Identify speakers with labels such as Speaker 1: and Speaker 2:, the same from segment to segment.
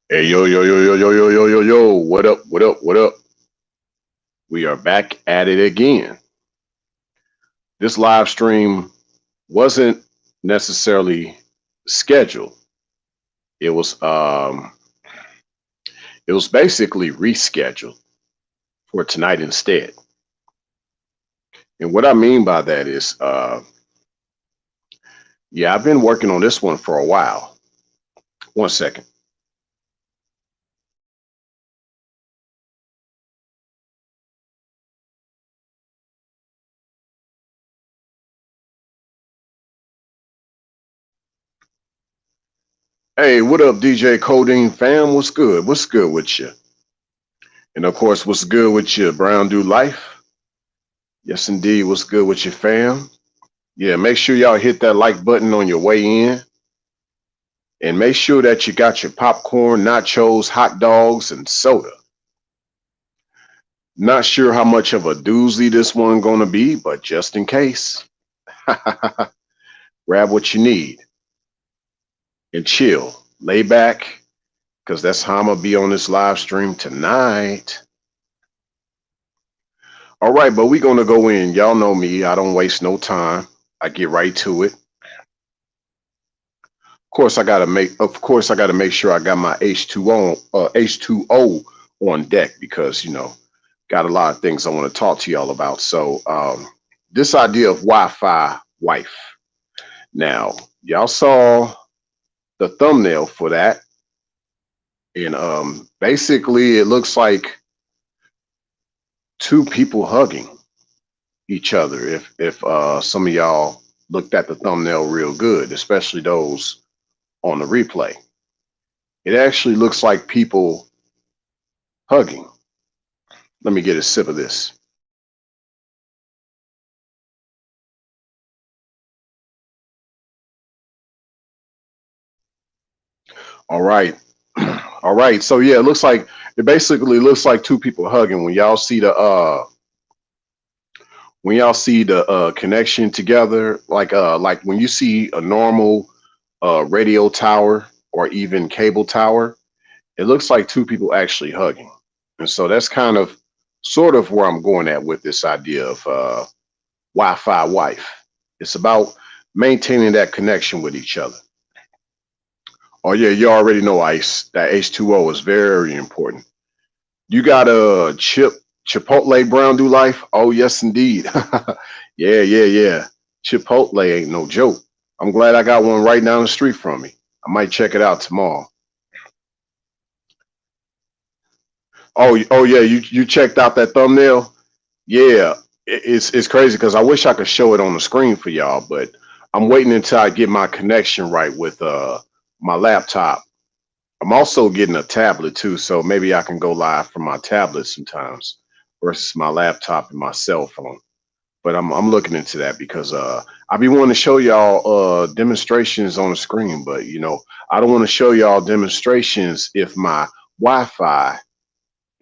Speaker 1: Hey, yo, yo, yo, yo, yo, yo, yo, yo, yo, what up, what up, what up? We are back at it again. This live stream wasn't necessarily scheduled. It was um it was basically rescheduled for tonight instead. And what I mean by that is yeah, I've been working on this one for a while. One second. Hey, what up, DJ Codeine fam? What's good? What's good with you? And of course, what's good with you, Brown Do Life? Yes, indeed. What's good with your fam? Yeah, make sure y'all hit that like button on your way in. And make sure that you got your popcorn, nachos, hot dogs, and soda. Not sure how much of a doozy this one gonna be, but just in case, grab what you need and chill. Lay back, because that's how I'm gonna be on this live stream tonight. All right, but we gonna go in. Y'all know me. I don't waste no time. I get right to it. Of course I gotta make sure I got my H2O on deck because got a lot of things I want to talk to y'all about. So this idea of Wi-Fi wife. Now, y'all saw the thumbnail for that. And basically it looks like two people hugging each other. If some of y'all looked at the thumbnail real good, especially those on the replay. It actually looks like people hugging. Let me get a sip of this. All right. All right. So yeah, it basically looks like two people hugging when y'all see the connection together, like when you see a normal radio tower or even cable tower, it looks like two people actually hugging. And so that's kind of sort of where I'm going at with this idea of Wi-Fi wife. It's about maintaining that connection with each other. Oh yeah, you already know Ice. That H2O is very important. You got a Chipotle Brown Do Life? Oh yes indeed. Yeah. Chipotle ain't no joke. I'm glad I got one right down the street from me. I might check it out tomorrow. Oh yeah, you checked out that thumbnail? Yeah, it's crazy because I wish I could show it on the screen for y'all, but I'm waiting until I get my connection right with my laptop. I'm also getting a tablet too, so maybe I can go live from my tablet sometimes versus my laptop and my cell phone. But I'm looking into that because I be wanting to show y'all demonstrations on the screen, but I don't want to show y'all demonstrations if my Wi-Fi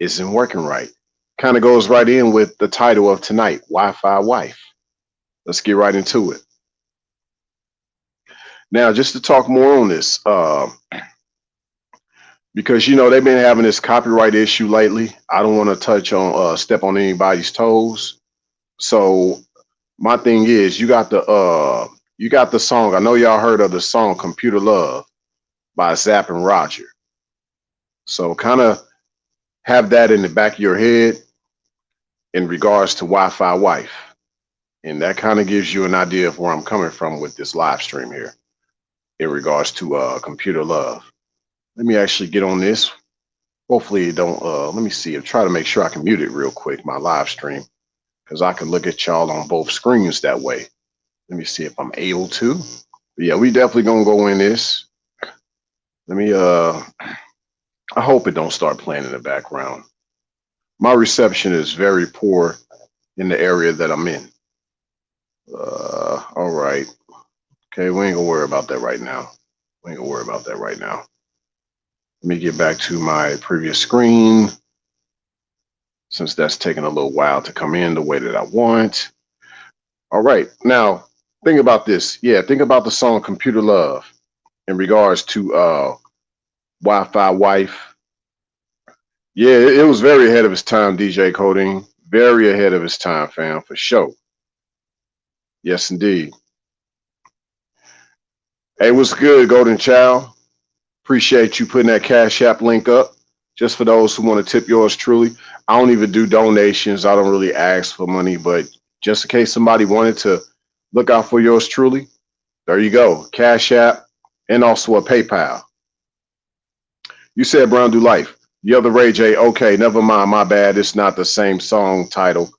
Speaker 1: isn't working right. Kind of goes right in with the title of tonight, Wi-Fi Wife. Let's get right into it. Now, just to talk more on this, because they've been having this copyright issue lately. I don't want to touch on step on anybody's toes. So my thing is, you got the song. I know y'all heard of the song "Computer Love" by Zapp and Roger. So kind of have that in the back of your head in regards to Wi-Fi wife, and that kind of gives you an idea of where I'm coming from with this live stream here in regards to Computer Love. Let me actually get on this. Hopefully it don't, let me see. I'll try to make sure I can mute it real quick, my live stream, because I can look at y'all on both screens that way. Let me see if I'm able to. But yeah, we definitely gonna go in this. Let me, I hope it don't start playing in the background. My reception is very poor in the area that I'm in. All right. Okay, we ain't gonna worry about that right now. Let me get back to my previous screen since that's taking a little while to come in the way that I want. All right, now think about this. Yeah, think about the song Computer Love in regards to Wi-Fi wife. Yeah, it was very ahead of its time, DJ Coding. Very ahead of its time, fam, for sure. Yes, indeed. Hey, what's good, Golden Child? Appreciate you putting that Cash App link up. Just for those who want to tip yours truly. I don't even do donations. I don't really ask for money, but just in case somebody wanted to look out for yours truly, there you go. Cash App and also a PayPal. You said Brown Do Life. The other Ray J. Okay, never mind. My bad. It's not the same song title.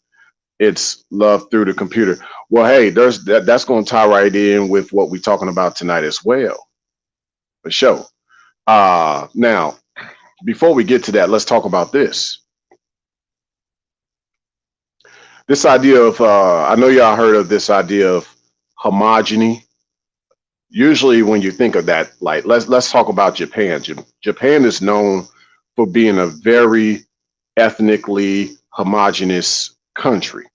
Speaker 1: It's Love Through the Computer. Well, hey, that's going to tie right in with what we're talking about tonight as well. For sure. Now, before we get to that, let's talk about this. This idea of, I know y'all heard of this idea of homogeny. Usually when you think of that, like, let's talk about Japan. Japan is known for being a very ethnically homogeneous country.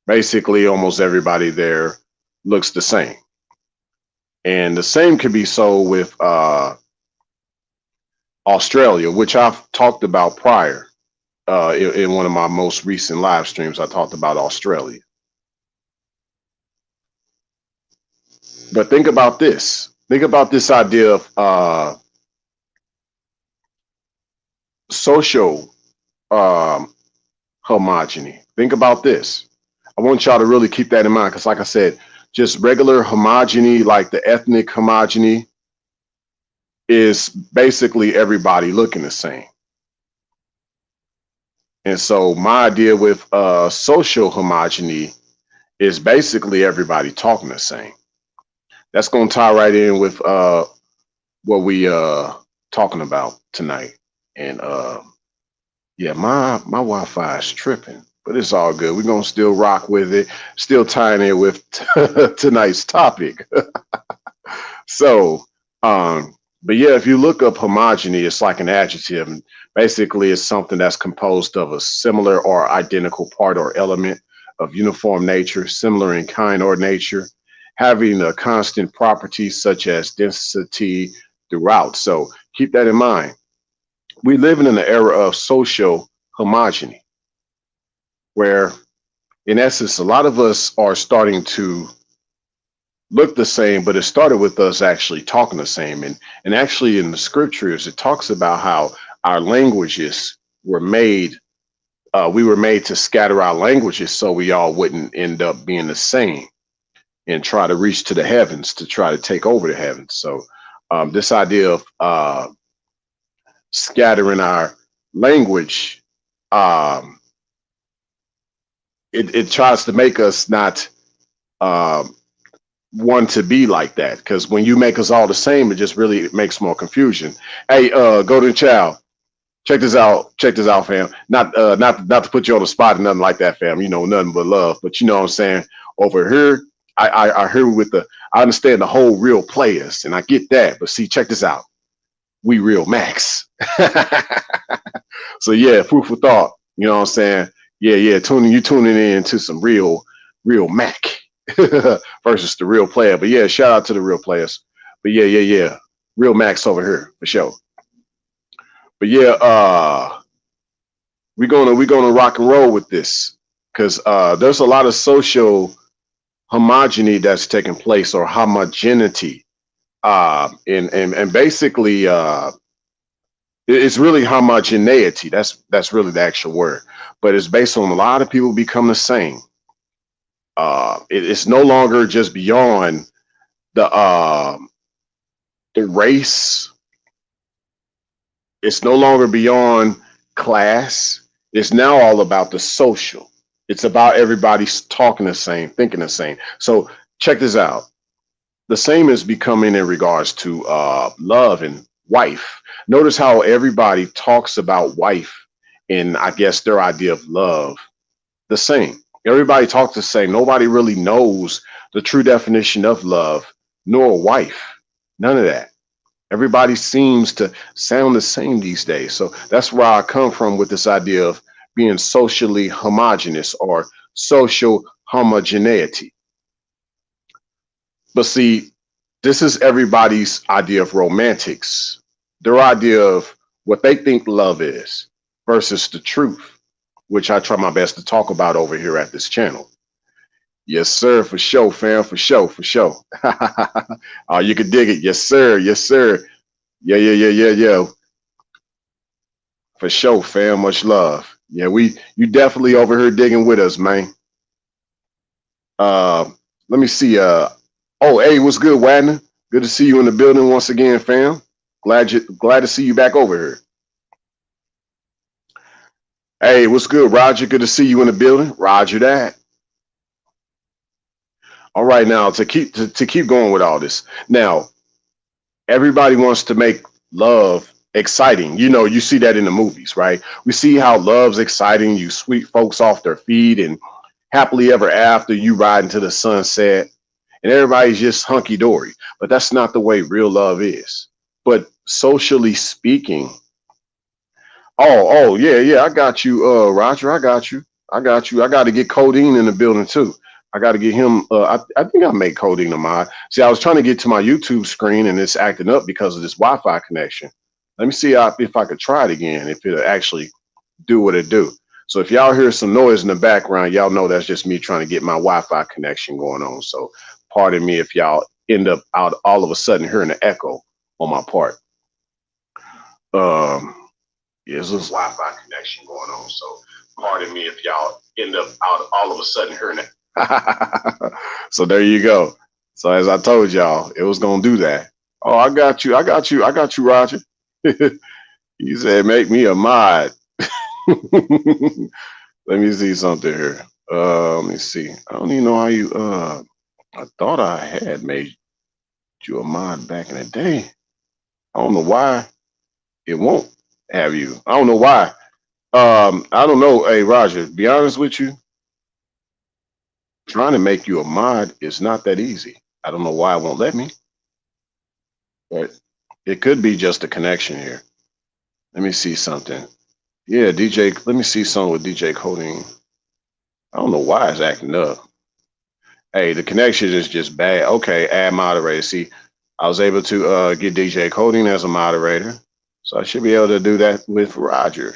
Speaker 1: Basically, almost everybody there looks the same. And the same could be so with Australia, which I've talked about prior. In one of my most recent live streams, I talked about Australia. But think about this. Think about this idea of social homogeny. Think about this. I want y'all to really keep that in mind because, like I said, just regular homogeny, like the ethnic homogeny, is basically everybody looking the same. And so my idea with social homogeny is basically everybody talking the same. That's going to tie right in with what we talking about tonight. And yeah, my Wi-Fi is tripping, but it's all good. We're going to still rock with it, still tying it with tonight's topic. So, but yeah, if you look up homogeny, it's like an adjective. And basically, it's something that's composed of a similar or identical part or element of uniform nature, similar in kind or nature, having a constant property such as density throughout. So keep that in mind. We live in an era of social homogeny, where in essence, a lot of us are starting to look the same, but it started with us actually talking the same. And actually in the scriptures, it talks about how our languages were made, we were made to scatter our languages so we all wouldn't end up being the same and try to reach to the heavens to try to take over the heavens. So this idea of scattering our language, it tries to make us not want to be like that, because when you make us all the same, it just really makes more confusion. Hey, Golden Child, check this out, fam. Not to put you on the spot or nothing like that, fam. You know, nothing but love. But you know what I'm saying? Over here, I hear with I understand the whole real players, and I get that. But see, check this out. We real Max. So yeah, food for thought. You know what I'm saying? Yeah. Tuning in to some real Mac versus the real player. But yeah, shout out to the real players. But yeah. Real Max over here for sure. But yeah, we're gonna rock and roll with this, because there's a lot of social homogeny that's taking place, or homogeneity, and basically it's really homogeneity. That's really the actual word, but it's based on a lot of people become the same. It's no longer just beyond the race. It's no longer beyond class. It's now all about the social. It's about everybody's talking the same, thinking the same. So check this out. The same is becoming in regards to love and wife. Notice how everybody talks about wife and I guess their idea of love the same. Everybody talks the same. Nobody really knows the true definition of love, nor wife. None of that. Everybody seems to sound the same these days. So that's where I come from with this idea of being socially homogenous or social homogeneity. But see, this is everybody's idea of romantics. their idea of what they think love is versus the truth, which I try my best to talk about over here at this channel. Yes, sir, for sure, fam, for sure, for sure. Oh, you can dig it. Yes, sir. Yes, sir. Yeah, yeah, yeah, yeah, yeah. For sure, fam. Much love. Yeah, you definitely over here digging with us, man. Uh, let me see. Oh, hey, what's good, Wadner? Good to see you in the building once again, fam. Glad to see you back over here. Hey, what's good, Roger? Good to see you in the building. Roger that. All right, now to keep going with all this. Now, everybody wants to make love exciting. You know, you see that in the movies, right? We see how love's exciting. You sweep folks off their feet and happily ever after, you ride into the sunset and everybody's just hunky dory. But that's not the way real love is. But socially speaking, oh yeah, yeah, I got you, Roger. I got you. I got you. I got to get Codeine in the building too. I got to get him. I think I made Codeine a mod. See, I was trying to get to my YouTube screen and it's acting up because of this Wi-Fi connection. Let me see if I could try it again, if it'll actually do what it do. So if y'all hear some noise in the background, y'all know that's just me trying to get my Wi-Fi connection going on. So pardon me if y'all end up out all of a sudden hearing the echo on my part. Yeah, there's this Wi-Fi connection going on. So pardon me if y'all end up out all of a sudden hearing it. So there you go. So as I told y'all, it was gonna do that. Oh, I got you. I got you. I got you, Roger. He said, make me a mod. Let me see something here. Let me see. I don't even know how you I thought I had made you a mod back in the day. I don't know why it won't have you. I don't know why. I don't know. Hey, Roger, to be honest with you, trying to make you a mod is not that easy. I don't know why it won't let me, but it could be just a connection here. Let me see something. Yeah, DJ, let me see something with DJ Codeine. I don't know why it's acting up. Hey, the connection is just bad. Okay, add moderator. See, I was able to get DJ Codeine as a moderator. So I should be able to do that with Roger.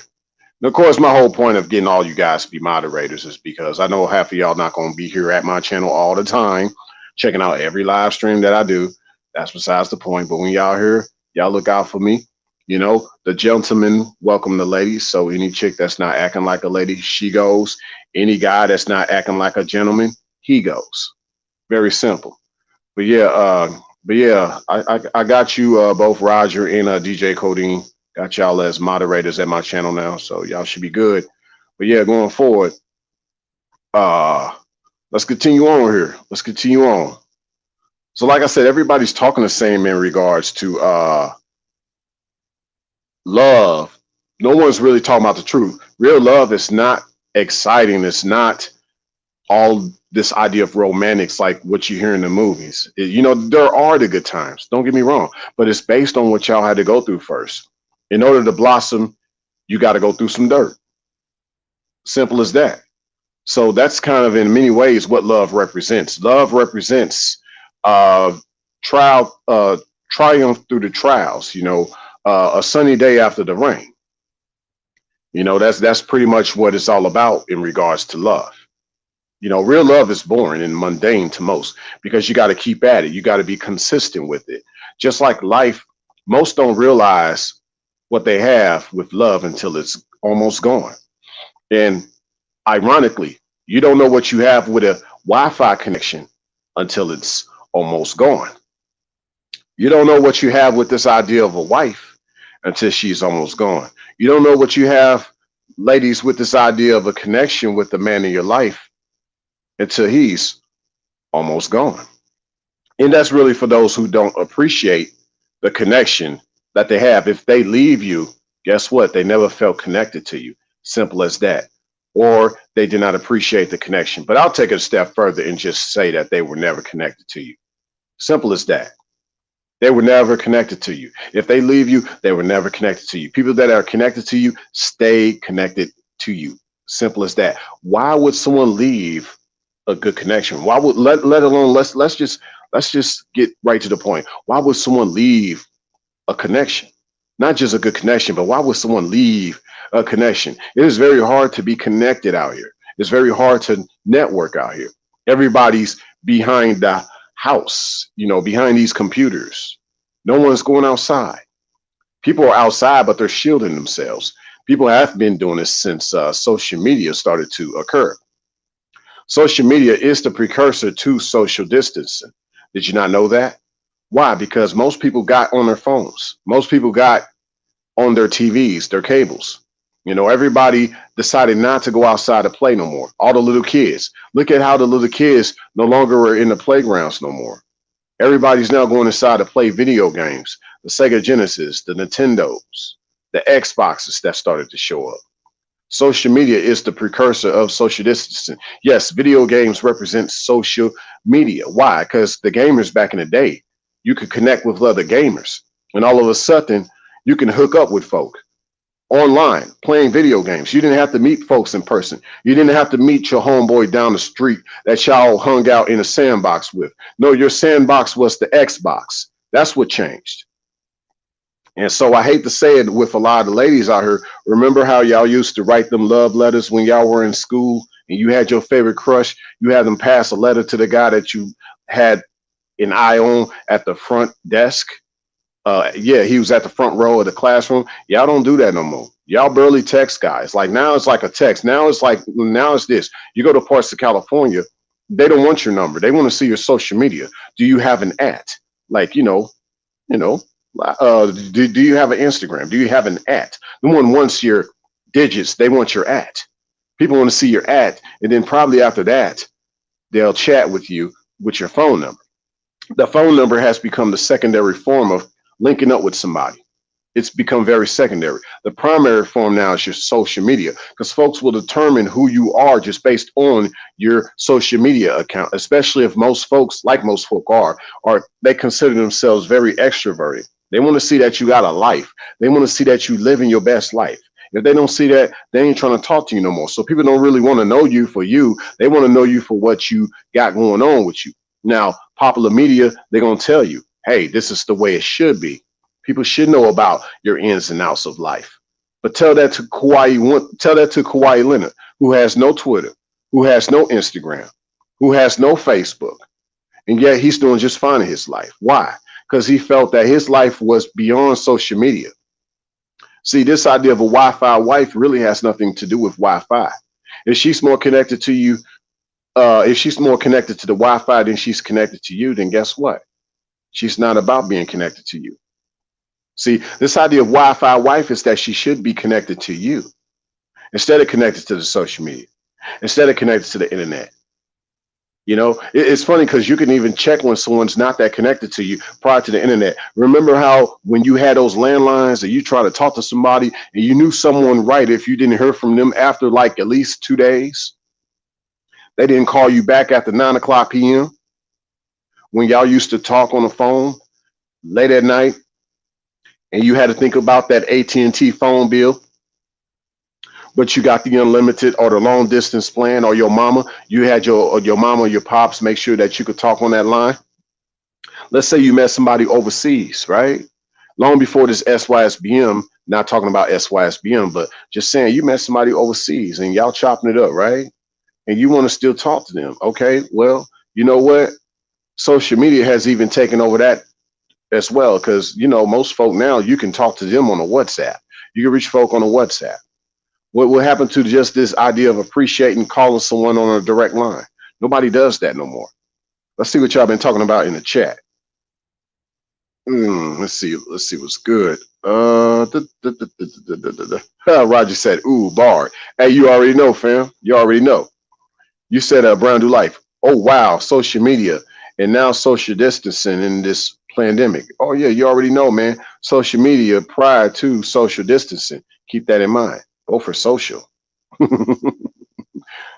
Speaker 1: And of course, my whole point of getting all you guys to be moderators is because I know half of y'all not going to be here at my channel all the time, checking out every live stream that I do. That's besides the point. But when y'all here, y'all look out for me. You know, the gentlemen welcome the ladies. So any chick that's not acting like a lady, she goes. Any guy that's not acting like a gentleman, he goes. Very simple. But yeah, I got you both, Roger and DJ Codeine. Got y'all as moderators at my channel now, so y'all should be good. But yeah, going forward, let's continue on here. Let's continue on. So like I said, everybody's talking the same in regards to love. No one's really talking about the truth. Real love is not exciting. It's not all this idea of romantics like what you hear in the movies. You know, there are the good times, don't get me wrong, but it's based on what y'all had to go through first. In order to blossom, you got to go through some dirt. Simple as that. So that's kind of in many ways what love represents. Love represents triumph through the trials, you know, a sunny day after the rain. You know, that's pretty much what it's all about in regards to love. You know, real love is boring and mundane to most because you got to keep at it. You got to be consistent with it. Just like life, most don't realize what they have with love until it's almost gone. And ironically, you don't know what you have with a Wi-Fi connection until it's almost gone. You don't know what you have with this idea of a wife until she's almost gone. You don't know what you have, ladies, with this idea of a connection with the man in your life until he's almost gone. And that's really for those who don't appreciate the connection that they have. If they leave you, guess what? They never felt connected to you. Simple as that. Or they did not appreciate the connection. But I'll take it a step further and just say that they were never connected to you. Simple as that. They were never connected to you. If they leave you, they were never connected to you. People that are connected to you stay connected to you. Simple as that. Why would someone leave a good connection? Why would let alone let's just get right to the point. Why would someone leave a connection? Not just a good connection, but why would someone leave a connection? It is very hard to be connected out here. It's very hard to network out here. Everybody's behind the house, you know, behind these computers. No one's going outside. People are outside, but they're shielding themselves. People have been doing this since social media started to occur. Social media is the precursor to social distancing. Did you not know that? Why? Because most people got on their phones. Most people got on their TVs, their cables. You know, everybody decided not to go outside to play no more. All the little kids. Look at how the little kids no longer are in the playgrounds no more. Everybody's now going inside to play video games. The Sega Genesis, the Nintendos, the Xboxes that started to show up. Social media is the precursor of social distancing. Yes, video games represent social media. Why? Because the gamers back in the day, you could connect with other gamers. And all of a sudden, you can hook up with folk online playing video games. You didn't have to meet folks in person. You didn't have to meet your homeboy down the street that y'all hung out in a sandbox with. No, your sandbox was the Xbox. That's what changed. And so I hate to say it with a lot of the ladies out here. Remember how y'all used to write them love letters when y'all were in school and you had your favorite crush? You had them pass a letter to the guy that you had an eye on at the front desk. Yeah, he was at the front row of the classroom. Y'all don't do that no more. Y'all barely text guys. Like now it's like a text. Now it's this. You go to parts of California, they don't want your number. They want to see your social media. Do you have an at? Like, do you have an Instagram? Do you have an at? No one wants your digits. They want your at. People want to see your at. And then probably after that, they'll chat with you with your phone number. The phone number has become the secondary form of linking up with somebody. It's become very secondary. The primary form now is your social media, because folks will determine who you are just based on your social media account, especially if most folks, like most folk are they consider themselves very extroverted. They want to see that you got a life. They want to see that you living your best life. If they don't see that, they ain't trying to talk to you no more. So people don't really want to know you for you. They want to know you for what you got going on with you. Now, popular media, they're going to tell you, hey, this is the way it should be. People should know about your ins and outs of life. But tell that to Kawhi Leonard, who has no Twitter, who has no Instagram, who has no Facebook. And yet he's doing just fine in his life. Why? Because he felt that his life was beyond social media. See, this idea of a Wi-Fi wife really has nothing to do with Wi-Fi. If she's more connected to you, if she's more connected to the Wi-Fi than she's connected to you, then guess what? She's not about being connected to you. See, this idea of Wi-Fi wife is that she should be connected to you instead of connected to the social media, instead of connected to the internet. You know, it's funny because you can even check when someone's not that connected to you prior to the internet. Remember how when you had those landlines that you try to talk to somebody and you knew someone right if you didn't hear from them after like at least 2 days? They didn't call you back after 9 p.m. when y'all used to talk on the phone late at night and you had to think about that AT&T phone bill. But you got the unlimited or the long distance plan, or your mama, you had your mama or your pops make sure that you could talk on that line. Let's say you met somebody overseas, right? Long before this SYSBM, not talking about SYSBM, but just saying you met somebody overseas and y'all chopping it up, right? And you want to still talk to them. Okay, well, you know what? Social media has even taken over that as well, because, you know, most folk now, you can talk to them on a WhatsApp. You can reach folk on a WhatsApp. What happened to just this idea of appreciating calling someone on a direct line? Nobody does that no more. Let's see what y'all been talking about in the chat. Let's see what's good. Roger said, ooh, bar. Hey, you already know, fam. You already know. You said Brown Do Life. Oh, wow, social media and now social distancing in this pandemic. Oh, yeah, you already know, man. Social media prior to social distancing. Keep that in mind. Go for social.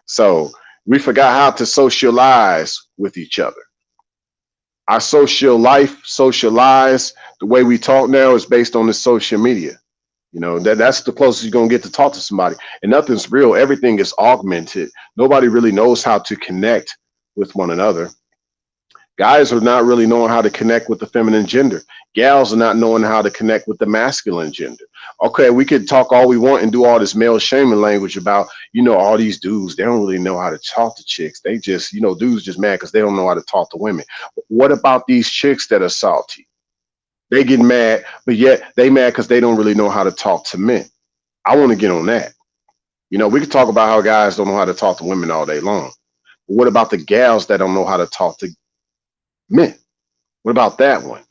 Speaker 1: So we forgot how to socialize with each other. Our social life, socialize, the way we talk now is based on the social media. You know, that's the closest you're going to get to talk to somebody. And nothing's real. Everything is augmented. Nobody really knows how to connect with one another. Guys are not really knowing how to connect with the feminine gender. Gals are not knowing how to connect with the masculine gender. Okay, we could talk all we want and do all this male shaming language about, all these dudes, they don't really know how to talk to chicks. They just, dudes just mad because they don't know how to talk to women. What about these chicks that are salty? They get mad, but yet they mad because they don't really know how to talk to men. I want to get on that. We could talk about how guys don't know how to talk to women all day long. But what about the gals that don't know how to talk to men? What about that one?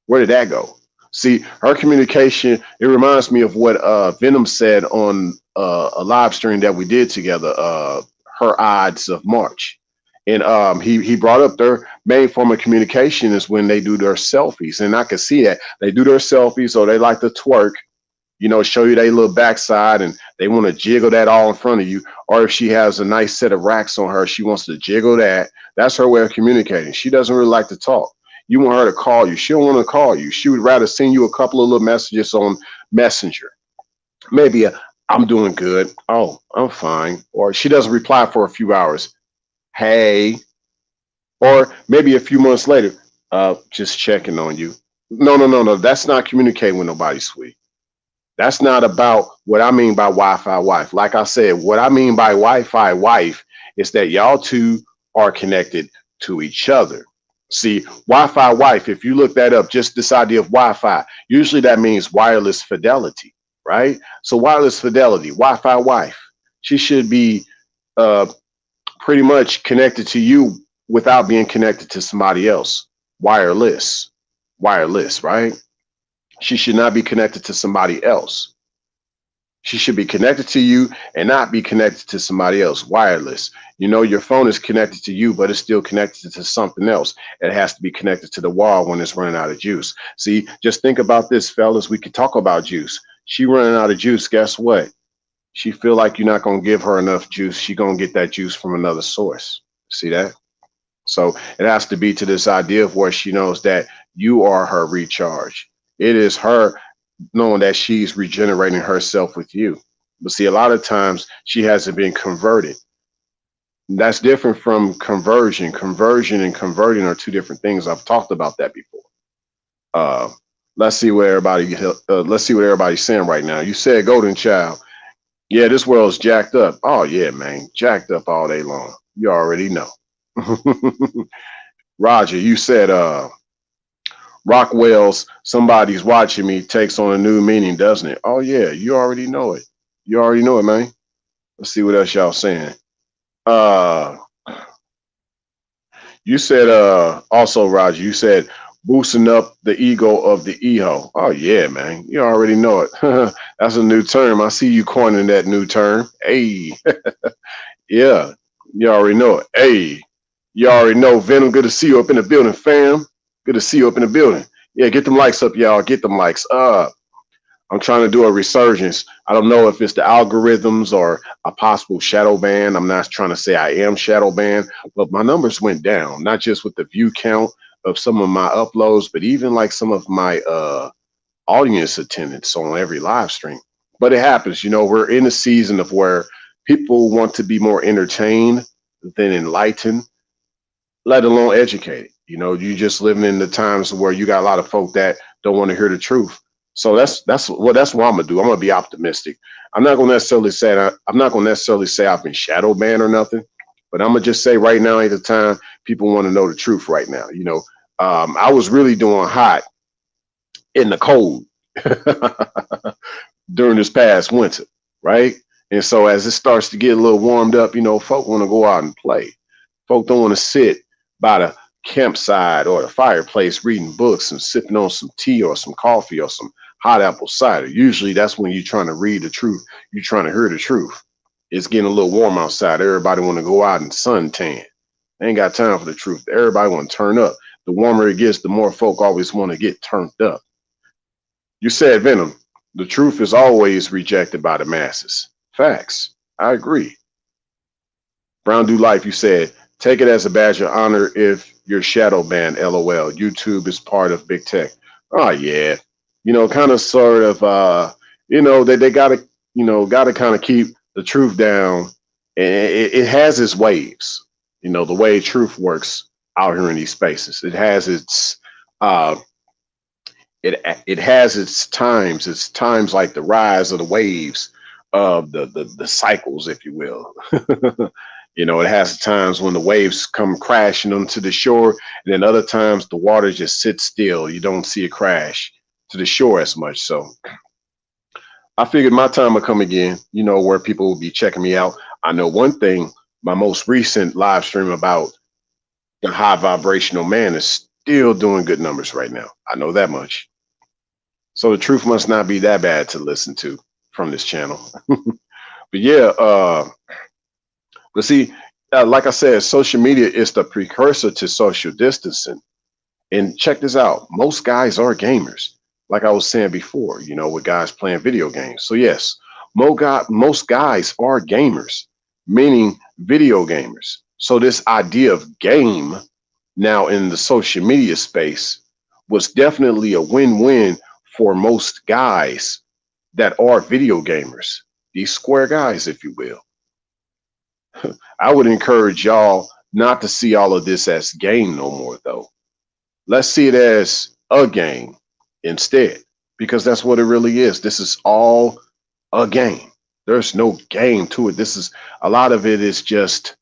Speaker 1: Where did that go? See, her communication, it reminds me of what Venom said on a live stream that we did together, her Odds of March. And he brought up their main form of communication is when they do their selfies. And I can see that. They do their selfies, or they like to twerk, show you their little backside, and they want to jiggle that all in front of you. Or if she has a nice set of racks on her, she wants to jiggle that. That's her way of communicating. She doesn't really like to talk. You want her to call you. She don't want to call you. She would rather send you a couple of little messages on Messenger. Maybe I'm doing good. Oh, I'm fine. Or she doesn't reply for a few hours. Hey. Or maybe a few months later, just checking on you. No. That's not communicating with nobody, sweet. That's not about what I mean by Wi-Fi wife. Like I said, what I mean by Wi-Fi wife is that y'all two are connected to each other. See, Wi-Fi wife, if you look that up, just this idea of Wi-Fi, usually that means wireless fidelity, right? So wireless fidelity, Wi-Fi wife, she should be pretty much connected to you without being connected to somebody else. Wireless, right? She should not be connected to somebody else. She should be connected to you and not be connected to somebody else. Wireless. Your phone is connected to you, but it's still connected to something else. It has to be connected to the wall when it's running out of juice. See, just think about this, fellas. We could talk about juice. She running out of juice. Guess what? She feel like you're not going to give her enough juice. She going to get that juice from another source. See that? So it has to be to this idea of where she knows that you are her recharge. It is her knowing that she's regenerating herself with you. But see, a lot of times she hasn't been converted. That's different from conversion. Conversion and converting are two different things. I've talked about that before. Let's see what everybody's saying right now. You said Golden Child. Yeah, this world's jacked up. Oh yeah, man, jacked up all day long. You already know. Roger, you said Rockwell's "Somebody's Watching Me" takes on a new meaning, doesn't it? Oh yeah, you already know it. You already know it, man. Let's see what else y'all saying. You said also, Roger, you said boosting up the ego of the EHO. Oh yeah, man. You already know it. That's a new term. I see you coining that new term. Hey. Yeah, you already know it. Hey. You already know, Venom. Good to see you up in the building, fam. Good to see you up in the building. Yeah, get them likes up, y'all. Get them likes up. I'm trying to do a resurgence. I don't know if it's the algorithms or a possible shadow ban. I'm not trying to say I am shadow banned, but my numbers went down, not just with the view count of some of my uploads, but even like some of my audience attendance on every live stream. But it happens, we're in a season of where people want to be more entertained than enlightened, let alone educated. You just living in the times where you got a lot of folk that don't want to hear the truth. So that's what I'm gonna do. I'm gonna be optimistic. I'm not gonna necessarily say I've been shadow banned or nothing, but I'm gonna just say right now at the time people want to know the truth right now. I was really doing hot in the cold during this past winter, right? And so as it starts to get a little warmed up, folk want to go out and play. Folk don't want to sit by the campsite or the fireplace reading books and sipping on some tea or some coffee or some hot apple cider. Usually that's when you're trying to read the truth. You're trying to hear the truth. It's getting a little warm outside. Everybody want to go out and suntan. They ain't got time for the truth. Everybody want to turn up. The warmer it gets, the more folk always want to get turned up. You said, Venom, the truth is always rejected by the masses. Facts. I agree. Brown Do Life, you said, take it as a badge of honor if you're shadow banned, LOL. YouTube is part of big tech. Oh yeah. Kind of sort of they gotta kind of keep the truth down. And it has its waves. The way truth works. out here in these spaces. It has its it has its times. It's times like the rise of the waves of the cycles, if you will. You know, it has times when the waves come crashing onto the shore, and then other times the water just sits still. You don't see it crash to the shore as much. So I figured my time would come again, you know, where people will be checking me out. I know one thing, my most recent live stream about the high vibrational man is still doing good numbers right now. I know that much. So the truth must not be that bad to listen to from this channel. But yeah, but see, like I said, social media is the precursor to social distancing. And check this out. Most guys are gamers. Like I was saying before, you know, with guys playing video games. So yes, most guys are gamers, meaning video gamers. So this idea of game now in the social media space was definitely a win-win for most guys that are video gamers. These square guys, if you will. I would encourage y'all not to see all of this as game no more, though. Let's see it as a game instead, because that's what it really is. This is all a game. There's no game to it. This is a lot of it is just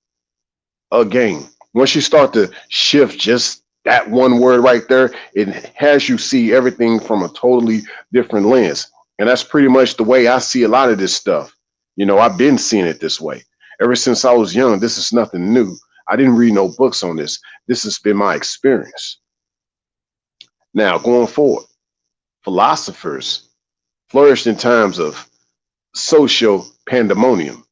Speaker 1: a game. Once you start to shift just that one word right there, it has you see everything from a totally different lens. And that's pretty much the way I see a lot of this stuff. You know, I've been seeing it this way. Ever since I was young, this is nothing new. I didn't read no books on this. This has been my experience. Now, going forward, philosophers flourished in times of social pandemonium.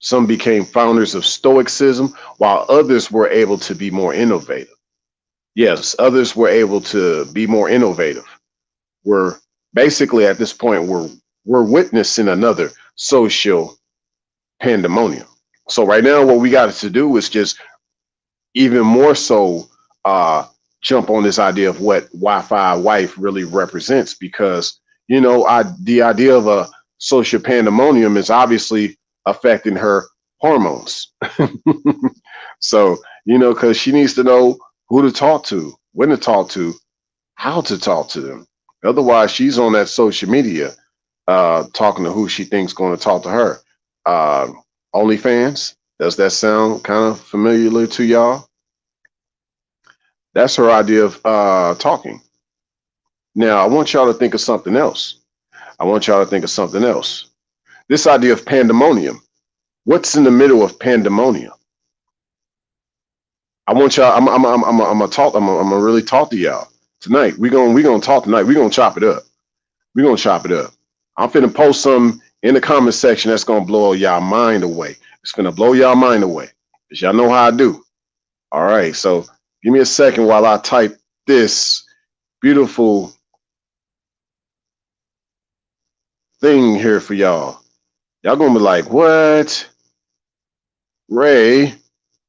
Speaker 1: Some became founders of Stoicism, while others were able to be more innovative. Yes, others were able to be more innovative. We're basically at this point, we're witnessing another social pandemonium. So right now, what we got to do is just even more so jump on this idea of what Wi-Fi wife really represents, because you know the idea of a social pandemonium is obviously affecting her hormones. So you know, because she needs to know who to talk to, when to talk to, how to talk to them. Otherwise, she's on that social media talking to who she thinks going to talk to her. OnlyFans, does that sound kind of familiar to y'all? That's her idea of talking. Now, I want y'all to think of something else. This idea of pandemonium. What's in the middle of pandemonium? I want y'all. I'm gonna really talk to y'all tonight. We're gonna talk tonight. We're gonna chop it up. I'm finna post some in the comment section that's gonna blow y'all mind away. It's gonna blow y'all mind away, because y'all know how I do. All right, so give me a second while I type this beautiful thing here for y'all. Y'all gonna be like, what? Ray,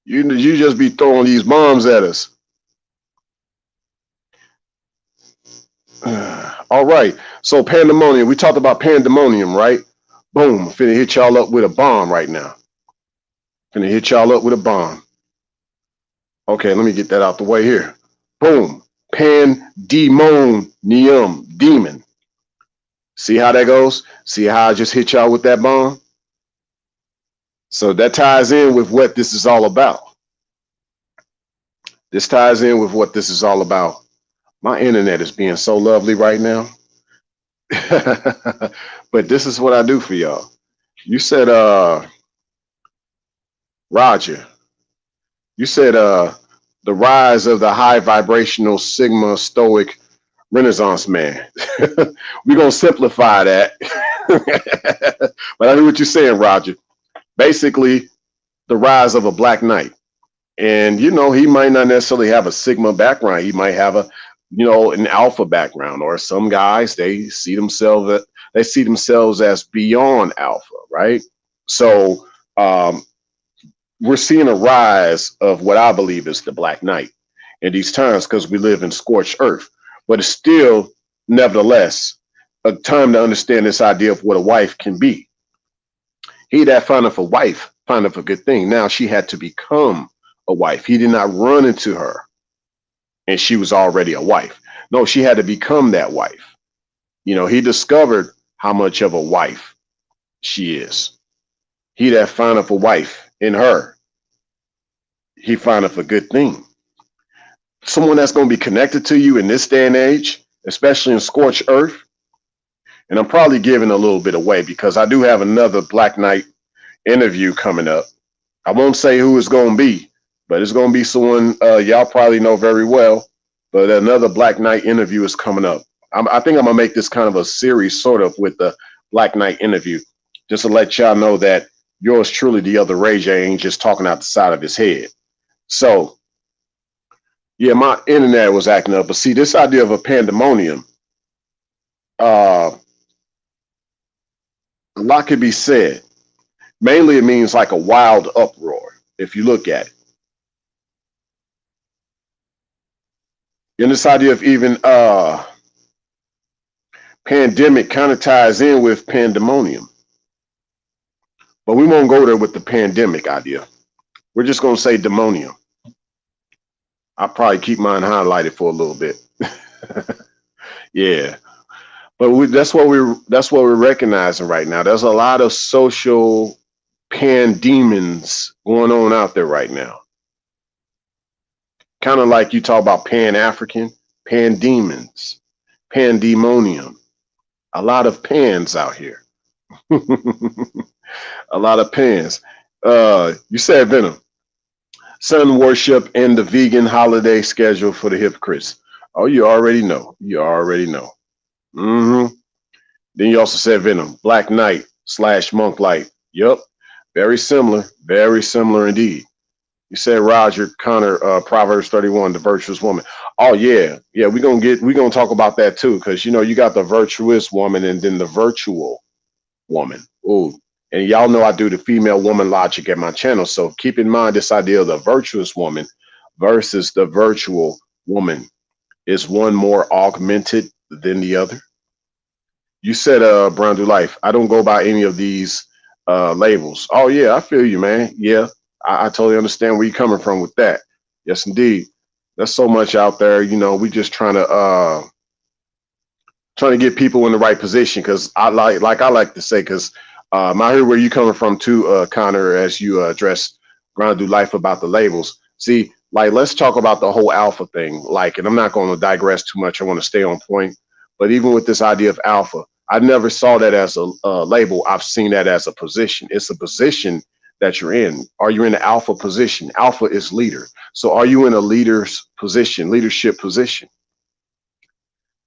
Speaker 1: you just be throwing these bombs at us. All right, so pandemonium. We talked about pandemonium, right? Boom, I'm finna hit y'all up with a bomb right now. Okay, let me get that out the way here. Boom, pandemonium, demon. See how that goes? See how I just hit y'all with that bomb? So that ties in with what this is all about. My internet is being so lovely right now. But this is what I do for y'all. You said, Roger, you said the rise of the high vibrational Sigma Stoic Renaissance man. We're going to simplify that. But I hear what you're saying, Roger. Basically, the rise of a Black Knight. And, you know, he might not necessarily have a Sigma background. He might have a, you know, an Alpha background, or some guys, they see themselves as beyond Alpha, right? So we're seeing a rise of what I believe is the Black Knight in these times, because we live in scorched earth. But it's still, nevertheless, a time to understand this idea of what a wife can be. He that findeth a wife findeth a good thing. Now she had to become a wife. He did not run into her. and she was already a wife. No, she had to become that wife. You know, he discovered how much of a wife she is. He that findeth a wife in her, he findeth a good thing. Someone that's going to be connected to you in this day and age, especially in scorched earth. And I'm probably giving a little bit away because I do have another Black Knight interview coming up. I won't say who it's going to be, but it's going to be someone y'all probably know very well. But another Black Knight interview is coming up. I think I'm going to make this kind of a series sort of with the Black Knight interview, just to let y'all know that yours truly, the other Ray J, ain't just talking out the side of his head. So, yeah, my internet was acting up. But see, this idea of a pandemonium, a lot could be said. Mainly, it means like a wild uproar, if you look at it. And this idea of even pandemic kind of ties in with pandemonium. But we won't go there with the pandemic idea. We're just going to say demonium. I'll probably keep mine highlighted for a little bit. Yeah. But that's what we're recognizing right now. There's a lot of social pandemons going on out there right now. Kind of like you talk about Pan-African, pandemons, pandemonium. A lot of pans out here. A lot of pans. You said Venom. Sun worship and the vegan holiday schedule for the hypocrites. Oh, you already know. You already know. Then you also said Venom. Black Knight / Monk Light. Yup. Very similar indeed. You said Roger Connor, Proverbs 31, the virtuous woman. Oh yeah, we're gonna talk about that too, because you know you got the virtuous woman and then the virtual woman. Ooh, and y'all know I do the female woman logic at my channel, so keep in mind this idea of the virtuous woman versus the virtual woman. Is one more augmented than the other? You said Brown Do Life. I don't go by any of these labels. Oh yeah, I feel you, man. Yeah. I totally understand where you're coming from with that. Yes, indeed. There's so much out there. You know, we just trying to get people in the right position. Because I like to say, because I hear where you coming from too, Connor, as you address Ground Do Life about the labels. See, like, let's talk about the whole alpha thing. Like, and I'm not going to digress too much. I want to stay on point. But even with this idea of alpha, I never saw that as a label. I've seen that as a position. It's a position that you're in. Are you in the alpha position? Alpha is leader. So are you in a leader's position, leadership position?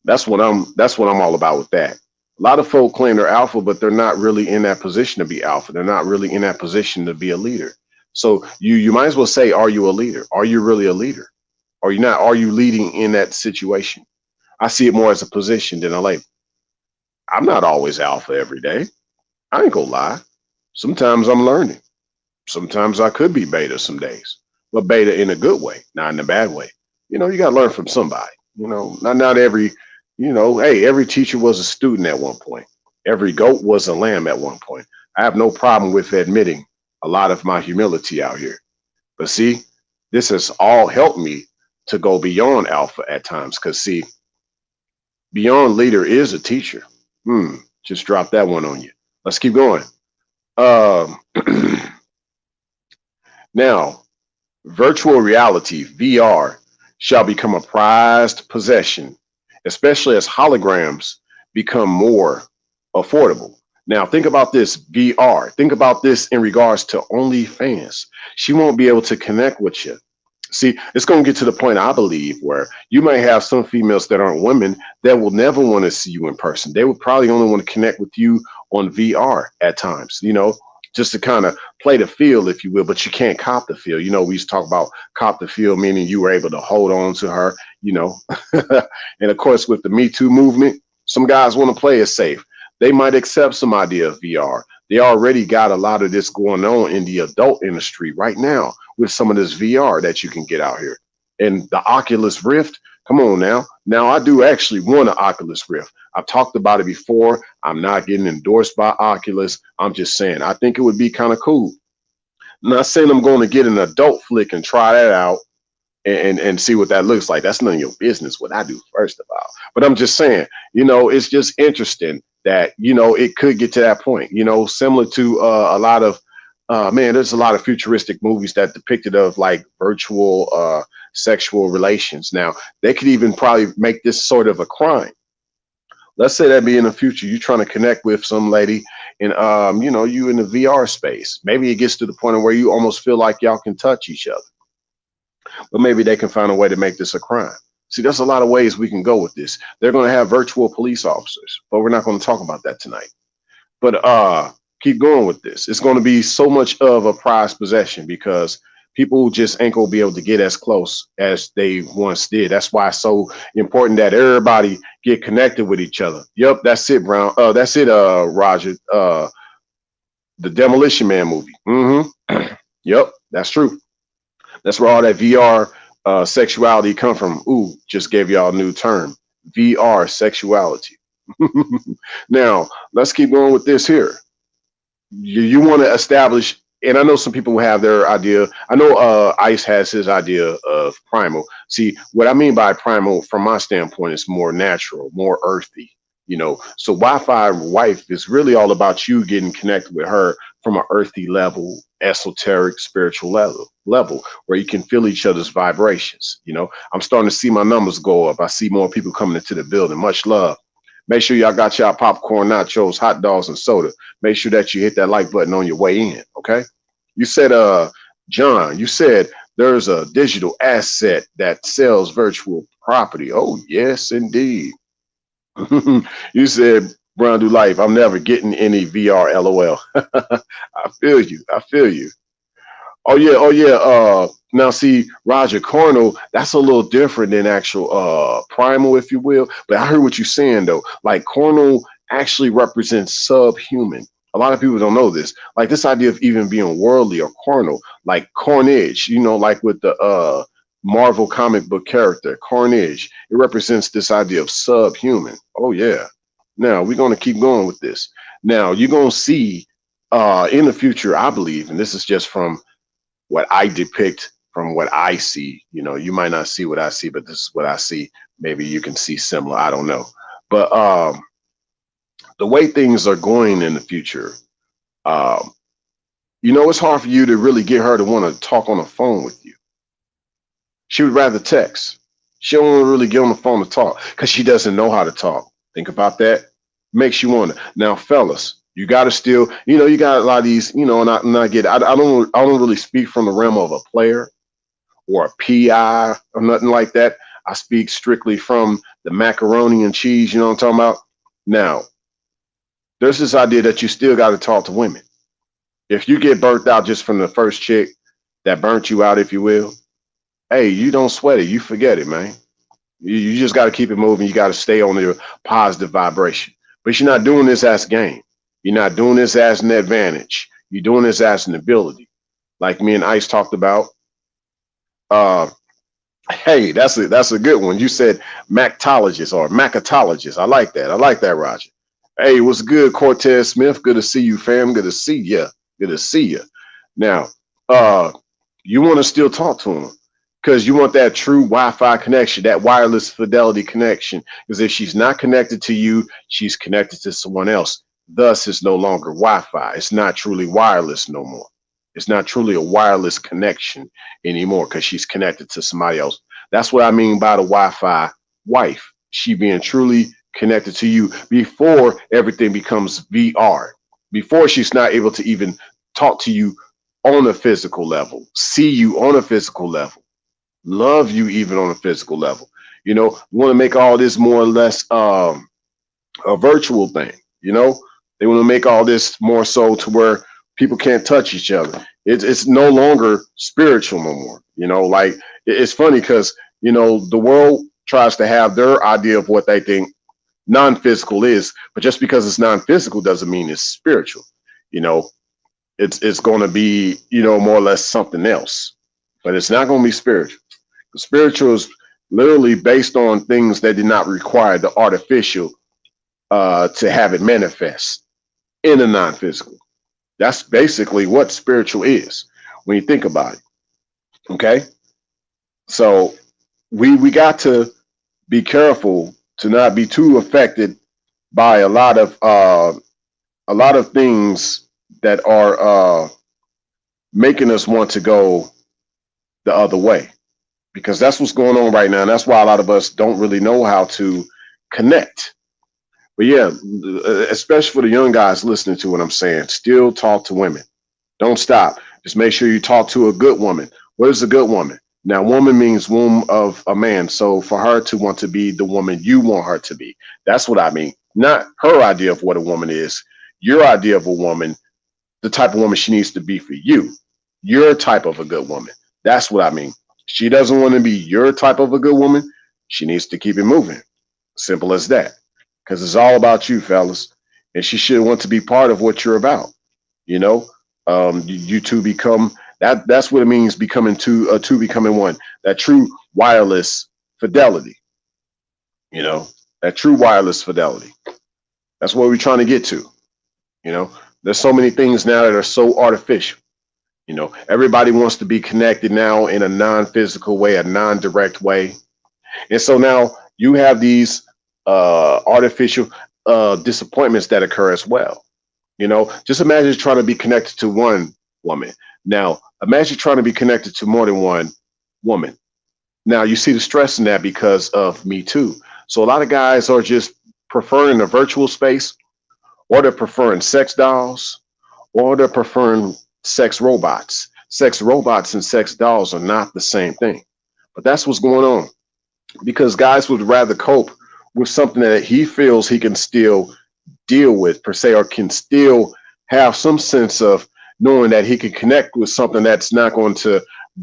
Speaker 1: That's what I'm all about with that. A lot of folk claim they're alpha, but they're not really in that position to be alpha. They're not really in that position to be a leader. So you might as well say, are you a leader? Are you really a leader? Are you not? Are you leading in that situation? I see it more as a position than a label. I'm not always alpha every day. I ain't gonna lie. Sometimes I'm learning. Sometimes I could be beta some days, but beta in a good way, not in a bad way. You know, you got to learn from somebody. You know, not every, you know, hey, every teacher was a student at one point. Every goat was a lamb at one point. I have no problem with admitting a lot of my humility out here. But see, this has all helped me to go beyond alpha at times. Because see, beyond leader is a teacher. Just drop that one on you. Let's keep going. Now, virtual reality, VR, shall become a prized possession, especially as holograms become more affordable. Now, think about this, VR. Think about this in regards to OnlyFans. She won't be able to connect with you. See, it's going to get to the point, I believe, where you may have some females that aren't women that will never want to see you in person. They would probably only want to connect with you on VR at times, you know, just to kind of play the field, if you will, but you can't cop the field. You know, we used to talk about cop the field, meaning you were able to hold on to her, you know. And of course, with the Me Too movement, some guys want to play it safe. They might accept some idea of VR. They already got a lot of this going on in the adult industry right now with some of this VR that you can get out here. And the Oculus Rift, come on now. Now, I do actually want an Oculus Rift. I've talked about it before. I'm not getting endorsed by Oculus. I'm just saying, I think it would be kind of cool. I'm not saying I'm going to get an adult flick and try that out, and see what that looks like. That's none of your business what I do, first of all. But I'm just saying, you know, it's just interesting that, you know, it could get to that point, you know, similar to a lot of man, there's a lot of futuristic movies that depicted of like virtual sexual relations. Now, they could even probably make this sort of a crime. Let's say that be in the future, you're trying to connect with some lady and you know, you in the VR space. Maybe it gets to the point of where you almost feel like y'all can touch each other, but maybe they can find a way to make this a crime. See, there's a lot of ways we can go with this. They're going to have virtual police officers, but we're not going to talk about that tonight. But keep going with this. It's going to be so much of a prized possession because people just ain't going to be able to get as close as they once did. That's why it's so important that everybody get connected with each other. Yep, that's it, Brown. That's it, Roger. The Demolition Man movie. Yep, that's true. That's where all that VR sexuality come from. Ooh, just gave y'all a new term. VR sexuality. Now, let's keep going with this here. You want to establish, and I know some people have their idea. I know Ice has his idea of primal. See, what I mean by primal from my standpoint is more natural, more earthy. You know, so Wi-Fi wife is really all about you getting connected with her from an earthy level, esoteric, spiritual level where you can feel each other's vibrations. You know, I'm starting to see my numbers go up. I see more people coming into the building. Much love. Make sure y'all got y'all popcorn, nachos, hot dogs, and soda. Make sure that you hit that like button on your way in. Okay. You said, John, you said there's a digital asset that sells virtual property. Oh, yes, indeed. You said, Brown do life. I'm never getting any VR. LOL. I feel you. I feel you. Oh yeah. Oh yeah. Now see, Roger Cornell, that's a little different than actual primal, if you will. But I heard what you're saying though. Like Cornell actually represents subhuman. A lot of people don't know this. Like this idea of even being worldly or carnal, like Carnage, you know, like with the Marvel comic book character, Carnage. It represents this idea of subhuman. Oh yeah. Now we're gonna keep going with this. Now you're gonna see in the future, I believe, and this is just from what I depict, from what I see. You know, you might not see what I see, but this is what I see. Maybe you can see similar. I don't know. But the way things are going in the future, um, you know, it's hard for you to really get her to want to talk on the phone with you. She would rather text. She don't want to really get on the phone to talk because she doesn't know how to talk. Think about that. Makes you wonder. Now, fellas, you got to still, you know, you got a lot of these, you know, and I get, I don't really speak from the realm of a player or a PI or nothing like that. I speak strictly from the macaroni and cheese. You know what I'm talking about? Now, there's this idea that you still got to talk to women. If you get burnt out just from the first chick that burnt you out, if you will, hey, you don't sweat it. You forget it, man. You just got to keep it moving. You got to stay on your positive vibration. But you're not doing this as a game. You're not doing this as an advantage. You're doing this as an ability. Like me and Ice talked about. Hey, that's a good one. You said mactologist or macatologist. I like that. I like that, Roger. Hey, what's good, Cortez Smith? Good to see you, fam. Good to see you. Good to see you. Now, you want to still talk to him because you want that true Wi-Fi connection, that wireless fidelity connection. Because if she's not connected to you, she's connected to someone else. Thus, it's no longer Wi-Fi. It's not truly wireless no more. It's not truly a wireless connection anymore because she's connected to somebody else. That's what I mean by the Wi-Fi wife. She being truly connected to you before everything becomes VR. Before she's not able to even talk to you on a physical level, see you on a physical level, love you even on a physical level. You know, want to make all this more or less a virtual thing. You know, they want to make all this more so to where people can't touch each other. It's no longer spiritual no more. You know, like it's funny because, you know, the world tries to have their idea of what they think non-physical is, but just because it's non-physical doesn't mean it's spiritual. You know, it's going to be, you know, more or less something else, but it's not going to be spiritual. The spiritual is literally based on things that did not require the artificial to have it manifest in a non-physical. That's basically what spiritual is when you think about it. Okay. So we got to be careful to not be too affected by a lot of things that are making us want to go the other way, because that's what's going on right now, and that's why a lot of us don't really know how to connect. But yeah, especially for the young guys listening to what I'm saying, still talk to women. Don't stop. Just make sure you talk to a good woman. What is a good woman? Now, woman means womb of a man. So for her to want to be the woman you want her to be, that's what I mean. Not her idea of what a woman is, your idea of a woman, the type of woman she needs to be for you, your type of a good woman. That's what I mean. She doesn't want to be your type of a good woman. She needs to keep it moving. Simple as that. Because it's all about you, fellas. And she should want to be part of what you're about. You know, you two become that. That's what it means, becoming two becoming one. That true wireless fidelity. You know, that true wireless fidelity. That's what we're trying to get to. You know, there's so many things now that are so artificial. You know, everybody wants to be connected now in a non-physical way, a non-direct way. And so now you have these artificial disappointments that occur as well. You know, just imagine trying to be connected to one woman. Now, imagine trying to be connected to more than one woman. Now, you see the stress in that because of Me Too. So a lot of guys are just preferring a virtual space, or they're preferring sex dolls, or they're preferring sex robots. Sex robots and sex dolls are not the same thing. But that's what's going on, because guys would rather cope with something that he feels he can still deal with, per se, or can still have some sense of knowing that he can connect with something that's not going to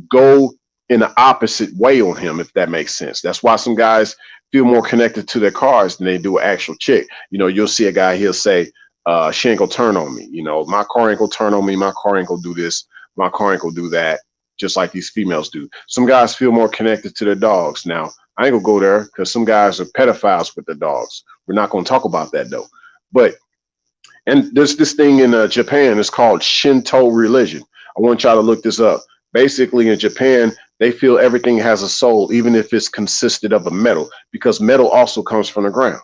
Speaker 1: go in the opposite way on him, if that makes sense. That's why some guys feel more connected to their cars than they do an actual chick. You know, you'll see a guy, he'll say, she ain't gonna turn on me. You know, my car ain't gonna turn on me. My car ain't gonna do this. My car ain't gonna do that. Just like these females do. Some guys feel more connected to their dogs. Now, I ain't gonna go there because some guys are pedophiles with their dogs. We're not gonna talk about that though. But and there's this thing in Japan. It's called Shinto religion. I want y'all to look this up. Basically, in Japan, they feel everything has a soul, even if it's consisted of a metal, because metal also comes from the ground.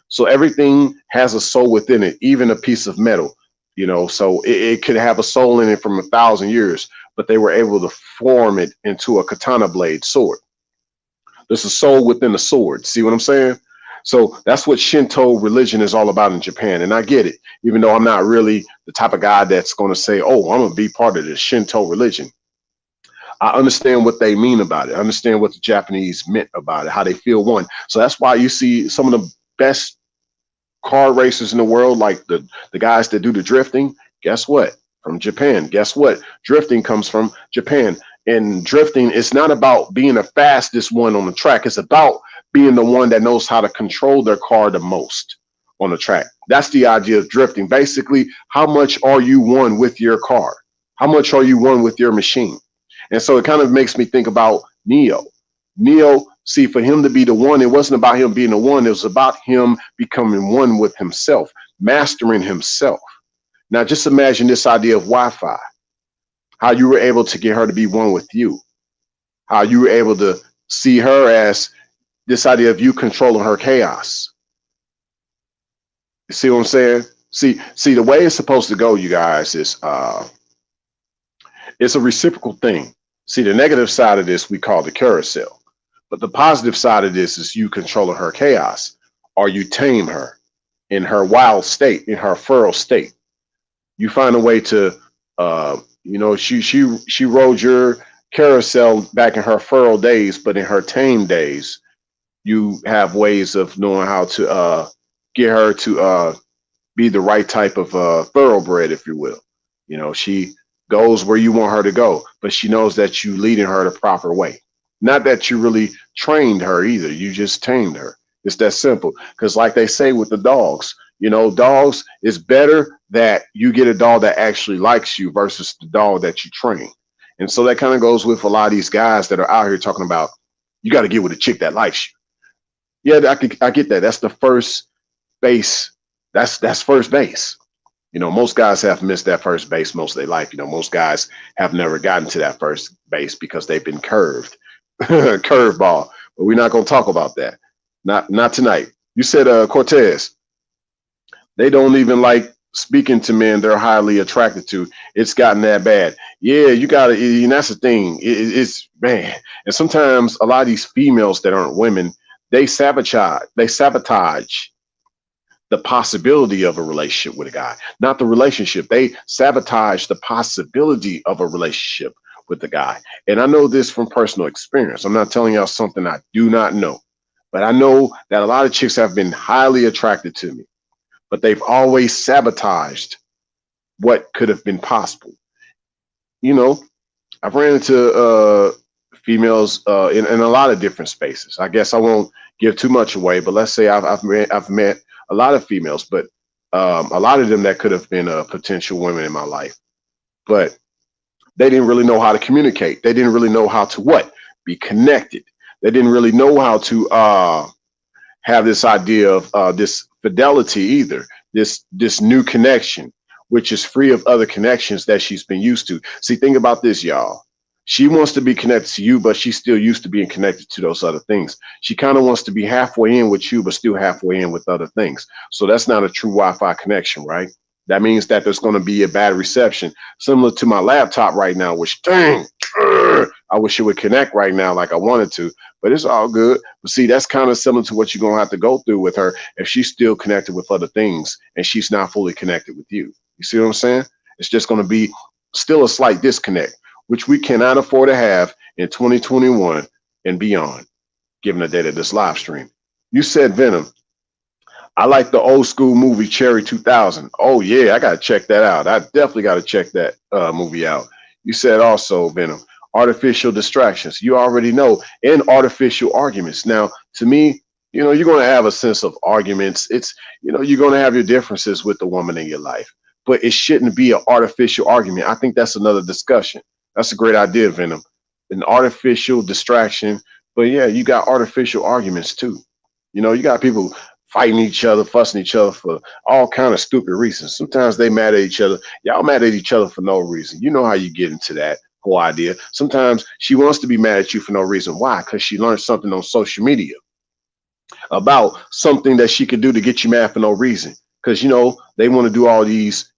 Speaker 1: So everything has a soul within it, even a piece of metal. You know, so it could have a soul in it from 1,000 years, but they were able to form it into a katana blade sword. There's a soul within the sword. See what I'm saying? So that's what Shinto religion is all about in Japan. And I get it, even though I'm not really the type of guy that's going to say, oh, I'm going to be part of the Shinto religion. I understand what they mean about it. I understand what the Japanese meant about it, how they feel one. So that's why you see some of the best car racers in the world, like the guys that do the drifting. Guess what? From Japan. Guess what? Drifting comes from Japan. And drifting is not about being the fastest one on the track. It's about being the one that knows how to control their car the most on the track. That's the idea of drifting. Basically, how much are you one with your car? How much are you one with your machine? And so it kind of makes me think about Neo. Neo, see, for him to be the one, it wasn't about him being the one. It was about him becoming one with himself, mastering himself. Now, just imagine this idea of Wi-Fi, how you were able to get her to be one with you, how you were able to see her as this idea of you controlling her chaos. You see what I'm saying? See, the way it's supposed to go, you guys, is it's a reciprocal thing. See, the negative side of this we call the carousel, but the positive side of this is you controlling her chaos, or you tame her in her wild state, in her feral state. You find a way to, you know, she rode your carousel back in her feral days, but in her tame days, you have ways of knowing how to get her to be the right type of thoroughbred, if you will. You know, she goes where you want her to go, but she knows that you leading her the proper way. Not that you really trained her either. You just tamed her. It's that simple. Because like they say with the dogs, you know, dogs, it's better that you get a dog that actually likes you versus the dog that you train. And so that kind of goes with a lot of these guys that are out here talking about, you got to get with a chick that likes you. Yeah, I get that. That's the first base. That's first base. You know, most guys have missed that first base most of their life. You know, most guys have never gotten to that first base because they've been curved. Curveball, but we're not gonna talk about that. Not tonight. You said Cortez, they don't even like speaking to men they're highly attracted to. It's gotten that bad. Yeah, you gotta, and that's the thing. It's man, and sometimes a lot of these females that aren't women, they sabotage the possibility of a relationship with a guy, not the relationship. They sabotage the possibility of a relationship with the guy. And I know this from personal experience. I'm not telling y'all something I do not know, but I know that a lot of chicks have been highly attracted to me, but they've always sabotaged what could have been possible. You know, I've ran into females in a lot of different spaces. I guess I won't give too much away, but let's say I've met a lot of females, but a lot of them that could have been potential women in my life, but they didn't really know how to communicate. They didn't really know how to what? Be connected. They didn't really know how to have this idea of this fidelity either, this new connection, which is free of other connections that she's been used to. See, think about this, y'all. She wants to be connected to you, but she's still used to being connected to those other things. She kind of wants to be halfway in with you, but still halfway in with other things. So that's not a true Wi-Fi connection, right? That means that there's going to be a bad reception, similar to my laptop right now, which dang, I wish it would connect right now like I wanted to, but it's all good. But see, that's kind of similar to what you're going to have to go through with her if she's still connected with other things and she's not fully connected with you. You see what I'm saying? It's just going to be still a slight disconnect, which we cannot afford to have in 2021 and beyond, given the date of this live stream. You said Venom. I like the old school movie Cherry 2000. Oh yeah, I gotta check that out. I definitely gotta check that movie out. You said also Venom, artificial distractions. You already know, and artificial arguments. Now, to me, you're gonna have a sense of arguments. It's you're gonna have your differences with the woman in your life, but it shouldn't be an artificial argument. I think that's another discussion. That's a great idea, Venom. An artificial distraction, but yeah, you got artificial arguments too. You got people fighting each other, fussing each other for all kind of stupid reasons. Sometimes they mad at each other. Y'all mad at each other for no reason. You know how you get into that whole idea. Sometimes she wants to be mad at you for no reason. Why? Because she learned something on social media about something that she could do to get you mad for no reason. Because, they want to do all these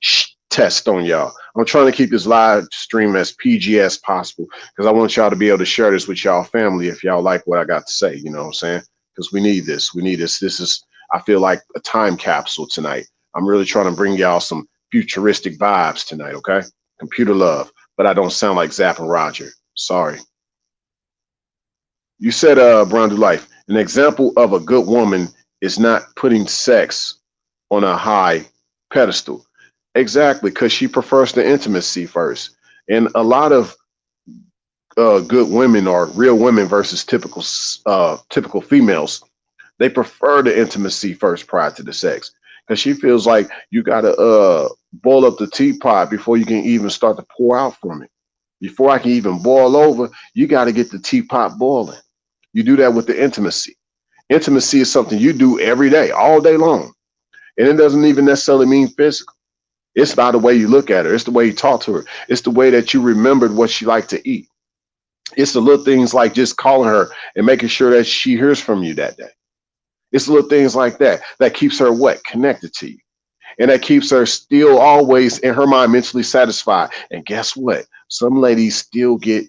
Speaker 1: tests on y'all. I'm trying to keep this live stream as PG as possible because I want y'all to be able to share this with y'all family if y'all like what I got to say. You know what I'm saying? Because we need this. We need this. This is, I feel like, a time capsule tonight. I'm really trying to bring y'all some futuristic vibes tonight, okay? Computer love, but I don't sound like Zapp and Roger. Sorry. You said, Brown Do Life, an example of a good woman is not putting sex on a high pedestal. Exactly, because she prefers the intimacy first. And a lot of good women or real women versus typical females, they prefer the intimacy first prior to the sex, because she feels like you gotta boil up the teapot before you can even start to pour out from it. Before I can even boil over, you got to get the teapot boiling. You do that with the intimacy. Intimacy is something you do every day, all day long, and it doesn't even necessarily mean physical. It's not the way you look at her. It's the way you talk to her. It's the way that you remembered what she liked to eat. It's the little things like just calling her and making sure that she hears from you that day. It's little things like that that keeps her what? Connected to you. And that keeps her still always in her mind mentally satisfied. And guess what? Some ladies get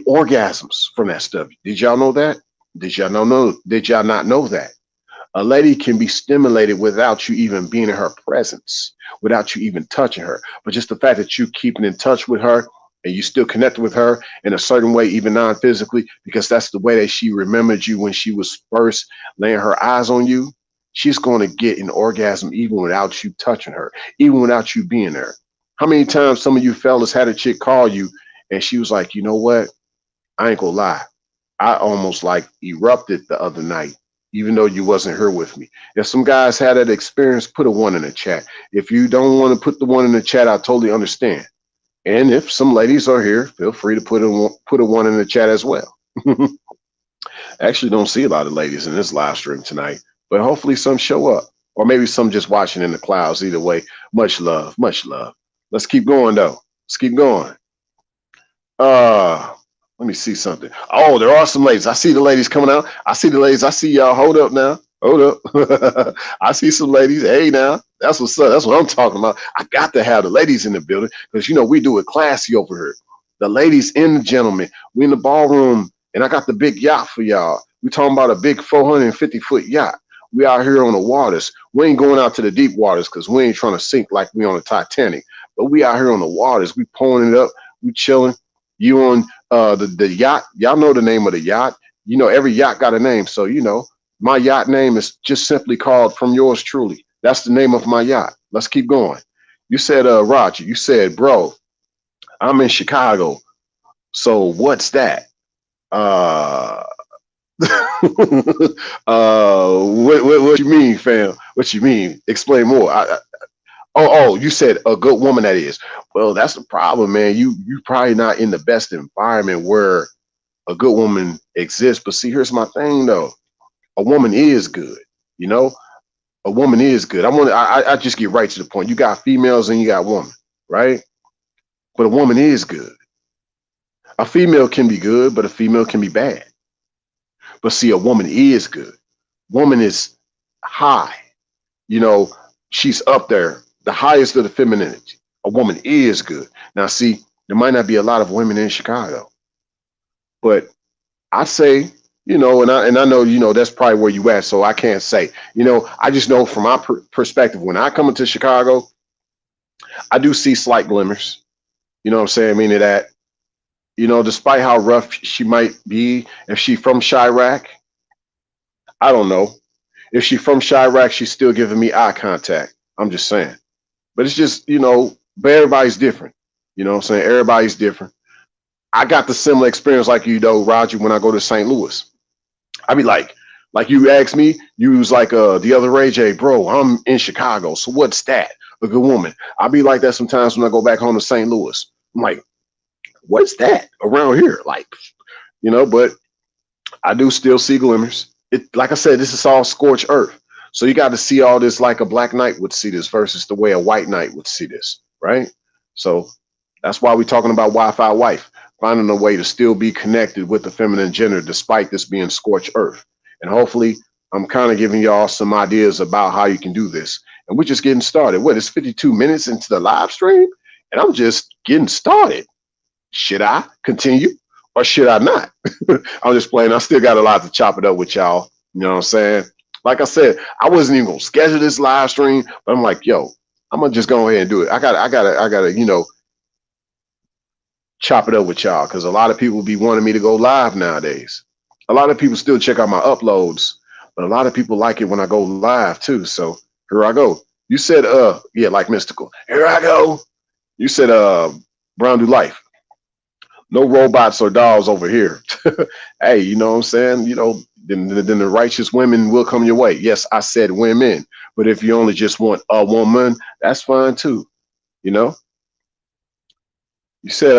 Speaker 1: orgasms from that stuff. Did y'all know that? Did y'all not know that? A lady can be stimulated without you even being in her presence, without you even touching her. But just the fact that you keeping in touch with her and you still connect with her in a certain way, even non-physically, because that's the way that she remembered you when she was first laying her eyes on you, she's going to get an orgasm even without you touching her, even without you being there. How many times some of you fellas had a chick call you and she was like, you know what? I ain't gonna lie. I almost like erupted the other night, even though you wasn't here with me. If some guys had that experience, put a 1 in the chat. If you don't want to put the 1 in the chat, I totally understand. And if some ladies are here, feel free to put a 1 in the chat as well. I actually don't see a lot of ladies in this live stream tonight, but hopefully some show up, or maybe some just watching in the clouds. Either way, much love, much love. Let's keep going though. Let's keep going. Let me see something. Oh, there are some ladies. I see the ladies coming out. I see the ladies. I see y'all. Hold up now. Hold up. I see some ladies. Hey now. That's what's up. That's what I'm talking about. I got to have the ladies in the building because you know we do it classy over here. The ladies and the gentlemen. We in the ballroom and I got the big yacht for y'all. We talking about a big 450-foot yacht. We out here on the waters. We ain't going out to the deep waters because we ain't trying to sink like we on the Titanic. But we out here on the waters. We pulling it up. We chilling. You on the yacht. Y'all know the name of the yacht. You know, every yacht got a name. So, you know, my yacht name is just simply called From Yours Truly. That's the name of my yacht. Let's keep going. You said, Roger, you said, bro, I'm in Chicago. So what's that? What you mean, fam? What you mean? Explain more. Oh, you said a good woman that is. Well, that's the problem, man. You probably not in the best environment where a good woman exists. But see, here's my thing though. A woman is good, you know? A woman is good. I just get right to the point. You got females and you got women, right? But a woman is good. A female can be good, but a female can be bad. But see, a woman is good. Woman is high. You know, she's up there, the highest of the femininity. A woman is good. Now, see, there might not be a lot of women in Chicago, but I say, you know, and I know, you know, that's probably where you at. So I can't say, you know, I just know from my perspective, when I come into Chicago, I do see slight glimmers. You know what I'm saying? Meaning that, you know, despite how rough she might be, if she from Chirac, I don't know. If she from Chirac, she's still giving me eye contact. I'm just saying. But it's just, you know, but everybody's different. You know what I'm saying? Everybody's different. I got the similar experience like you though, Roger, when I go to St. Louis. I be like you asked me, you was like theotherayj, bro, I'm in Chicago. So what's that? A good woman. I be like that sometimes when I go back home to St. Louis. I'm like, what's that around here? Like, you know, but I do still see glimmers. It, like I said, this is all scorched earth. So you got to see all this like a black knight would see this versus the way a white knight would see this, right? So that's why we're talking about Wi-Fi wife, finding a way to still be connected with the feminine gender despite this being scorched earth. And hopefully I'm kind of giving y'all some ideas about how you can do this. And we're just getting started. What, it's 52 minutes into the live stream? And I'm just getting started. Should I continue or should I not? I'm just playing. I still got a lot to chop it up with y'all. You know what I'm saying? Like I said, I wasn't even gonna schedule this live stream, but I'm like, yo, I'm gonna just go ahead and do it. I gotta, you know, chop it up with y'all because a lot of people be wanting me to go live nowadays. A lot of people still check out my uploads, but a lot of people like it when I go live too. So here I go. You said, yeah, like mystical. Here I go. You said, Brown do life. No robots or dolls over here. Hey, you know what I'm saying? You know, then the righteous women will come your way. Yes, I said women, but if you only just want a woman, that's fine too. You know? You said,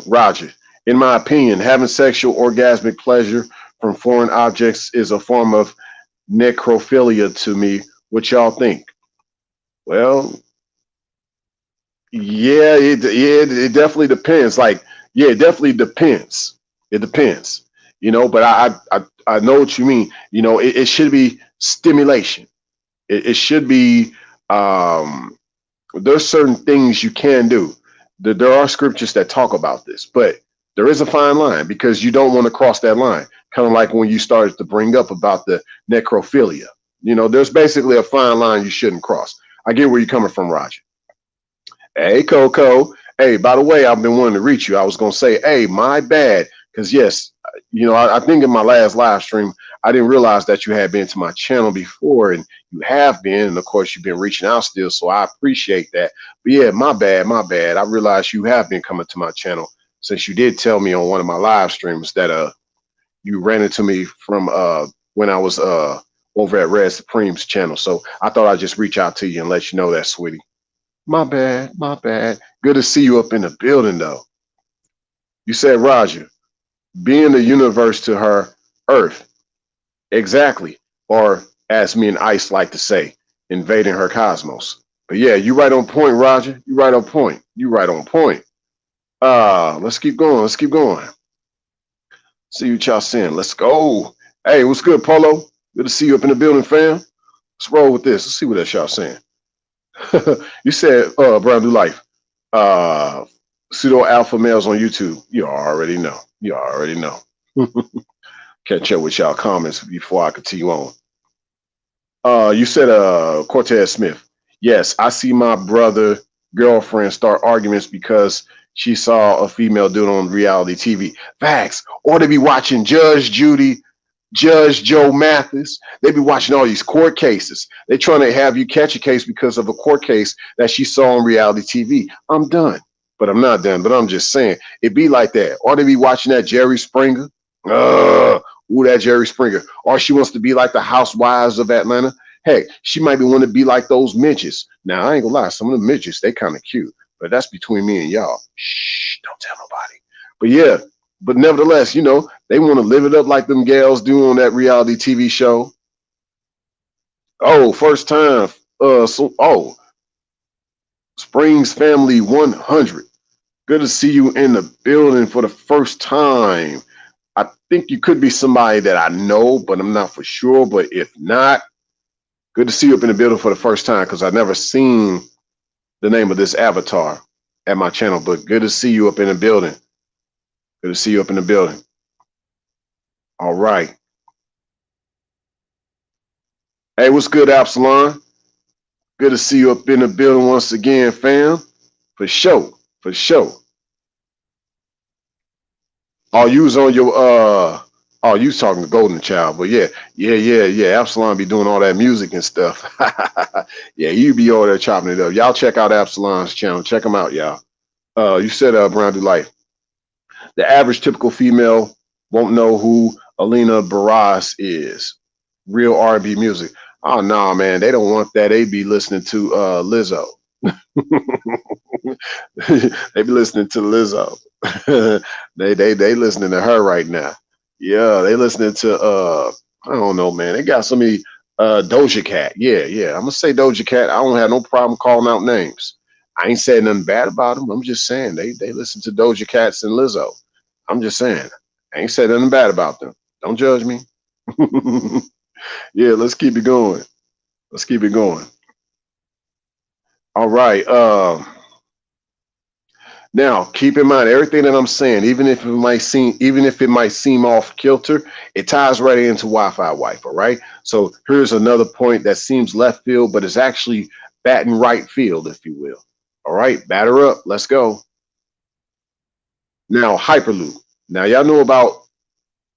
Speaker 1: Roger, in my opinion, having sexual orgasmic pleasure from foreign objects is a form of necrophilia to me. What y'all think? Well, yeah, it definitely depends. Like, yeah, it definitely depends. It depends, you know, but I know what you mean. You know, it should be stimulation. It should be, there's certain things you can do. There are scriptures that talk about this, but there is a fine line because you don't want to cross that line. Kind of like when you started to bring up about the necrophilia. You know, there's basically a fine line you shouldn't cross. I get where you're coming from, Roger. Hey, Coco. Hey, by the way, I've been wanting to reach you. I was going to say, hey, my bad. Because, yes, you know, I think in my last live stream, I didn't realize that you had been to my channel before, and you have been. And, of course, you've been reaching out still, so I appreciate that. But, yeah, my bad, my bad. I realized you have been coming to my channel since you did tell me on one of my live streams that you ran into me from when I was over at Red Supreme's channel. So I thought I'd just reach out to you and let you know that, sweetie. My bad, my bad. Good to see you up in the building, though. You said, Roger, being the universe to her, Earth. Exactly. Or, as me and Ice like to say, invading her cosmos. But yeah, you right on point, Roger. You right on point. You right on point. Let's keep going. Let's keep going. See you, y'all saying. Let's go. Hey, what's good, Polo? Good to see you up in the building, fam. Let's roll with this. Let's see what that y'all saying. You said, Brown Do Life. Uh, pseudo alpha males on YouTube. You already know. You already know. Catch up with y'all comments before I continue on. You said Cortez Smith. Yes, I see my brother girlfriend start arguments because she saw a female doing on reality TV. Facts. Or they be watching Judge Judy, Judge Joe Mathis. They be watching all these court cases. They trying to have you catch a case because of a court case that she saw on reality TV. I'm done. But I'm not done. But I'm just saying, it be like that. Or they be watching that Jerry Springer. Ooh, that Jerry Springer. Or she wants to be like the housewives of Atlanta. Heck, she might be want to be like those midgets. Now, I ain't gonna lie, some of the midgets, they kind of cute. But that's between me and y'all. Shh, don't tell nobody. But yeah, but nevertheless, you know, they want to live it up like them gals do on that reality TV show. Oh, first time. Springs Family 100. Good to see you in the building for the first time. I think you could be somebody that I know, but I'm not for sure. But if not, good to see you up in the building for the first time because I've never seen the name of this avatar at my channel. But good to see you up in the building. Good to see you up in the building. All right. Hey, what's good, Absalon? Good to see you up in the building once again, fam. For sure. For sure. Oh, you was on your oh, you was talking to Golden Child, but yeah. Absalom be doing all that music and stuff. Yeah, you be over there chopping it up. Y'all check out Absalom's channel. Check him out, y'all. You said Brown Do Life. The average typical female won't know who Alina Baraz is. Real R&B music. Oh no, nah, man, they don't want that. They be listening to Lizzo. They be listening to Lizzo. they listening to her right now. Yeah, they listening to I don't know, man. They got so many Doja Cat. Yeah. I'm gonna say Doja Cat. I don't have no problem calling out names. I ain't saying nothing bad about them. I'm just saying they listen to Doja Cats and Lizzo. I'm just saying. I ain't said nothing bad about them. Don't judge me. Yeah, let's keep it going. Let's keep it going. All right. Now, keep in mind everything that I'm saying, even if it might seem off kilter, it ties right into Wi-Fi wife. All right. So here's another point that seems left field, but it's actually batting right field, if you will. All right, batter up. Let's go. Now, Hyperloop. Now, y'all know about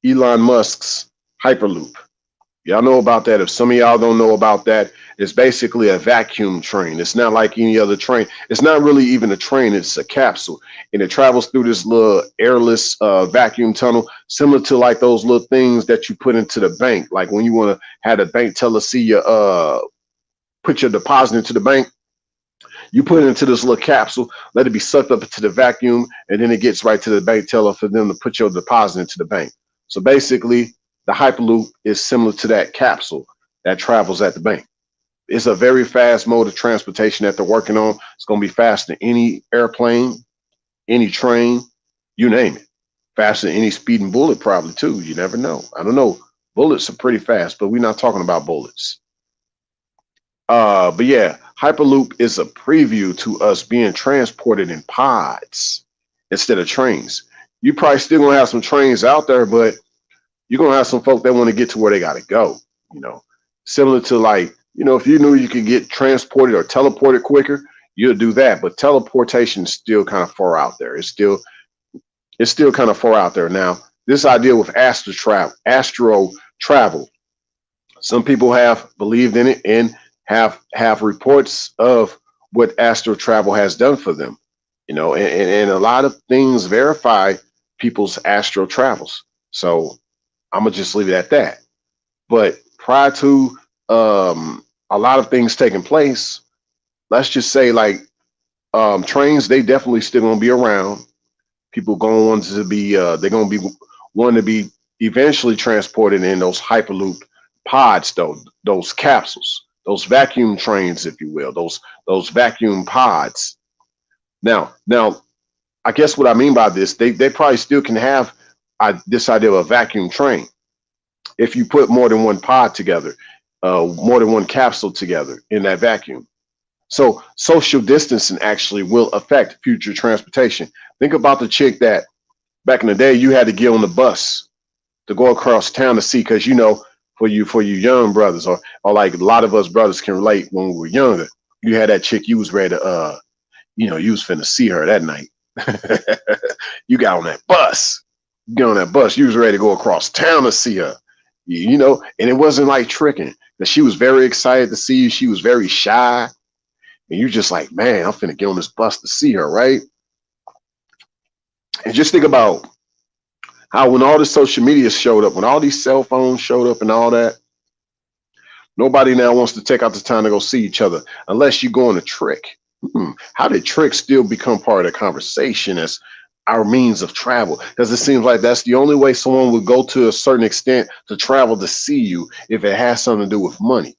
Speaker 1: Elon Musk's Hyperloop. Y'all know about that. If some of y'all don't know about that, it's basically a vacuum train. It's not like any other train. It's not really even a train. It's a capsule. And it travels through this little airless vacuum tunnel, similar to like those little things that you put into the bank. Like when you want to have the bank teller see your, put your deposit into the bank, you put it into this little capsule, let it be sucked up into the vacuum, and then it gets right to the bank teller for them to put your deposit into the bank. So basically, the Hyperloop is similar to that capsule that travels at the bank. It's a very fast mode of transportation that they're working on. It's going to be faster than any airplane, any train, you name it. Faster than any speeding bullet, probably too. You never know. I don't know. Bullets are pretty fast, but we're not talking about bullets. But yeah, Hyperloop is a preview to us being transported in pods instead of trains. You probably still gonna have some trains out there, but you're gonna have some folk that want to get to where they gotta go, you know. Similar to like, you know, if you knew you could get transported or teleported quicker, you'll do that. But teleportation is still kind of far out there. It's still kind of far out there. Now, this idea with astro travel, some people have believed in it and have reports of what astro travel has done for them, you know, and a lot of things verify people's astro travels. So I'm gonna just leave it at that. But prior to a lot of things taking place, let's just say like trains, they definitely still gonna be around. People gonna want to be they're gonna be wanting to be eventually transported in those Hyperloop pods, those capsules, those vacuum trains, if you will, those vacuum pods. Now, I guess what I mean by this, they probably still can have this idea of a vacuum train. If you put more than one pod together, more than one capsule together in that vacuum. So social distancing actually will affect future transportation. Think about the chick that back in the day you had to get on the bus to go across town to see, because you know, for you young brothers, or like a lot of us brothers can relate, when we were younger, you had that chick you was ready to you know, you was finna see her that night. You got on that bus. You got on that bus, you was ready to go across town to see her. You know, and it wasn't like tricking, that she was very excited to see you. She was very shy. And you're just like, man, I'm finna get on this bus to see her, right? And just think about how when all the social media showed up, when all these cell phones showed up and all that, nobody now wants to take out the time to go see each other unless you go on a trick. How did tricks still become part of the conversation as our means of travel? Because it seems like that's the only way someone would go to a certain extent to travel to see you, if it has something to do with money.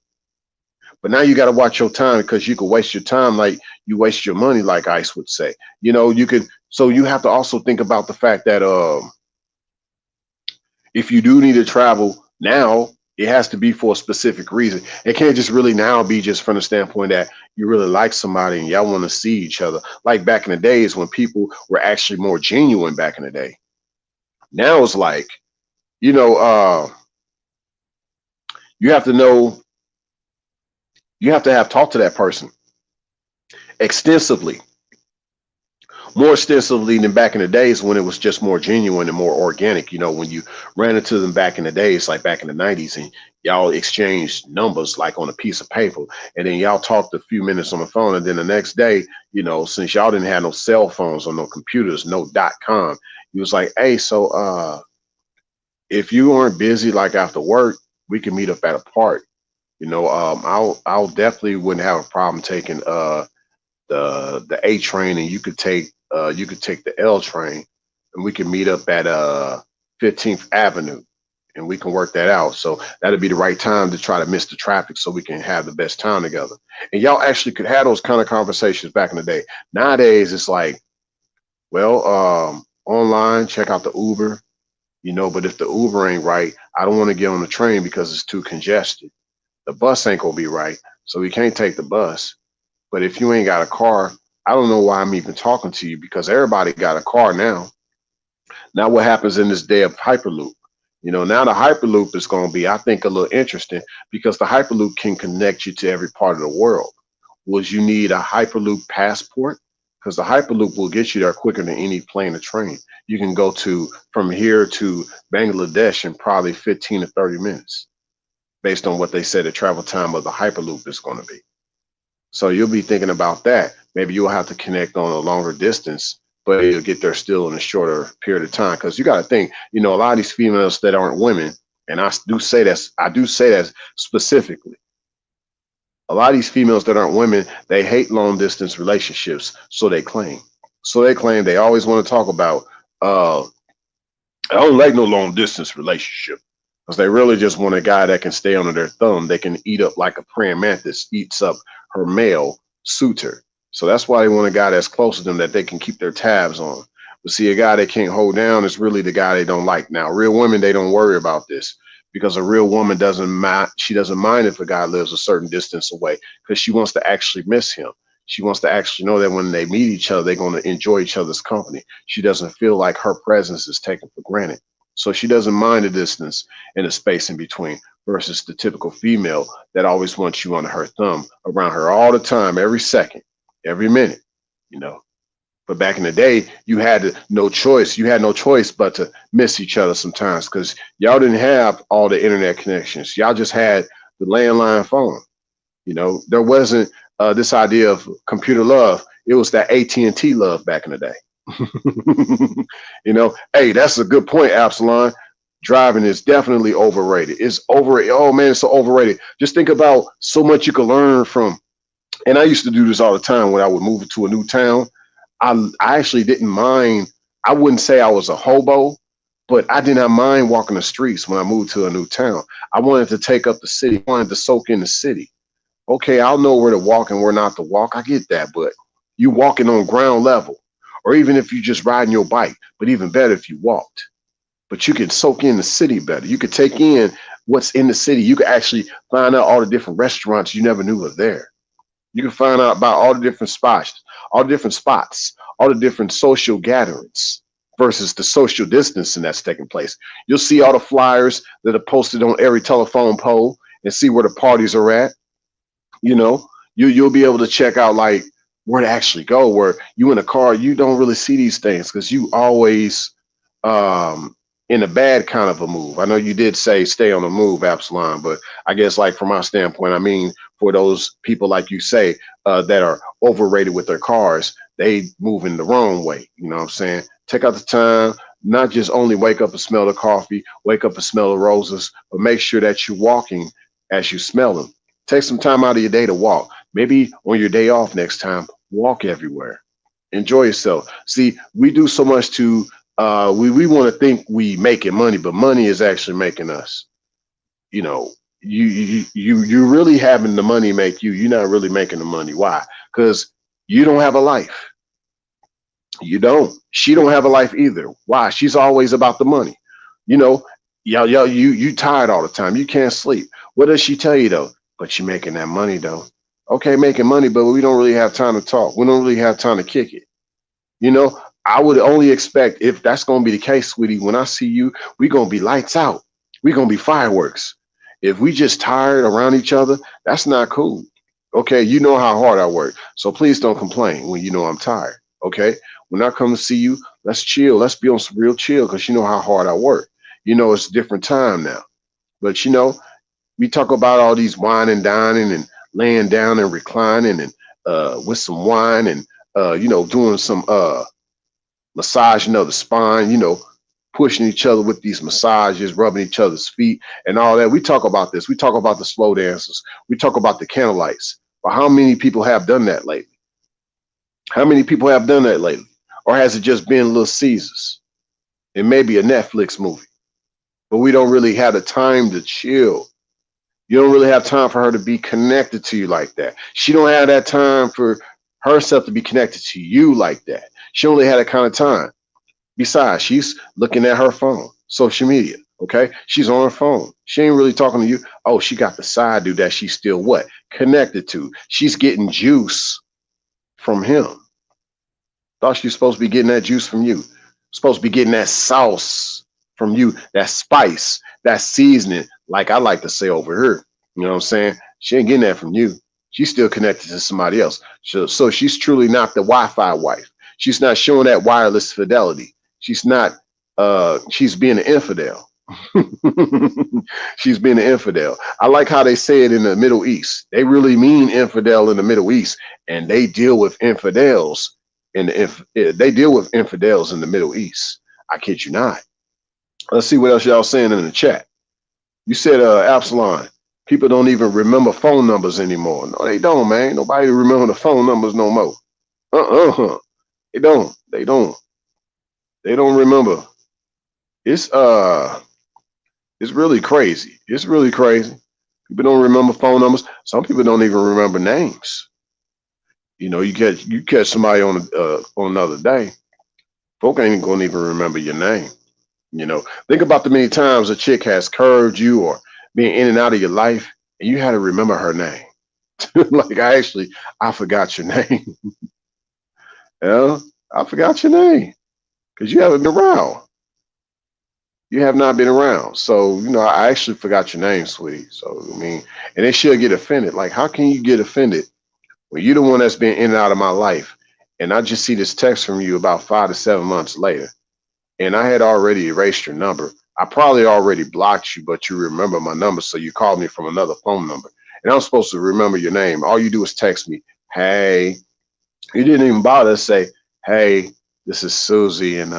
Speaker 1: But now you got to watch your time, because you could waste your time like you waste your money, like Ice would say. You know, you could. So you have to also think about the fact that if you do need to travel now, it has to be for a specific reason. It can't just really now be just from the standpoint that you really like somebody and y'all want to see each other. Like back in the days when people were actually more genuine back in the day. Now it's like, you know, you have to know, you have to have talked to that person extensively, more extensively than back in the days when it was just more genuine and more organic. You know, when you ran into them back in the days, like back in the 90s, and y'all exchanged numbers like on a piece of paper, and then y'all talked a few minutes on the phone, and then the next day, you know, since y'all didn't have no cell phones or no computers, no .com, he was like, hey, so if you aren't busy like after work, we can meet up at a park. You know, I'll definitely wouldn't have a problem taking the A train, and you could take the L train, and we can meet up at 15th Avenue, and we can work that out. So that'd be the right time to try to miss the traffic so we can have the best time together. And y'all actually could have those kind of conversations back in the day. Nowadays it's like, well, online, check out the Uber, you know, but if the Uber ain't right, I don't want to get on the train because it's too congested. The bus ain't gonna be right, so we can't take the bus. But if you ain't got a car, I don't know why I'm even talking to you, because everybody got a car now. Now what happens in this day of Hyperloop? You know, now the Hyperloop is going to be, I think, a little interesting, because the Hyperloop can connect you to every part of the world. Would you need a Hyperloop passport? Because the Hyperloop will get you there quicker than any plane or train. You can go from here to Bangladesh in probably 15 to 30 minutes, based on what they said the travel time of the Hyperloop is going to be. So you'll be thinking about that. Maybe you'll have to connect on a longer distance, but you'll get there still in a shorter period of time. Because you got to think, you know, a lot of these females that aren't women, and I do say that specifically. A lot of these females that aren't women, they hate long distance relationships, so they claim. They always want to talk about, I don't like no long distance relationship. Because they really just want a guy that can stay under their thumb. They can eat up like a praying mantis eats up her male suitor. So that's why they want a guy that's close to them that they can keep their tabs on. But see, a guy they can't hold down is really the guy they don't like. Now, real women, they don't worry about this, because a real woman doesn't mind. She doesn't mind if a guy lives a certain distance away, because she wants to actually miss him. She wants to actually know that when they meet each other, they're going to enjoy each other's company. She doesn't feel like her presence is taken for granted. So she doesn't mind the distance and the space in between, versus the typical female that always wants you under her thumb, around her all the time, every second, every minute, you know. But back in the day, you had no choice. You had no choice but to miss each other sometimes, because y'all didn't have all the internet connections. Y'all just had the landline phone. You know, there wasn't this idea of computer love. It was that AT&T love back in the day. You know, hey, that's a good point, Absalon. Driving is definitely overrated. It's overrated. Oh man, it's so overrated. Just think about so much you can learn from. And I used to do this all the time when I would move to a new town. I actually didn't mind. I wouldn't say I was a hobo, but I did not mind walking the streets when I moved to a new town. I wanted to take up the city. I wanted to soak in the city. Okay, I'll know where to walk and where not to walk. I get that, but you walking on ground level. Or even if you just riding your bike, but even better if you walked. but you can soak in the city better. You could take in what's in the city. You could actually find out all the different restaurants you never knew were there. You can find out about all the different spots, all the different social gatherings versus the social distancing that's taking place. You'll see all the flyers that are posted on every telephone pole and see where the parties are at. You know, you'll be able to check out like where to actually go. Where you in a car, you don't really see these things because you always in a bad kind of a move. I know you did say stay on the move, Absalom, but I guess like from my standpoint, I mean for those people like you say that are overrated with their cars, they move in the wrong way. You know what I'm saying? Take out the time, not just only wake up and smell the coffee, wake up and smell the roses, but make sure that you're walking as you smell them. Take some time out of your day to walk. Maybe on your day off next time, walk everywhere. Enjoy yourself. See, we do so much to we want to think we making money, but money is actually making us. You know, you really having the money make you. You're not really making the money. Why? Because you don't have a life. You don't. She don't have a life either. Why? She's always about the money. You know, you tired all the time. You can't sleep. What does she tell you though? But you're making that money though. Okay, making money, but we don't really have time to talk. We don't really have time to kick it. You know, I would only expect if that's gonna be the case, sweetie, when I see you, we gonna be lights out. We gonna be fireworks. If we just tired around each other, that's not cool. Okay, you know how hard I work. So please don't complain when you know I'm tired. Okay. When I come to see you, let's chill. Let's be on some real chill because you know how hard I work. You know, it's a different time now. But you know, we talk about all these wine and dining and laying down and reclining and with some wine and you know, doing some massaging of the spine, you know, pushing each other with these massages, rubbing each other's feet and all that. We talk about this. We talk about the slow dances. We talk about the candlelights. But how many people have done that lately? How many people have done that lately? Or has it just been Little Caesars? It may be a Netflix movie, but we don't really have the time to chill. You don't really have time for her to be connected to you like that. She don't have that time for herself to be connected to you like that. She only had that kind of time. Besides, she's looking at her phone, social media. Okay, she's on her phone. She ain't really talking to you. Oh, she got the side dude that she's still what connected to. She's getting juice from him. Thought she was supposed to be getting that juice from you. Supposed to be getting that sauce from you, that spice, that seasoning, like I like to say over here. You know what I'm saying? She ain't getting that from you. She's still connected to somebody else. So she's truly not the Wi-Fi wife. She's not showing that wireless fidelity. She's not she's being an infidel. She's being an infidel. I like how they say it in the Middle East. They really mean infidel in the Middle East, and they deal with infidels they deal with infidels in the Middle East. I kid you not. Let's see what else y'all saying in the chat. You said, Absalom, people don't even remember phone numbers anymore. No, they don't, man. Nobody remember the phone numbers no more. They don't. They don't. They don't remember. It's really crazy. It's really crazy. People don't remember phone numbers. Some people don't even remember names. You know, you catch somebody on another day, folk ain't gonna even remember your name. You know, think about the many times a chick has curved you or been in and out of your life, and you had to remember her name. Like I forgot your name. Yeah, I forgot your name because you haven't been around. You have not been around. So, you know, I actually forgot your name, sweetie. So, I mean, and they should get offended. Like, how can you get offended when you're the one that's been in and out of my life? And I just see this text from you about 5 to 7 months later. And I had already erased your number. I probably already blocked you, but you remember my number. So you called me from another phone number. And I'm supposed to remember your name. All you do is text me, hey. You didn't even bother to say, hey, this is Susie. And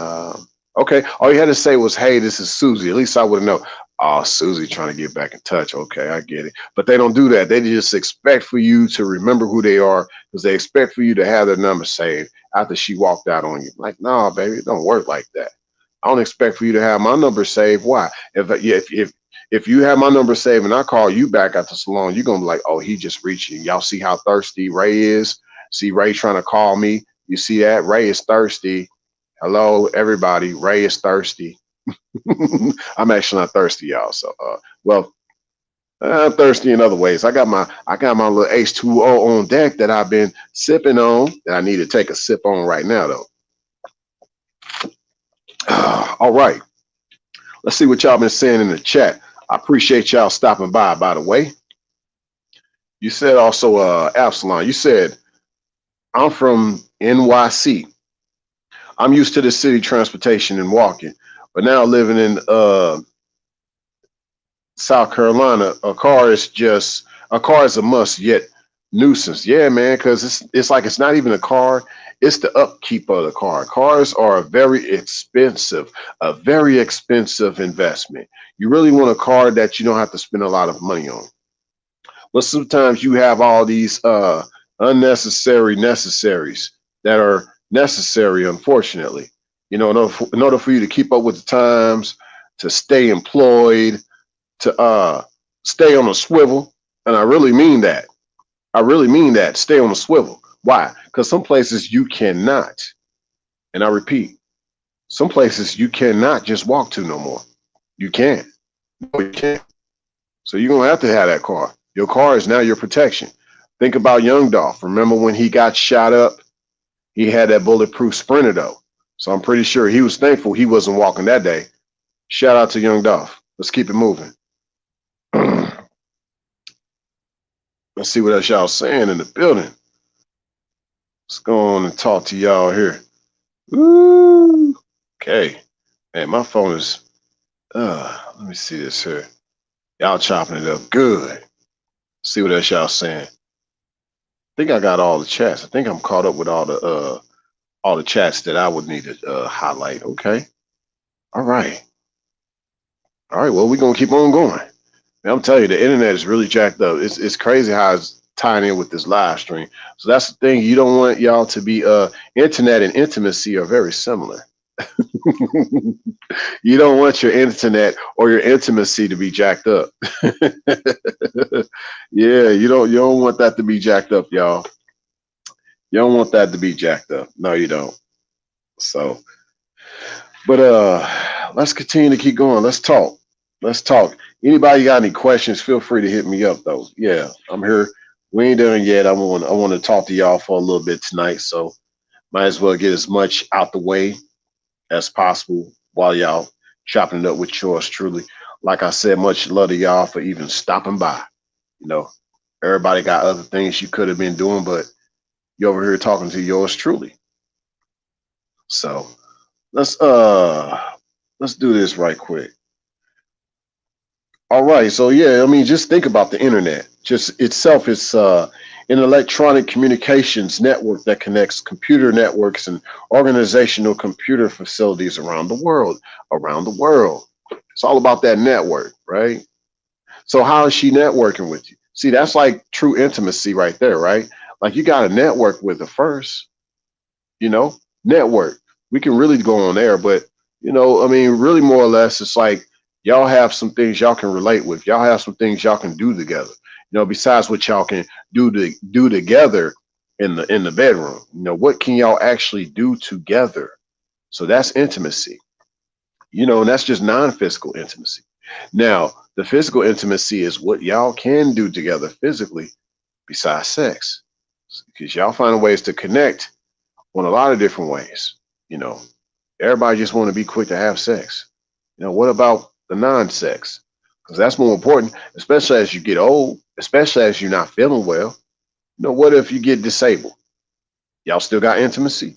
Speaker 1: okay, all you had to say was, hey, this is Susie. At least I would know. Oh, Susie trying to get back in touch. Okay, I get it. But they don't do that. They just expect for you to remember who they are because they expect for you to have their number saved after she walked out on you. Like, nah, baby, it don't work like that. I don't expect for you to have my number saved. Why? If you have my number saved and I call you back after so long, you're gonna be like, oh, he just reached you. Y'all see how thirsty Ray is? See Ray trying to call me. You see that? Ray is thirsty. Hello, everybody. Ray is thirsty. I'm actually not thirsty, y'all. So, well, I'm thirsty in other ways. I got my little H2O on deck that I've been sipping on. That I need to take a sip on right now, though. All right. Let's see what y'all been saying in the chat. I appreciate y'all stopping by the way. You said also, Absalon, you said, I'm from NYC. I'm used to the city transportation and walking, but now living in South Carolina, a car is a must, yet nuisance. Yeah, man, because it's like it's not even a car, it's the upkeep of the car. Cars are a very expensive investment. You really want a car that you don't have to spend a lot of money on. But sometimes you have all these unnecessary necessaries that are necessary, unfortunately. You know, in order for you to keep up with the times, to stay employed, to stay on a swivel. And I really mean that. I really mean that. Stay on a swivel. Why? Because some places you cannot. And I repeat, some places you cannot just walk to no more. You can't. No, you can't. So you're gonna have to have that car. Your car is now your protection. Think about Young Dolph. Remember when he got shot up? He had that bulletproof Sprinter though. So I'm pretty sure he was thankful he wasn't walking that day. Shout out to Young Dolph. Let's keep it moving. Let's see what else y'all saying in the building. Let's go on and talk to y'all here. Ooh. Okay. Man, my phone is let me see this here. Y'all chopping it up good. See what else y'all saying. I think I got all the chats. I think I'm caught up with all the chats that I would need to highlight. Okay. All right. All right. Well, we're gonna keep on going. Man, I'm telling you, the internet is really jacked up. It's crazy how it's tying in with this live stream. So that's the thing. You don't want y'all to be internet and intimacy are very similar. You don't want your internet or your intimacy to be jacked up. Yeah, you don't want that to be jacked up, y'all. You don't want that to be jacked up. No, you don't. So, but let's continue to keep going. Let's talk. Let's talk. Anybody got any questions? Feel free to hit me up though. Yeah, I'm here. We ain't done yet. I want to talk to y'all for a little bit tonight. So might as well get as much out the way as possible while y'all chopping it up with yours truly. Like I said, much love to y'all for even stopping by. You know, everybody got other things you could have been doing, but you're over here talking to yours truly. So let's do this right quick. All right. So yeah, I mean, just think about the internet. Just itself, it's an electronic communications network that connects computer networks and organizational computer facilities around the world. Around the world. It's all about that network, right? So how is she networking with you? See, that's like true intimacy right there, right? Like you got to network with her first, you know, network. We can really go on there, but you know, I mean, really more or less, it's like y'all have some things y'all can relate with. Y'all have some things y'all can do together. You know, besides what y'all can do together in the bedroom. You know, what can y'all actually do together? So that's intimacy. You know, and that's just non-physical intimacy. Now, the physical intimacy is what y'all can do together physically besides sex. Because y'all find ways to connect on a lot of different ways. You know, everybody just want to be quick to have sex. You know, what about the non-sex? Because that's more important, especially as you get old, especially as you're not feeling well. You know, what if you get disabled? Y'all still got intimacy?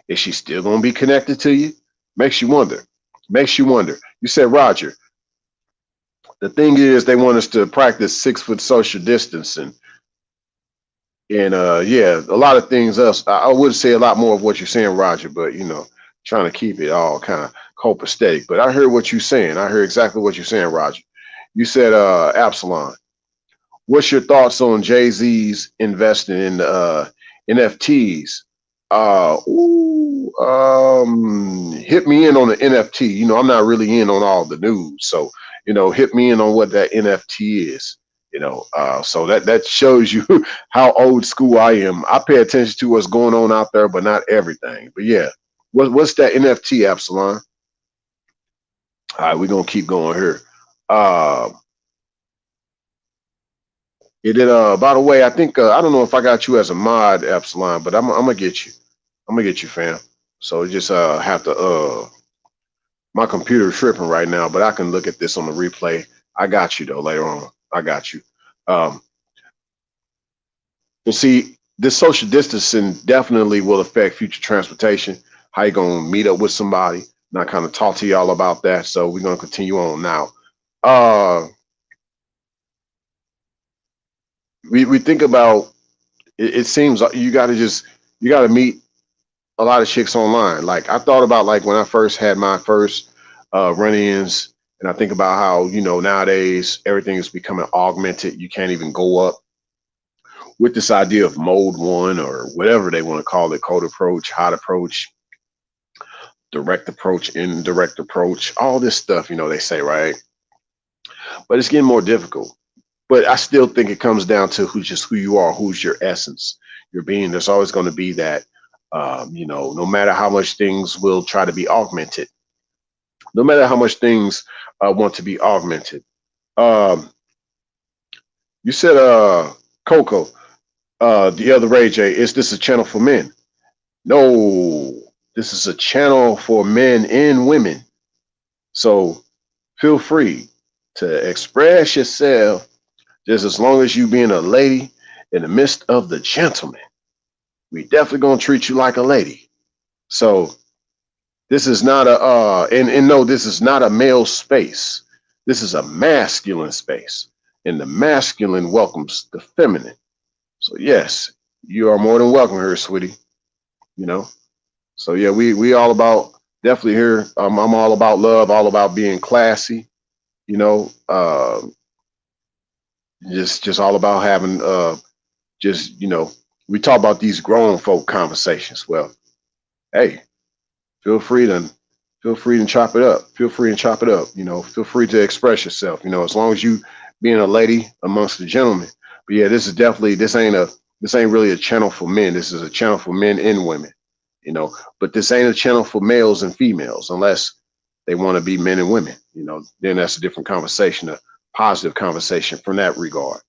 Speaker 1: Is she still going to be connected to you? Makes you wonder. Makes you wonder. You said, Roger, the thing is they want us to practice 6-foot social distancing. And yeah, a lot of things else. I would say a lot more of what you're saying, Roger, but you know, trying to keep it all kind of copacetic. But I heard what you're saying. I heard exactly what you're saying, Roger. You said, Absalon, what's your thoughts on Jay-Z's investing in NFTs? Hit me in on the NFT. You know, I'm not really in on all the news, so you know, hit me in on what that NFT is. You know, so that shows you how old school I am. I pay attention to what's going on out there, but not everything. But yeah, what's that NFT, Absalon? All right, we're gonna keep going here. It did. By the way, I think I don't know if I got you as a mod, Epsilon, but I'm gonna get you. I'm gonna get you, fam. So it just have to. My computer's tripping right now, but I can look at this on the replay. I got you though later on. I got you. But see, this social distancing definitely will affect future transportation. How you gonna meet up with somebody? And I kind of talk to y'all about that. So we're gonna continue on now. We think about it seems like you gotta meet a lot of chicks online. Like I thought about like when I first had my first run-ins, and I think about how nowadays everything is becoming augmented. You can't even go up with this idea of mode one or whatever they want to call it, cold approach, hot approach, direct approach, indirect approach, all this stuff, they say, right? But it's getting more difficult. But I still think it comes down to who you are, who's your essence, your being. There's always going to be that, no matter how much things will try to be augmented, no matter how much things want to be augmented. You said, Coco, the other Ray J, is this a channel for men? No, this is a channel for men and women. So feel free to express yourself just as long as you being a lady in the midst of the gentleman. We definitely gonna treat you like a lady. So this is not a and no, this is not a male space. This is a masculine space. And the masculine welcomes the feminine. So yes, you are more than welcome here, sweetie. So yeah, we all about definitely here. I'm all about love, all about being classy. You know, uh, just all about having just we talk about these grown folk conversations. Well, hey, feel free to chop it up. Feel free and chop it up. Feel free to express yourself. As long as you being a lady amongst the gentlemen. But yeah, this ain't really a channel for men. This is a channel for men and women. But this ain't a channel for males and females unless they want to be men and women. Then that's a different conversation, a positive conversation from that regard.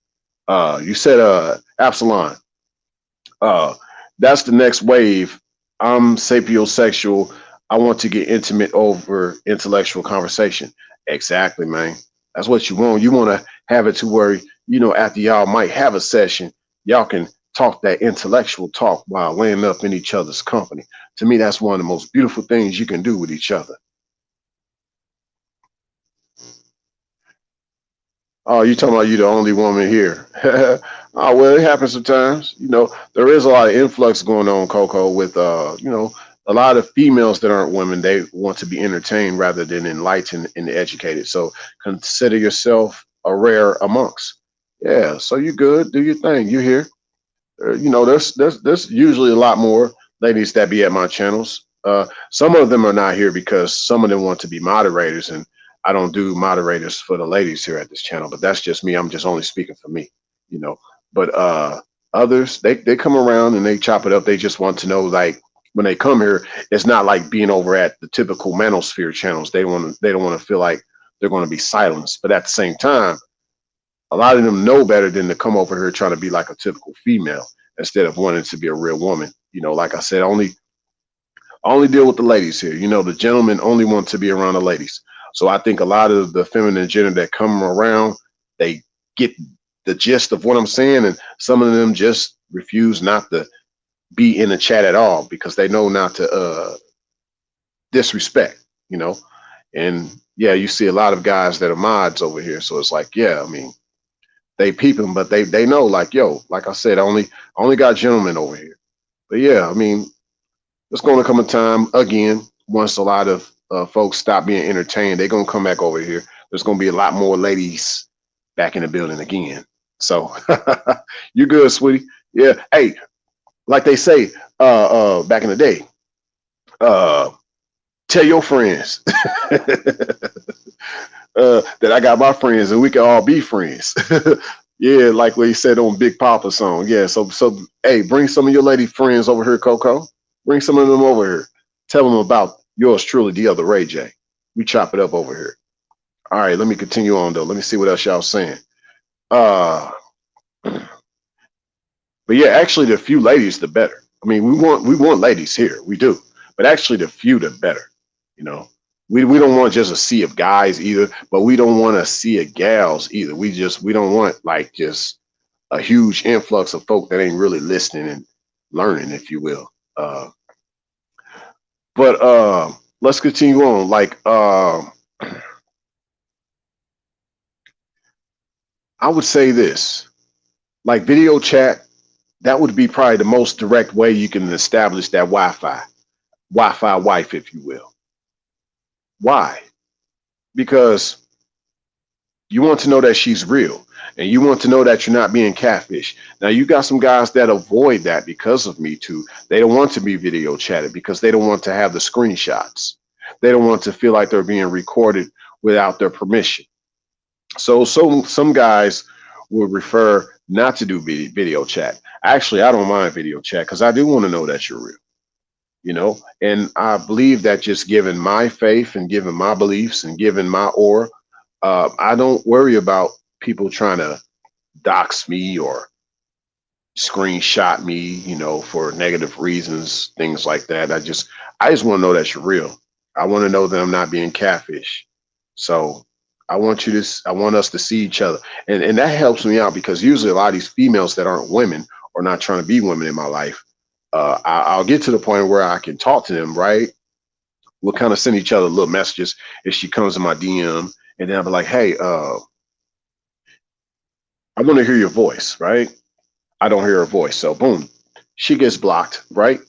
Speaker 1: You said Absalon. That's the next wave. I'm sapiosexual. I want to get intimate over intellectual conversation. Exactly, man. That's what you want. You want to have it to where, after y'all might have a session, y'all can talk that intellectual talk while laying up in each other's company. To me, that's one of the most beautiful things you can do with each other. Oh, you talking about you the only woman here? Oh, well, it happens sometimes. There is a lot of influx going on, Coco, with a lot of females that aren't women. They want to be entertained rather than enlightened and educated. So consider yourself a rare amongst. Yeah, so you good? Do your thing. You here? There's usually a lot more ladies that be at my channels. Some of them are not here because some of them want to be moderators, and I don't do moderators for the ladies here at this channel. But that's just me. I'm just only speaking for me, But others, they come around and they chop it up. They just want to know, like, when they come here, it's not like being over at the typical manosphere channels. They don't want to feel like they're going to be silenced. But at the same time, a lot of them know better than to come over here trying to be like a typical female instead of wanting to be a real woman. Like I said, I only deal with the ladies here. The gentlemen only want to be around the ladies. So I think a lot of the feminine gender that come around, they get the gist of what I'm saying, and some of them just refuse not to be in the chat at all because they know not to disrespect, And yeah, you see a lot of guys that are mods over here. So it's like, yeah, I mean, they peeping, but they know, like, yo, like I said, I only got gentlemen over here. But yeah, I mean, there's going to come a time again once a lot of folks stop being entertained. They're going to come back over here. There's going to be a lot more ladies back in the building again. So you good, sweetie? Yeah. Hey, like they say back in the day, tell your friends that I got my friends and we can all be friends. Yeah, like what he said on Big Papa song. Yeah, so hey, bring some of your lady friends over here, Coco. Bring some of them over here. Tell them about yours truly, the other Ray J. We chop it up over here. All right, let me continue on though. Let me see what else y'all saying. Uh, but yeah, actually, the few ladies, the better. I mean, we want ladies here, we do. But actually, the few, the better. You know, we don't want just a sea of guys either, but we don't want a sea of gals either. We don't want like just a huge influx of folk that ain't really listening and learning, if you will. But let's continue on. Like I would say this, like video chat, that would be probably the most direct way you can establish that Wi-Fi wife, if you will. Why? Because you want to know that she's real, and you want to know that you're not being catfish. Now, you got some guys that avoid that because of Me Too. They don't want to be video chatted because they don't want to have the screenshots. They don't want to feel like they're being recorded without their permission. So some guys would refer not to do video chat. Actually, I don't mind video chat because I do want to know that you're real. You know, and I believe that just given my faith and given my beliefs and given my aura, I don't worry about people trying to dox me or screenshot me, you know, for negative reasons, things like that. I just want to know that you're real. I want to know that I'm not being catfish. So I want us to see each other. And that helps me out because usually a lot of these females that aren't women or not trying to be women in my life, I'll get to the point where I can talk to them, right? We'll kind of send each other little messages if she comes in my DM, and then I'll be like, hey, I want to hear your voice, right? I don't hear her voice. So boom, she gets blocked, right?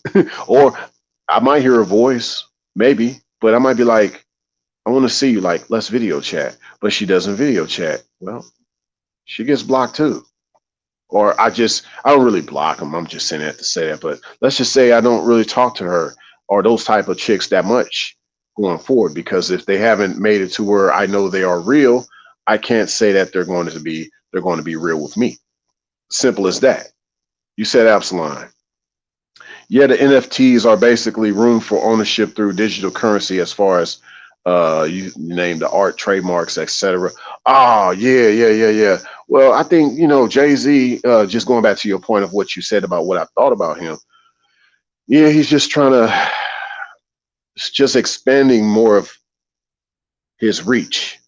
Speaker 1: Or I might hear her voice, maybe, but I might be like, I want to see you, like, let's video chat. But she doesn't video chat. Well, she gets blocked too. Or I don't really block them. I'm just saying that to say that. But let's just say I don't really talk to her or those type of chicks that much going forward, because if they haven't made it to where I know they are real, I can't say that they're going to be real with me. Simple as that. You said Absalon. Yeah, the NFTs are basically room for ownership through digital currency, as far as you name the art, trademarks, etc. Oh, yeah. Well, I think, Jay-Z, just going back to your point of what you said about what I thought about him. Yeah, he's just trying to just expanding more of his reach.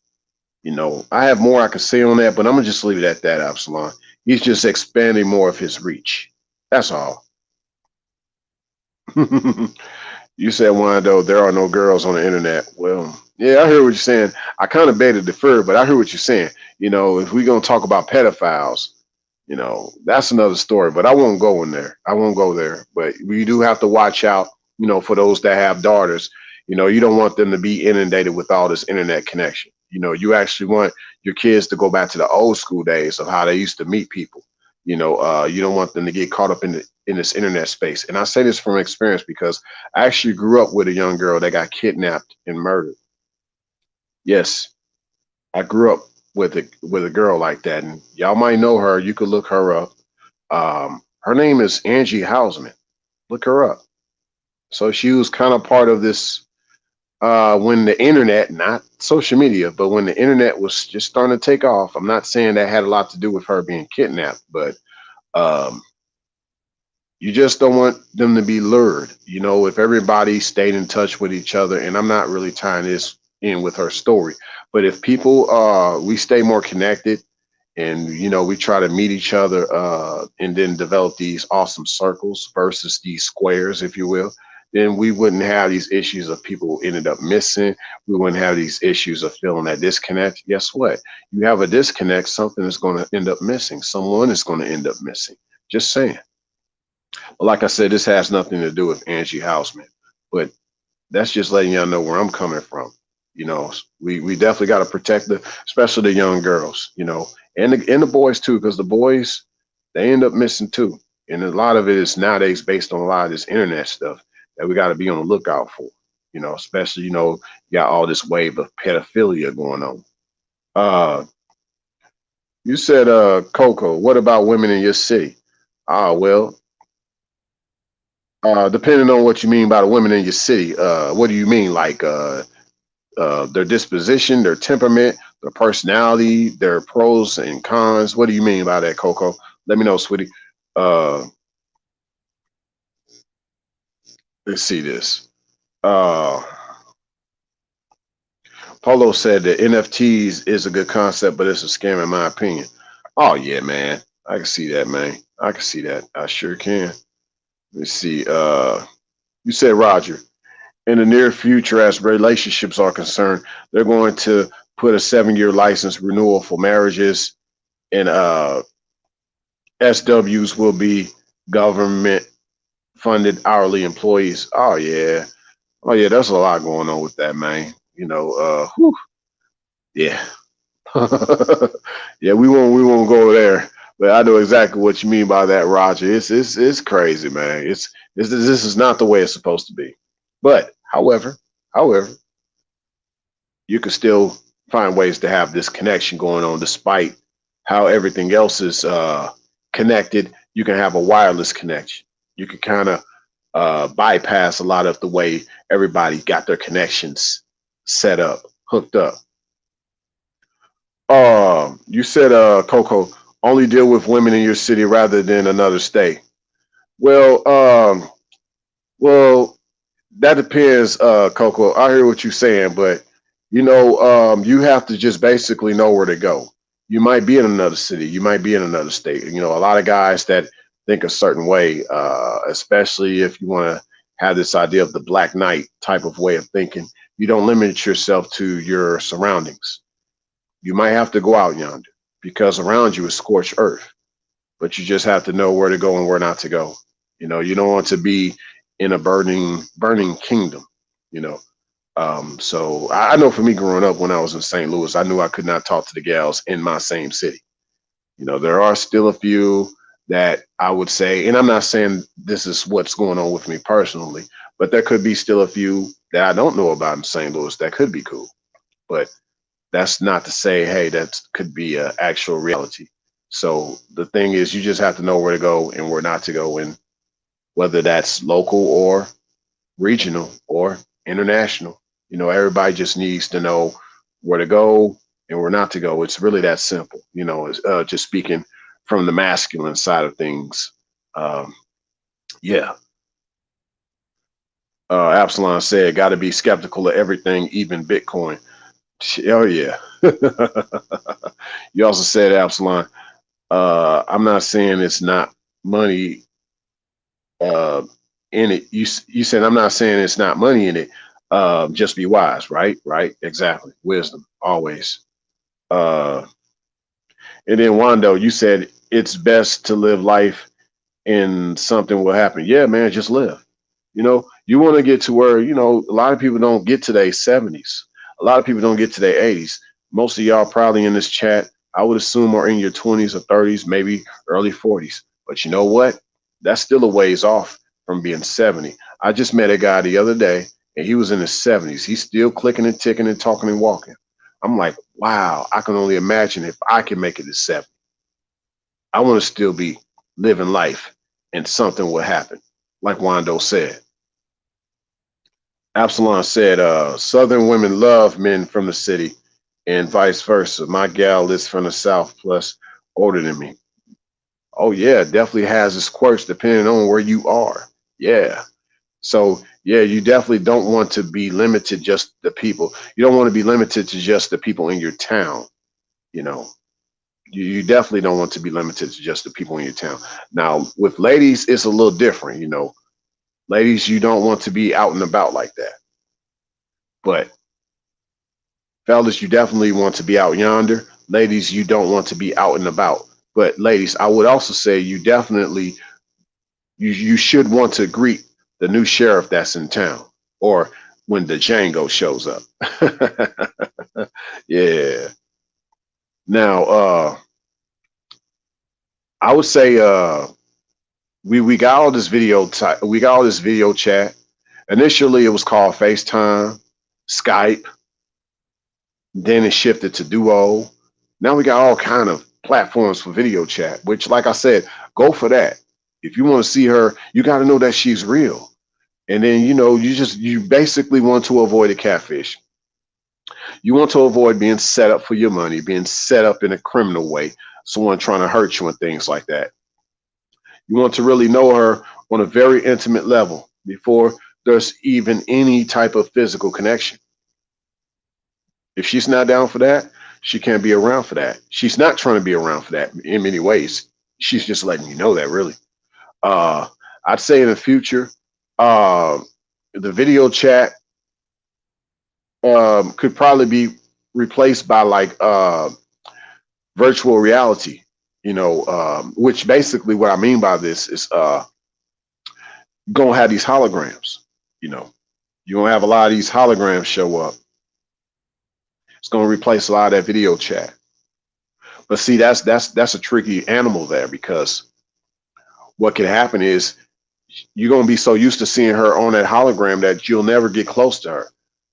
Speaker 1: I have more I could say on that, but I'm gonna just leave it at that, Absalon. He's just expanding more of his reach. That's all. You said, Wando, there are no girls on the internet. Well, yeah, I hear what you're saying. I kind of beg to defer, but I hear what you're saying. If we're going to talk about pedophiles, that's another story, but I won't go in there. I won't go there. But we do have to watch out, for those that have daughters. You don't want them to be inundated with all this internet connection. You actually want your kids to go back to the old school days of how they used to meet people. You don't want them to get caught up in this internet space. And I say this from experience because I actually grew up with a young girl that got kidnapped and murdered. Yes, I grew up with a girl like that, and y'all might know her. You could look her up. Her name is Angie Hausman. Look her up. So she was kind of part of this when the internet, not social media, but when the internet was just starting to take off. I'm not saying that had a lot to do with her being kidnapped, but you just don't want them to be lured. If everybody stayed in touch with each other, and I'm not really tying this in with her story, but if people, we stay more connected and, we try to meet each other and then develop these awesome circles versus these squares, if you will, then we wouldn't have these issues of people who ended up missing. We wouldn't have these issues of feeling that disconnect. Guess what? You have a disconnect, something is going to end up missing. Someone is going to end up missing. Just saying. Like I said, this has nothing to do with Angie Hausman, but that's just letting y'all know where I'm coming from. We definitely got to protect especially the young girls, and the boys too, because the boys, they end up missing too. And a lot of it is nowadays based on a lot of this internet stuff that we got to be on the lookout for, especially, you got all this wave of pedophilia going on. You said, Coco, what about women in your city? Well, depending on what you mean by the women in your city, what do you mean? Like, their disposition, their temperament, their personality, their pros and cons. What do you mean by that, Coco? Let me know, sweetie. Uh, let's see this. Uh, Polo said that NFTs is a good concept, but it's a scam in my opinion. Oh yeah, man. I can see that, man. I can see that. I sure can. Let's see. You said Roger. In the near future, as relationships are concerned, they're going to put a 7-year license renewal for marriages, and SWs will be government funded hourly employees. Oh yeah. Oh yeah, there's a lot going on with that, man. Whew, yeah. Yeah, we won't go there. But I know exactly what you mean by that, Roger. It's crazy, man. It's this is not the way it's supposed to be. But however, you can still find ways to have this connection going on despite how everything else is connected. You can have a wireless connection. You can kind of bypass a lot of the way everybody got their connections set up, hooked up. You said, Coco, only deal with women in your city rather than another state. Well, well, that depends, Coco. I hear what you're saying, but you have to just basically know where to go. You might be in another city, you might be in another state. A lot of guys that think a certain way, especially if you want to have this idea of the Black Knight type of way of thinking, you don't limit yourself to your surroundings. You might have to go out yonder because around you is scorched earth, but you just have to know where to go and where not to go. You don't want to be in a burning kingdom. You know, so I know for me growing up when I was in St. Louis, I knew I could not talk to the gals in my same city. There are still a few that I would say, and I'm not saying this is what's going on with me personally, but there could be still a few that I don't know about in St. Louis that could be cool. But that's not to say, hey, that could be an actual reality. So the thing is, you just have to know where to go and where not to go, and whether that's local or regional or international. Everybody just needs to know where to go and where not to go. It's really that simple. Just speaking from the masculine side of things. Um, yeah. Absalom said, got to be skeptical of everything, even Bitcoin. Oh yeah. You also said, Absalom, I'm not saying it's not money in it. You said I'm not saying it's not money in it. Just be wise, right? Right, exactly. Wisdom always. Uh, and then Wando, you said it's best to live life and something will happen. Yeah, man, just live. You want to get to where a lot of people don't get to their 70s. A lot of people don't get to their 80s. Most of y'all probably in this chat, I would assume, are in your 20s or 30s, maybe early 40s. But you know what? That's still a ways off from being 70. I just met a guy the other day, and he was in his 70s. He's still clicking and ticking and talking and walking. I'm like, wow, I can only imagine if I can make it to 70. I want to still be living life and something will happen, like Wando said. Absalom said, Southern women love men from the city and vice versa. My gal is from the South, plus older than me. Oh, yeah, definitely has its quirks depending on where you are. Yeah. So, yeah, you definitely don't want to be limited just the people. You don't want to be limited to just the people in your town. You know, you definitely don't want to be limited to just the people in your town. Now, with ladies, it's a little different. Ladies, you don't want to be out and about like that. But fellas, you definitely want to be out yonder. Ladies, you don't want to be out and about. But ladies, I would also say you should want to greet the new sheriff that's in town, or when the Django shows up. Yeah. Now, I would say we got all this we got all this video chat. Initially, it was called FaceTime, Skype. Then it shifted to Duo. Now we got all kind of platforms for video chat, which, like I said, go for that. If you want to see her, you got to know that she's real. And then, you basically want to avoid a catfish. You want to avoid being set up for your money, being set up in a criminal way, someone trying to hurt you and things like that. You want to really know her on a very intimate level before there's even any type of physical connection. If she's not down for that, she can't be around for that. She's not trying to be around for that in many ways. She's just letting you know that, really. Uh, I'd say in the future, uh, the video chat could probably be replaced by like virtual reality, which basically what I mean by this is gonna have these holograms, you're gonna have a lot of these holograms show up. It's gonna replace a lot of that video chat. But see, that's a tricky animal there, because what can happen is you're gonna be so used to seeing her on that hologram that you'll never get close to her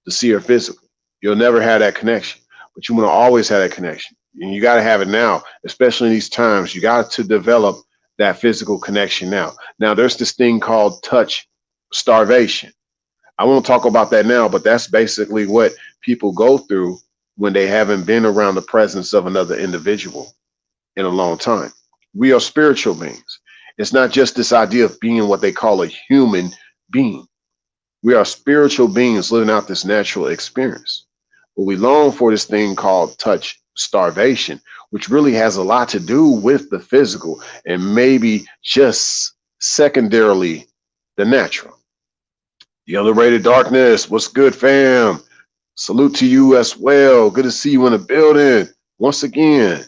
Speaker 1: to see her physically. You'll never have that connection, but you want to always have that connection, and you got to have it now, especially in these times. You got to develop that physical connection now. Now, there's this thing called touch starvation. I won't talk about that now, but that's basically what people go through when they haven't been around the presence of another individual in a long time. We are spiritual beings. It's not just this idea of being what they call a human being. We are spiritual beings living out this natural experience. But we long for this thing called touch starvation, which really has a lot to do with the physical and maybe just secondarily the natural. The other rated darkness, what's good, fam? Salute to you as well. Good to see you in the building once again.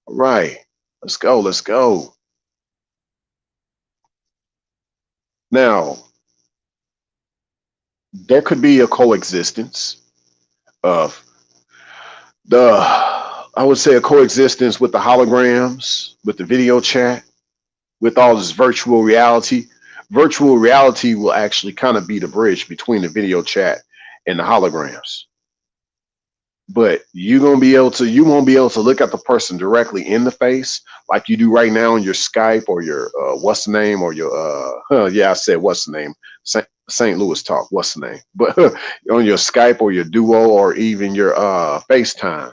Speaker 1: All right, let's go. Let's go. Now, there could be a coexistence of I would say a coexistence with the holograms, with the video chat, with all this virtual reality. Virtual reality will actually kind of be the bridge between the video chat and the holograms. But you won't be able to look at the person directly in the face like you do right now on your Skype or your what's the name, or your yeah, I said what's the name, St. Louis talk, what's the name, but on your Skype or your Duo or even your FaceTime,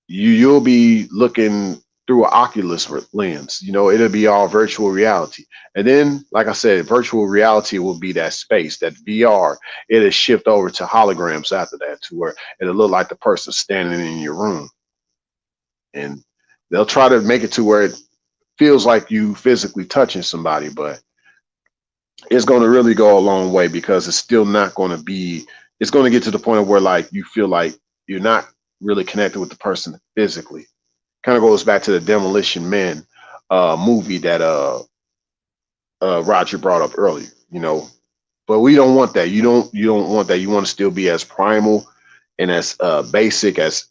Speaker 1: you'll be looking through an Oculus lens. It'll be all virtual reality. And then, like I said, virtual reality will be that space, that VR. It'll shift over to holograms after that, to where it'll look like the person standing in your room. And they'll try to make it to where it feels like you physically touching somebody, but it's going to really go a long way, because it's still not going to be, it's going to get to the point of where like you feel like you're not really connected with the person physically. Kind of goes back to the Demolition Man movie that Roger brought up earlier, but we don't want that. You don't want that. You want to still be as primal and as basic, as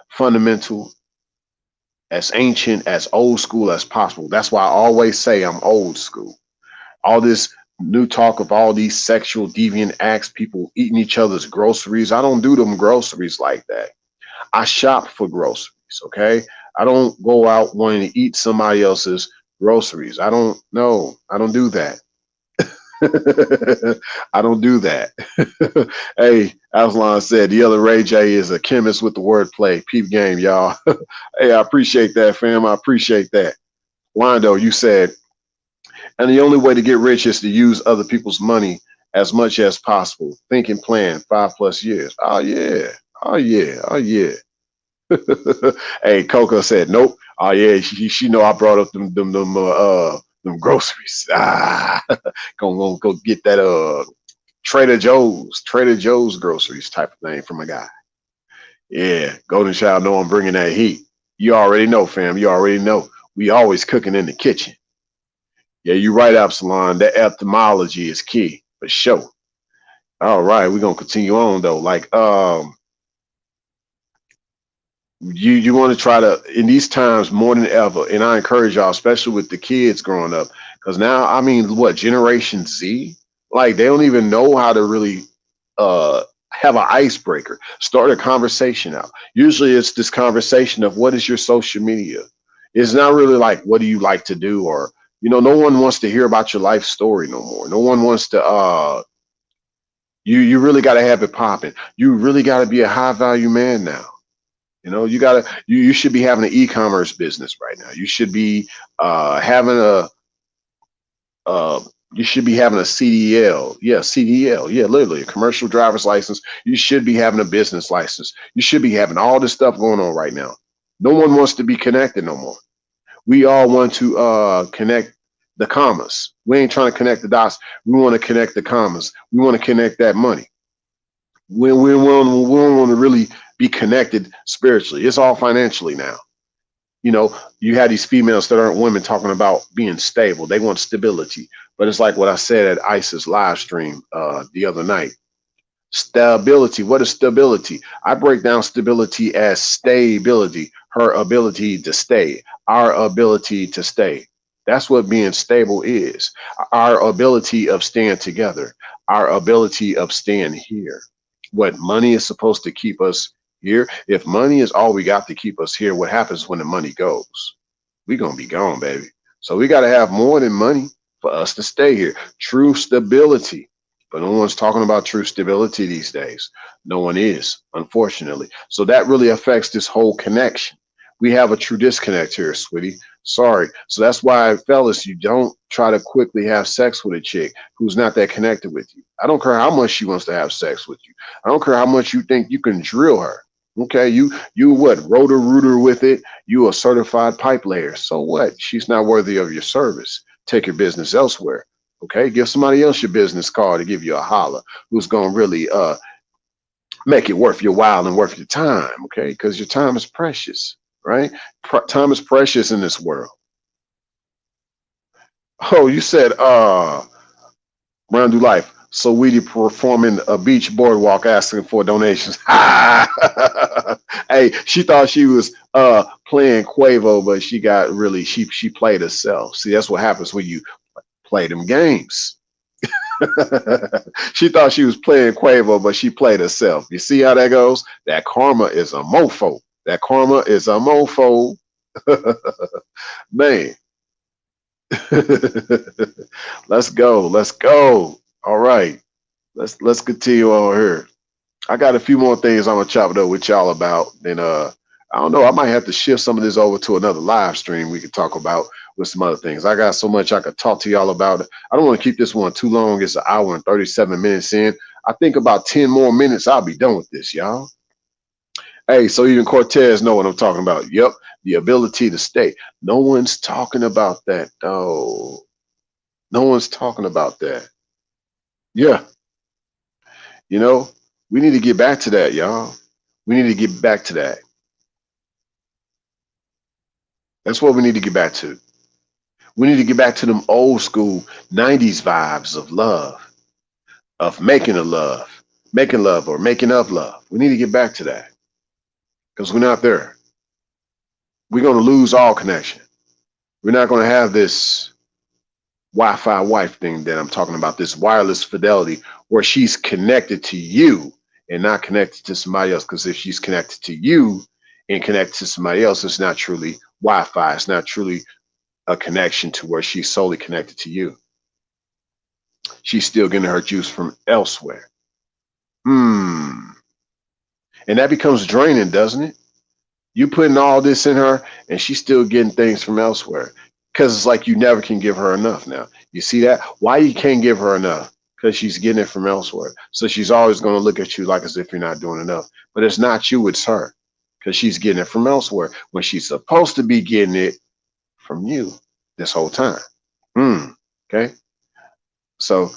Speaker 1: fundamental, as ancient, as old school as possible. That's why I always say I'm old school. All this new talk of all these sexual deviant acts, people eating each other's groceries. I don't do them groceries like that. I shop for groceries, okay? I don't go out wanting to eat somebody else's groceries. I don't do that. I don't do that. Hey, Aslan said the other Ray J is a chemist with the wordplay. Peep game, y'all. Hey, I appreciate that, fam. I appreciate that. Wando, you said, and the only way to get rich is to use other people's money as much as possible. Think and plan 5+ years. Oh yeah. Oh yeah. Oh yeah. Hey, Coco said, nope. Oh yeah, she know I brought up them groceries. Go get that Trader Joe's groceries type of thing from a guy. Yeah, Golden Child know I'm bringing that heat. You already know, fam. You already know. We always cooking in the kitchen. Yeah, you're right, Absalon. That etymology is key for sure. All right, we're gonna continue on though. Like you want to try to, in these times more than ever, and I encourage y'all, especially with the kids growing up, because now, I mean, what, Generation Z, like they don't even know how to really have an icebreaker, start a conversation out. Usually it's this conversation of what is your social media. It's not really like what do you like to do, or no one wants to hear about your life story no more. No one wants to You really got to have it popping. You really got to be a high value man now. You know, you should be having an e-commerce business right now. You should be having a uh, you should be having a CDL. Yeah, CDL. Yeah, literally a commercial driver's license. You should be having a business license. You should be having all this stuff going on right now. No one wants to be connected no more. We all want to connect the commas. We ain't trying to connect the dots. We want to connect the commas. We want to connect that money. We don't want to really be connected spiritually. It's all financially now. You know, you have these females that aren't women talking about being stable. They want stability. But it's like what I said at ISIS live stream the other night. Stability. What is stability? I break down stability as stability, her ability to stay, our ability to stay. That's what being stable is. Our ability of staying together, our ability of staying here. What money is supposed to keep us here. If money is all we got to keep us here, what happens when the money goes? We're going to be gone, baby. So we got to have more than money for us to stay here. True stability. But no one's talking about true stability these days. No one is, unfortunately. So that really affects this whole connection. We have a true disconnect here, sweetie. Sorry. So that's why, fellas, you don't try to quickly have sex with a chick who's not that connected with you. I don't care how much she wants to have sex with you. I don't care how much you think you can drill her. Okay, you what, rotor rooter with it? You a certified pipe layer. So what? She's not worthy of your service. Take your business elsewhere. Okay, give somebody else your business card to give you a holler who's gonna really make it worth your while and worth your time. Okay, because your time is precious, right? Time is precious in this world. Oh, you said Run through life. So we performing a beach boardwalk asking for donations. Hey, she thought she was playing Quavo, but she got really she played herself. See, that's what happens when you play them games. She thought she was playing Quavo, but she played herself. You see how that goes? That karma is a mofo. That karma is a mofo. Man. Let's go. Let's go. All right. Let's continue on here. I got a few more things I'm gonna chop it up with y'all about. And I don't know, I might have to shift some of this over to another live stream we could talk about with some other things. I got so much I could talk to y'all about. I don't want to keep this one too long. It's an hour and 37 minutes in. I think about 10 more minutes, I'll be done with this, y'all. Hey, so even Cortez know what I'm talking about. Yep, the ability to stay. No one's talking about that though. No one's talking about that. Yeah, you know, we need to get back to that, y'all. We need to get back to that. That's what we need to get back to. We need to get back to them old school 90s vibes of love, of making love or making of love. We need to get back to that because we're not there. We're going to lose all connection. We're not going to have this Wi-Fi wife thing that I'm talking about, this wireless fidelity where she's connected to you and not connected to somebody else. Because if she's connected to you and connected to somebody else, it's not truly Wi-Fi. It's not truly a connection to where she's solely connected to you. She's still getting her juice from elsewhere. And that becomes draining, doesn't it? You putting all this in her and she's still getting things from elsewhere. Because it's like you never can give her enough now. You see that? Why you can't give her enough? Because she's getting it from elsewhere. So she's always going to look at you like as if you're not doing enough. But it's not you, it's her. Because she's getting it from elsewhere when she's supposed to be getting it from you this whole time. Okay. So,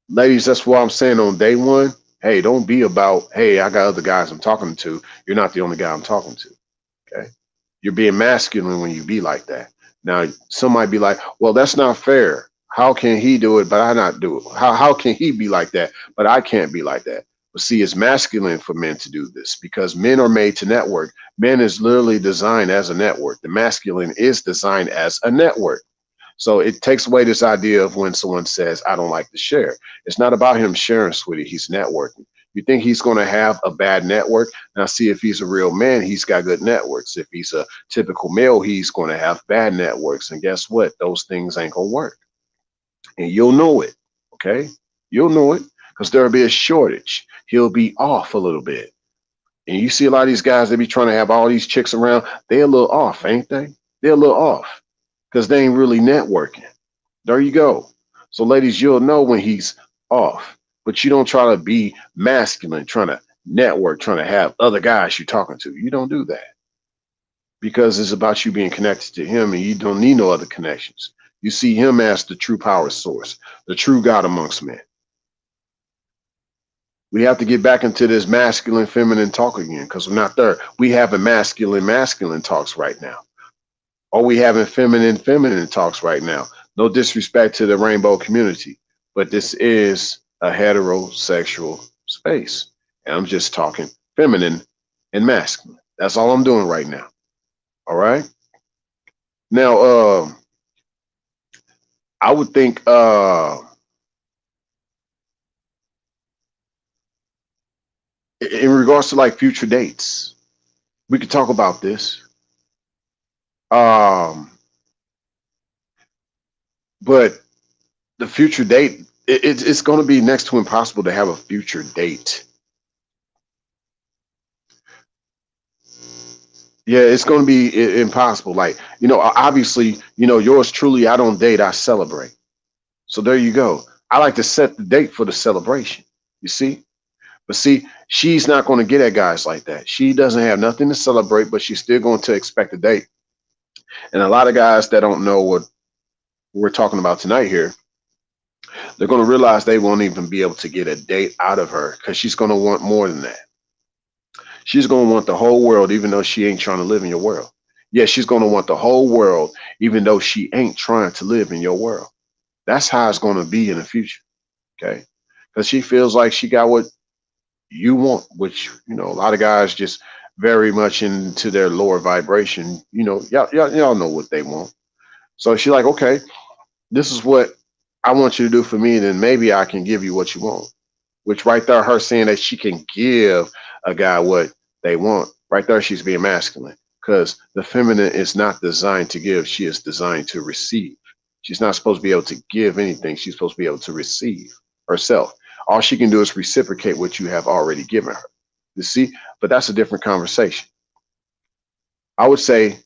Speaker 1: ladies, that's what I'm saying on day one. Hey, don't be about, hey, I got other guys I'm talking to. You're not the only guy I'm talking to. Okay. You're being masculine when you be like that. Now, some might be like, well, that's not fair. How can he do it, but I not do it? How can he be like that, but I can't be like that? But see, it's masculine for men to do this because men are made to network. Men is literally designed as a network. The masculine is designed as a network. So it takes away this idea of when someone says, I don't like to share. It's not about him sharing, sweetie. He's networking. You think he's going to have a bad network? Now, see, if he's a real man, he's got good networks. If he's a typical male, he's going to have bad networks. And guess what? Those things ain't going to work. And you'll know it. Okay? You'll know it because there'll be a shortage. He'll be off a little bit. And you see a lot of these guys, they be trying to have all these chicks around. They're a little off, ain't they? They're a little off because they ain't really networking. There you go. So ladies, you'll know when he's off, but you don't try to be masculine, trying to network, trying to have other guys you're talking to. You don't do that because it's about you being connected to him and you don't need no other connections. You see him as the true power source, the true God amongst men. We have to get back into this masculine, feminine talk again because we're not there. We having masculine talks right now. Or we having feminine talks right now. No disrespect to the rainbow community, but this is a heterosexual space. And I'm just talking feminine and masculine. That's all I'm doing right now. All right. Now, I would think in regards to like future dates, we could talk about this. But the future date, it's going to be next to impossible to have a future date. Yeah, it's going to be impossible. Like, you know, obviously, you know, yours truly, I don't date, I celebrate. So there you go. I like to set the date for the celebration, you see? But see, she's not going to get at guys like that. She doesn't have nothing to celebrate, but she's still going to expect a date. And a lot of guys that don't know what we're talking about tonight here, they're going to realize they won't even be able to get a date out of her because she's going to want more than that. She's going to want the whole world, even though she ain't trying to live in your world. Yeah, she's going to want the whole world, even though she ain't trying to live in your world. That's how it's going to be in the future. Okay. Because she feels like she got what you want, which, you know, a lot of guys just very much into their lower vibration. You know, y'all know what they want. So she's like, okay, this is what I want you to do for me, and then maybe I can give you what you want. Which right there, her saying that she can give a guy what they want, right there, she's being masculine. Because the feminine is not designed to give, she is designed to receive. She's not supposed to be able to give anything, she's supposed to be able to receive herself. All she can do is reciprocate what you have already given her. You see, but that's a different conversation. I would say,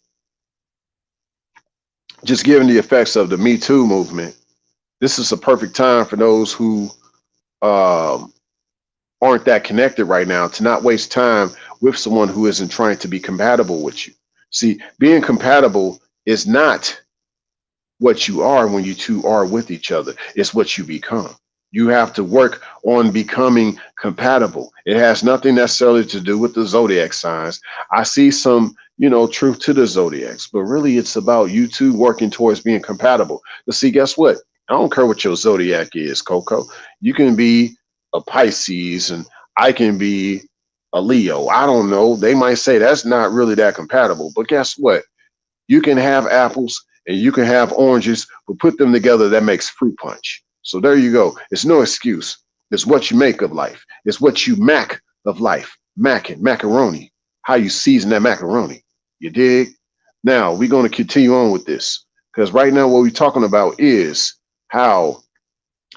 Speaker 1: just given the effects of the Me Too movement, this is a perfect time for those who aren't that connected right now to not waste time with someone who isn't trying to be compatible with you. See, being compatible is not what you are when you two are with each other. It's what you become. You have to work on becoming compatible. It has nothing necessarily to do with the zodiac signs. I see some, you know, truth to the zodiacs, but really it's about you two working towards being compatible. But see, guess what? I don't care what your zodiac is, Coco. You can be a Pisces and I can be a Leo. I don't know. They might say that's not really that compatible, but guess what? You can have apples and you can have oranges, but put them together, that makes fruit punch. So there you go. It's no excuse. It's what you make of life. It's what you mac of life. Macaroni. How you season that macaroni. You dig? Now, we're going to continue on with this because right now what we're talking about is how,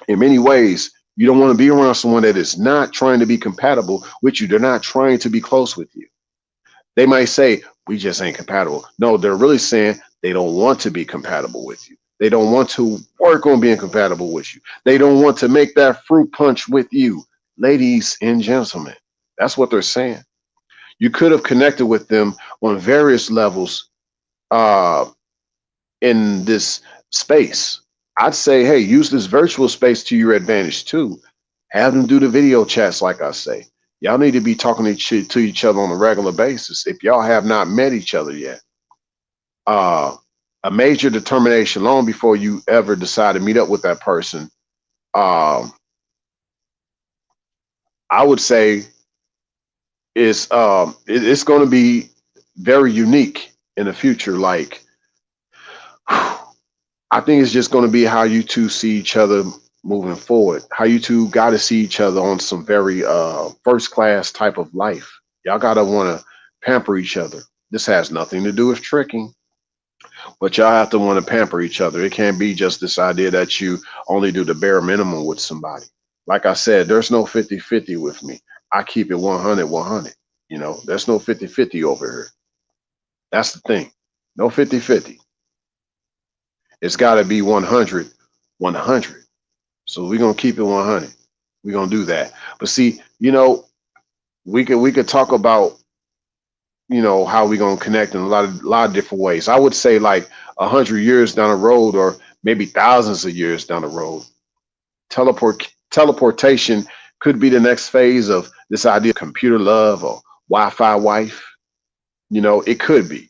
Speaker 1: in many ways, you don't want to be around someone that is not trying to be compatible with you. They're not trying to be close with you. They might say, we just ain't compatible. No, they're really saying they don't want to be compatible with you. They don't want to work on being compatible with you. They don't want to make that fruit punch with you. Ladies and gentlemen, that's what they're saying. You could have connected with them on various levels in this space. I'd say, hey, use this virtual space to your advantage too. Have them do the video chats, like I say. Y'all need to be talking to each other on a regular basis. If y'all have not met each other yet, a major determination long before you ever decide to meet up with that person, I would say is it's going to be very unique in the future. Like, I think it's just going to be how you two see each other moving forward, how you two got to see each other on some very first class type of life. Y'all got to want to pamper each other. This has nothing to do with tricking, but y'all have to want to pamper each other. It can't be just this idea that you only do the bare minimum with somebody. Like I said, there's no 50-50 with me. I keep it 100-100. You know, there's no 50-50 over here. That's the thing. No 50-50. It's got to be 100-100. So we're going to keep it 100. We're going to do that. But see, you know, we could talk about, you know, how we going to connect in a lot of different ways. I would say like 100 years down the road, or maybe thousands of years down the road, teleportation could be the next phase of this idea of computer love or Wi-Fi wife. You know, it could be,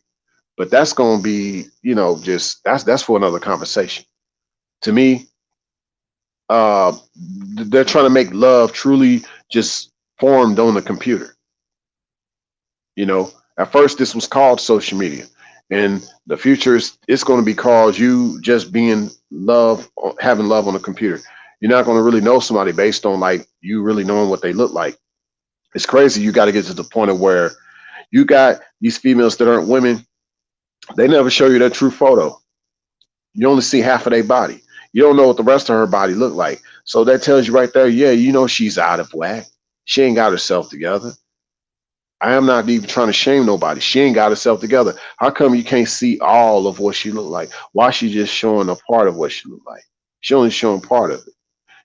Speaker 1: but that's going to be, you know, just that's for another conversation. To me, they're trying to make love truly just formed on the computer. You know, at first this was called social media, and the future is it's going to be called you just being love, having love on the computer. You're not going to really know somebody based on like you really knowing what they look like. It's crazy. You got to get to the point of where you got these females that aren't women. They never show you their true photo. You only see half of their body. You don't know what the rest of her body look like. So that tells you right there, yeah, you know she's out of whack. She ain't got herself together. I am not even trying to shame nobody. She ain't got herself together. How come you can't see all of what she look like? Why she just showing a part of what she look like? She only showing part of it.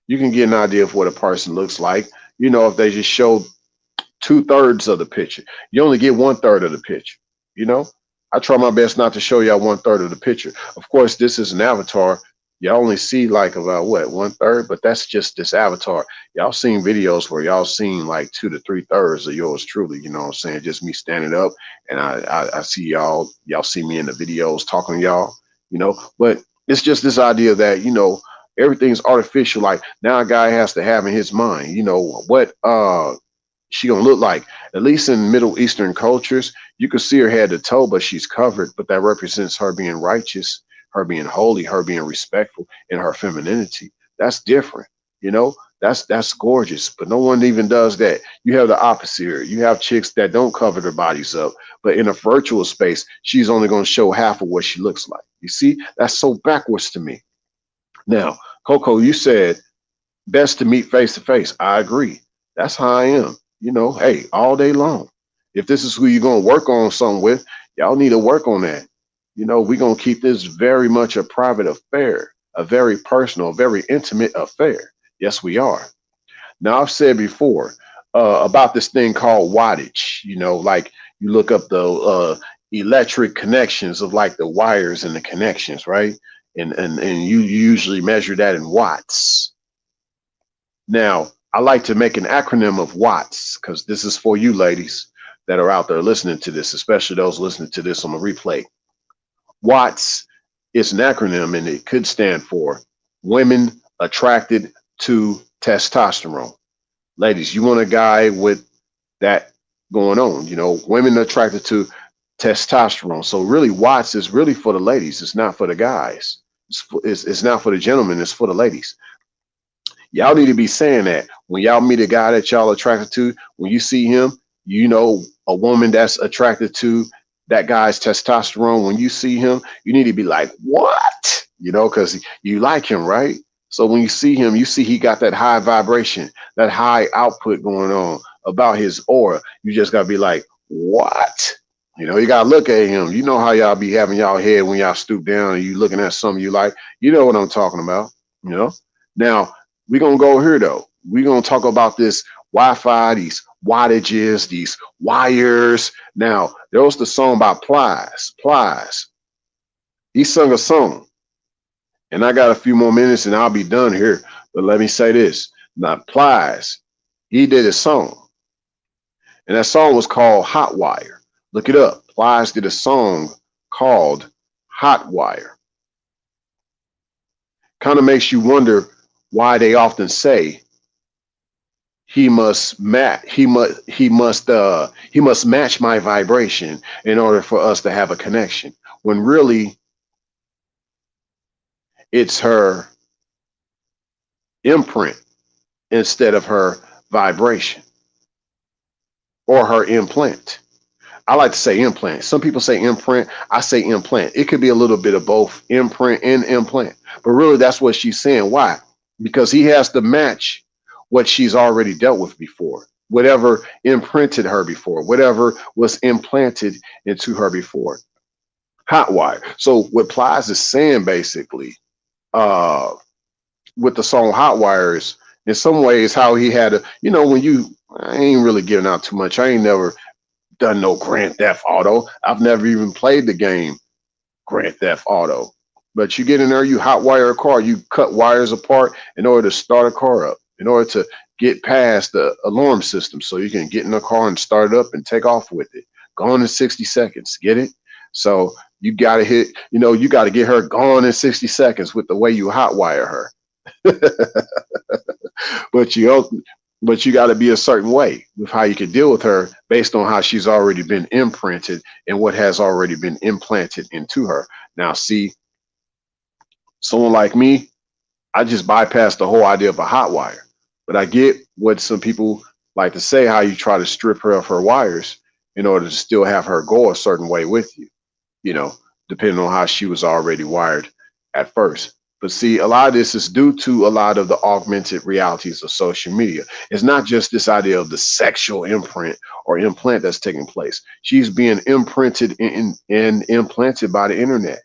Speaker 1: You can get an idea of what a person looks like. You know, if they just show 2/3 of the picture, you only get 1/3 of the picture. You know, I try my best not to show y'all 1/3 of the picture. Of course, this is an avatar. Y'all only see like about what 1/3, but that's just this avatar. Y'all seen videos where y'all seen like 2 to 3/3 of yours truly. You know what I'm saying? Just me standing up, and I see y'all see me in the videos talking to y'all. You know, but it's just this idea that, you know, everything's artificial. Like now, a guy has to have in his mind, you know, what she gonna look like. At least in Middle Eastern cultures, you can see her head to toe, but she's covered. But that represents her being righteous, her being holy, her being respectful, and her femininity. That's different, you know. That's gorgeous. But no one even does that. You have the opposite here. You have chicks that don't cover their bodies up, but in a virtual space, she's only gonna show half of what she looks like. You see, that's so backwards to me. Now, Coco, you said best to meet face to face. I agree. That's how I am. You know, hey, all day long. If this is who you're gonna work on something with, y'all need to work on that. You know, we're gonna keep this very much a private affair, a very personal, very intimate affair. Yes, we are. Now, I've said before about this thing called wattage. You know, like you look up the electric connections of like the wires and the connections, right? And you usually measure that in watts. Now, I like to make an acronym of watts because this is for you ladies that are out there listening to this, especially those listening to this on the replay. Watts is an acronym, and it could stand for women attracted to testosterone. Ladies, you want a guy with that going on, you know, women attracted to testosterone. So really, watts is really for the ladies. It's not for the guys. It's not for the gentlemen. It's for the ladies. Y'all need to be saying that when y'all meet a guy that y'all attracted to, when you see him, you know, a woman that's attracted to that guy's testosterone, when you see him, you need to be like, what? You know, because you like him, right? So when you see him, you see he got that high vibration, that high output going on about his aura. You just got to be like, what? You know, you got to look at him. You know how y'all be having y'all head when y'all stoop down and you looking at something you like. You know what I'm talking about, you know? Now, we're going to go here, though. We're going to talk about this Wi-Fi, these wattages, these wires. Now, there was the song by Plies. Plies. He sung a song. And I got a few more minutes and I'll be done here. But let me say this. Now, Plies, he did a song. And that song was called Hot Wire. Look it up. Plies did a song called Hot Wire. Kind of makes you wonder why they often say he must match my vibration in order for us to have a connection, when really it's her imprint instead of her vibration or her implant. I like to say implant. Some people say imprint. I say implant. It could be a little bit of both imprint and implant, but really that's what she's saying. Why? Because he has to match what she's already dealt with before, whatever imprinted her before, whatever was implanted into her before. Hot wire. So what Plies is saying basically, uh, with the song Hot Wires, in some ways, how he had a, when I ain't really giving out too much. I ain't never done no Grand Theft Auto. I've never even played the game Grand Theft Auto. But you get in there, you hot wire a car, you cut wires apart in order to start a car up, in order to get past the alarm system so you can get in the car and start it up and take off with it. Gone in 60 seconds. Get it? So you got to you got to get her gone in 60 seconds with the way you hot wire her. but you got to be a certain way with how you can deal with her based on how she's already been imprinted and what has already been implanted into her. Now, see, someone like me, I just bypass the whole idea of a hot wire. But I get what some people like to say, how you try to strip her of her wires in order to still have her go a certain way with you, depending on how she was already wired at first. But see, a lot of this is due to a lot of the augmented realities of social media. It's not just this idea of the sexual imprint or implant that's taking place. She's being imprinted and implanted by the internet.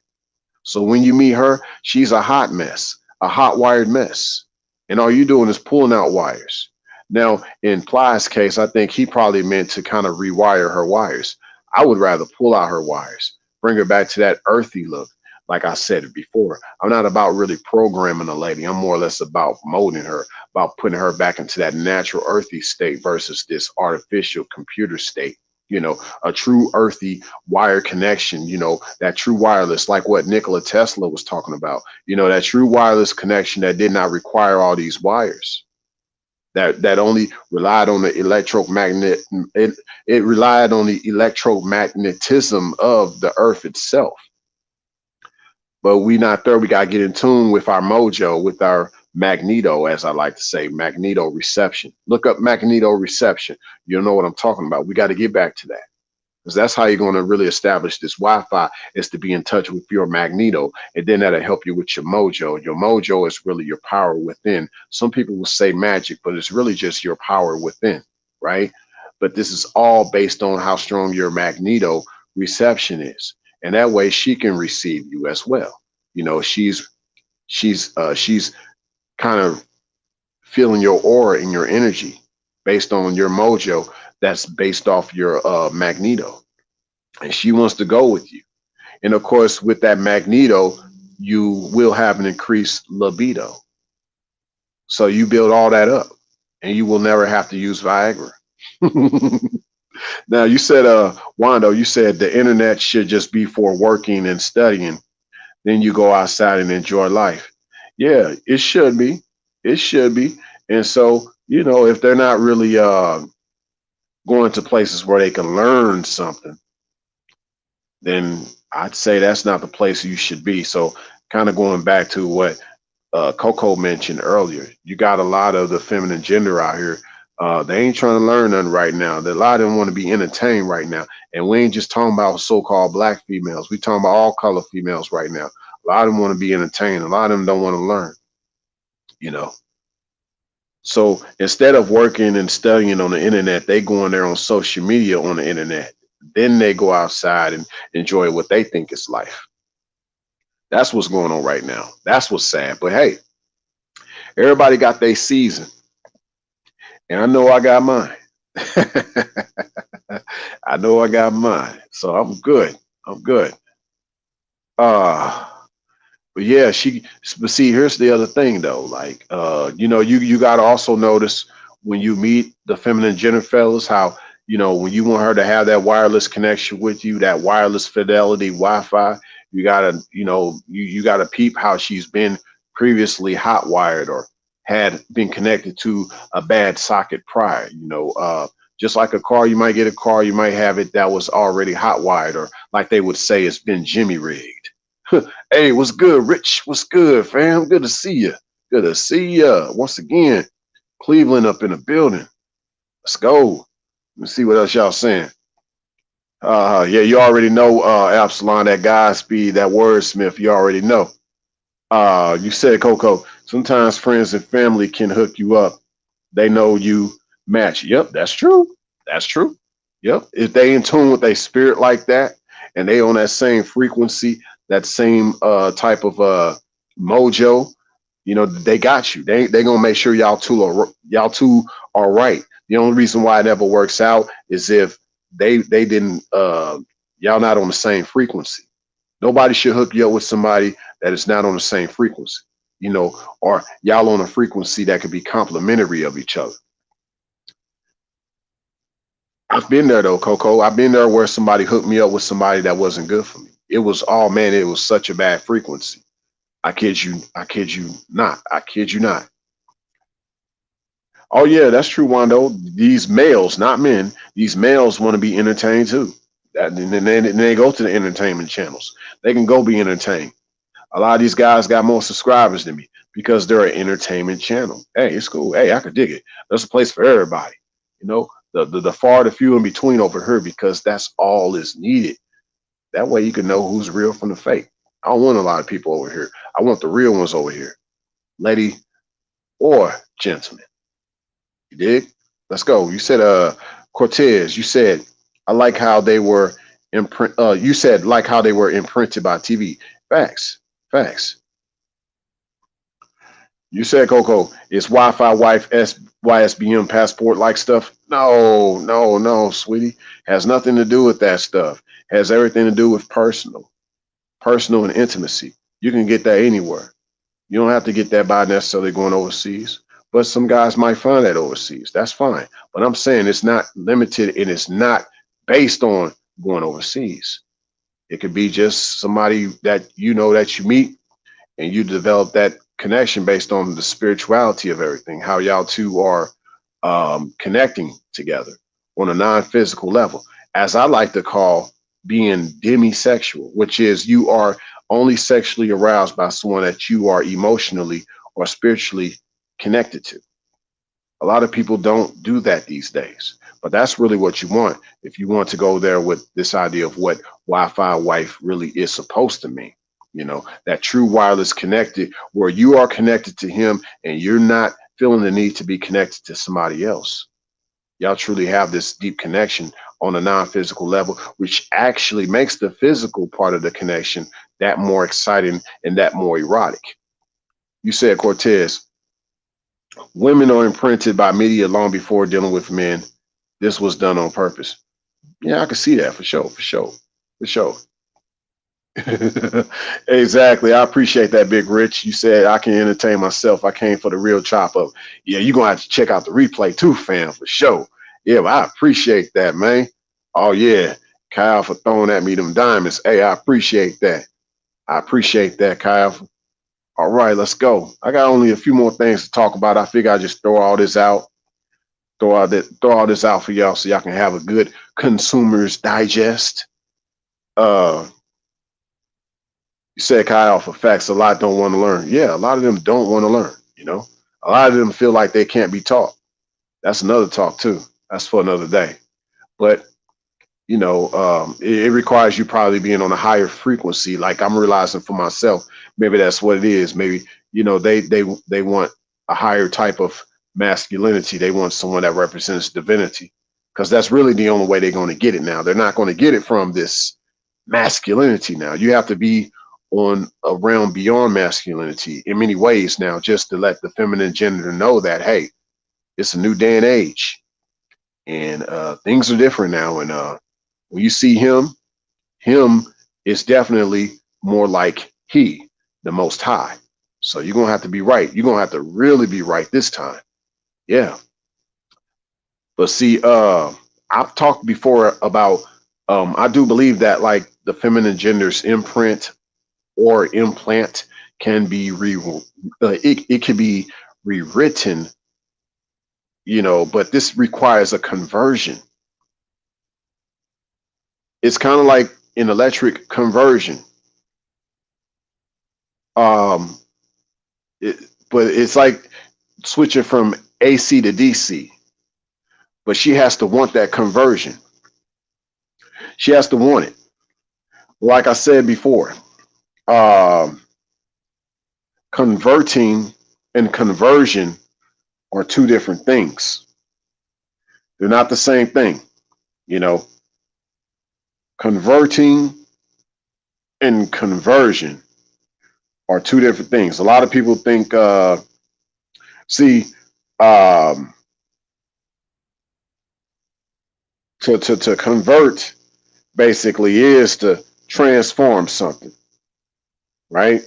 Speaker 1: So when you meet her, she's a hot mess, a hot wired mess. And all you're doing is pulling out wires. Now, in Ply's case, I think he probably meant to kind of rewire her wires. I would rather pull out her wires, bring her back to that earthy look. Like I said it before, I'm not about really programming a lady. I'm more or less about molding her, about putting her back into that natural earthy state versus this artificial computer state. A true earthy wire connection, that true wireless, like what Nikola Tesla was talking about, that true wireless connection that did not require all these wires, that only relied on the electromagnet. It relied on the electromagnetism of the earth itself. But we not there. We got to get in tune with our mojo, with our magneto, as I like to say, magneto reception. Look up magneto reception. You'll know what I'm talking about. We got to get back to that, because that's how you're going to really establish this Wi-Fi, is to be in touch with your magneto, and then that'll help you with your mojo. Your mojo is really your power within. Some people will say magic, but it's really just your power within, right? But this is all based on how strong your magneto reception is. And that way she can receive you as well. She's kind of feeling your aura and your energy based on your mojo that's based off your magneto. And she wants to go with you. And of course, with that magneto, you will have an increased libido. So you build all that up and you will never have to use Viagra. Now, you said, Wando, you said the internet should just be for working and studying. Then you go outside and enjoy life. Yeah, it should be. It should be. And so, if they're not really going to places where they can learn something, then I'd say that's not the place you should be. So kind of going back to what Coco mentioned earlier, you got a lot of the feminine gender out here. They ain't trying to learn nothing right now. A lot of them want to be entertained right now. And we ain't just talking about so-called black females. We talking about all color females right now. A lot of them want to be entertained. A lot of them don't want to learn, So instead of working and studying on the internet, they go on there on social media on the internet. Then they go outside and enjoy what they think is life. That's what's going on right now. That's what's sad. But hey, everybody got their season. And I know I got mine. I know I got mine. So I'm good. I'm good. But yeah, but see, here's the other thing though. Like, you got to also notice when you meet the feminine gender fellas, how, when you want her to have that wireless connection with you, that wireless fidelity Wi-Fi, you gotta, you gotta peep how she's been previously hot wired or had been connected to a bad socket prior. Just like a car, you might get a car, you might have it that was already hot wired, or like they would say, it's been Jimmy rigged. Hey, what's good, Rich? What's good, fam? Good to see you. Good to see you once again. Cleveland up in the building. Let's go. Let's see what else y'all saying. Yeah, you already know, Absalon, that Godspeed, that wordsmith, you already know. You said, Coco, sometimes friends and family can hook you up, they know you match. Yep, that's true. That's true. Yep. If they in tune with their spirit like that, and they on that same frequency, that same type of mojo, you know, they got you. They gonna make sure y'all two are right. The only reason why it never works out is if they didn't y'all not on the same frequency. Nobody should hook you up with somebody that is not on the same frequency, you know, or y'all on a frequency that could be complementary of each other. I've been there though, Coco. I've been there where somebody hooked me up with somebody that wasn't good for me. It was, oh man, it was such a bad frequency. I kid you, I kid you not. I kid you not. Oh yeah, that's true, Wando. These males, not men, these males want to be entertained too. And then they go to the entertainment channels. They can go be entertained. A lot of these guys got more subscribers than me because they're an entertainment channel. Hey, it's cool. Hey, I could dig it. There's a place for everybody. You know, the far, the few in between over here, because that's all is needed. That way you can know who's real from the fake. I don't want a lot of people over here. I want the real ones over here. Lady or gentleman. You dig? Let's go. You said Cortez, you said I like how they were you said like how they were imprinted by TV. Facts. Facts. You said Coco, is Wi-Fi wife YSBM passport like stuff? No, no, no, sweetie. Has nothing to do with that stuff. Has everything to do with personal and intimacy. You can get that anywhere. You don't have to get that by necessarily going overseas. But some guys might find that overseas. That's fine. But I'm saying it's not limited and it's not based on going overseas. It could be just somebody that you know that you meet and you develop that connection based on the spirituality of everything, how y'all two are connecting together on a non-physical level, as I like to call being demisexual, which is you are only sexually aroused by someone that you are emotionally or spiritually connected to. A lot of people don't do that these days, but that's really what you want. If you want to go there with this idea of what Wi-Fi wife really is supposed to mean, you know, that true wireless connected where you are connected to him and you're not feeling the need to be connected to somebody else. Y'all truly have this deep connection on a non-physical level, which actually makes the physical part of the connection that more exciting and that more erotic. You said, Cortez, women are imprinted by media long before dealing with men. This was done on purpose. Yeah, I can see that for sure, for sure, for sure. Exactly. I appreciate that, Big Rich. You said I can entertain myself. I came for the real chop up. Yeah, you're gonna have to check out the replay too, fam, for sure. Yeah, but I appreciate that, man. Oh yeah. Kyle for throwing at me them diamonds. Hey, I appreciate that. I appreciate that, Kyle. All right, let's go. I got only a few more things to talk about. I figure I just throw all this out, throw all this out for y'all so y'all can have a good consumer's digest. You said Kyle for facts, a lot don't want to learn. Yeah, a lot of them don't want to learn, you know. A lot of them feel like they can't be taught. That's another talk too. That's for another day. But you know, it requires you probably being on a higher frequency. Like I'm realizing for myself, maybe that's what it is. Maybe, you know, they want a higher type of masculinity. They want someone that represents divinity, because that's really the only way they're going to get it now. They're not going to get it from this masculinity now. You have to be on a realm beyond masculinity in many ways now, just to let the feminine gender know that, hey, it's a new day and age, and things are different now. And when you see him is definitely more like he, the most high. So you're gonna have to be right. You're gonna have to really be right this time. Yeah. But see, I've talked before about I do believe that like the feminine gender's imprint or implant can be it can be rewritten, you know, but this requires a conversion. It's kind of like an electric conversion. Um, it, but it's like switching from AC to DC. But she has to want that conversion. She has to want it. Like I said before, um, converting and conversion are two different things. They're not the same thing. You know, converting and conversion are two different things. A lot of people think, see, um, to convert basically is to transform something, right?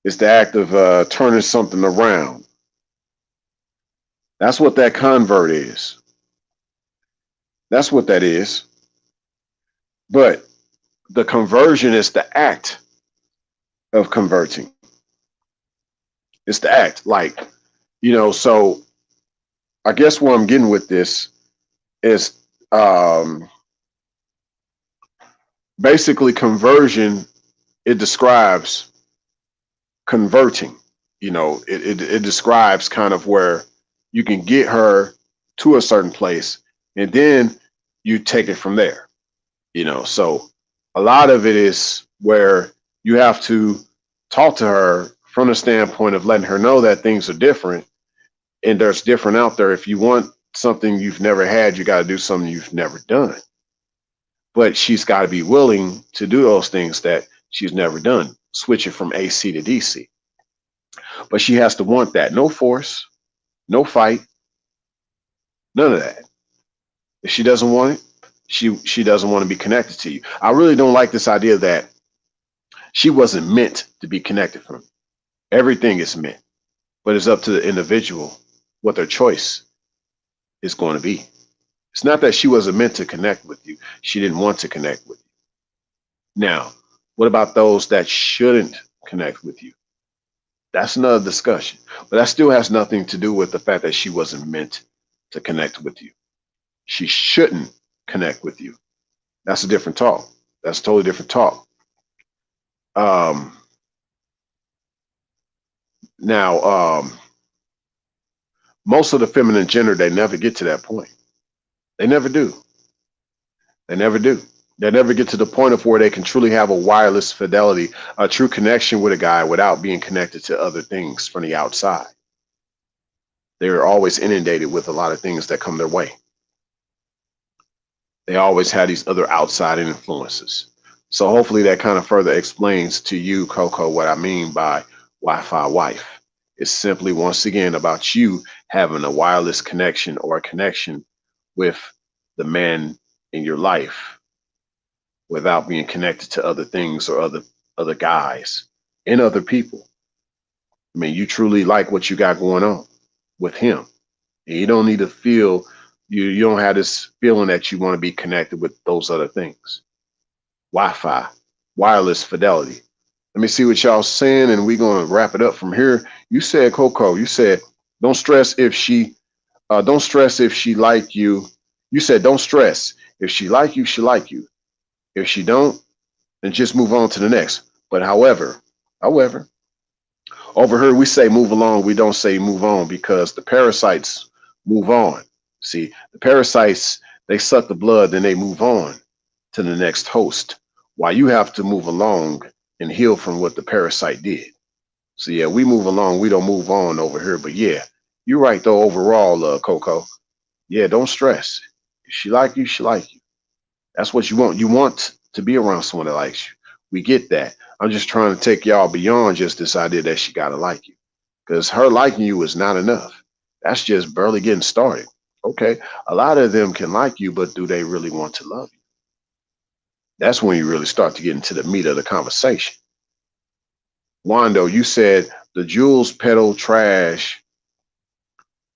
Speaker 1: It's the act of turning something around. That's what that convert is. That's what that is. But the conversion is the act of converting. It's the act. Like, you know, so I guess where I'm getting with this is basically conversion. It describes converting. You know, it describes kind of where you can get her to a certain place and then you take it from there. You know, so a lot of it is where you have to talk to her from the standpoint of letting her know that things are different and there's different out there. If you want something you've never had, you got to do something you've never done. But she's got to be willing to do those things that she's never done, switch it from AC to DC. But she has to want that. No force, no fight, none of that. If she doesn't want it, she doesn't want to be connected to you. I really don't like this idea that she wasn't meant to be connected from you. Everything is meant, but it's up to the individual what their choice is going to be. It's not that she wasn't meant to connect with you. She didn't want to connect with you. Now, what about those that shouldn't connect with you? That's another discussion, but that still has nothing to do with the fact that she wasn't meant to connect with you. She shouldn't connect with you. That's a different talk. That's a totally different talk. Now, most of the feminine gender, they never get to that point. They never do. They never do. They never get to the point of where they can truly have a wireless fidelity, a true connection with a guy without being connected to other things from the outside. They're always inundated with a lot of things that come their way. They always have these other outside influences. So hopefully that kind of further explains to you, Coco, what I mean by Wi-Fi wife. It's simply, once again, about you having a wireless connection or a connection with the man in your life without being connected to other things or other guys and other people. I mean, you truly like what you got going on with him. And you don't need to feel, you don't have this feeling that you want to be connected with those other things. Wi-Fi, wireless fidelity. Let me see what y'all saying, and we're gonna wrap it up from here. You said, Coco, you said, don't stress if she like you. You said, don't stress. If she like you, she like you. If she don't, then just move on to the next. But however, over here we say move along, we don't say move on, because the parasites move on. See, the parasites, they suck the blood, then they move on to the next host, while you have to move along and heal from what the parasite did. So yeah, we move along, we don't move on over here. But yeah, you're right though, overall, Coco. Yeah, don't stress. If she like you, she like you. That's what you want. You want to be around someone that likes you. We get that. I'm just trying to take y'all beyond just this idea that she gotta like you. Because her liking you is not enough. That's just barely getting started. Okay, a lot of them can like you, but do they really want to love you? That's when you really start to get into the meat of the conversation. Wando, you said the Jules pedal trash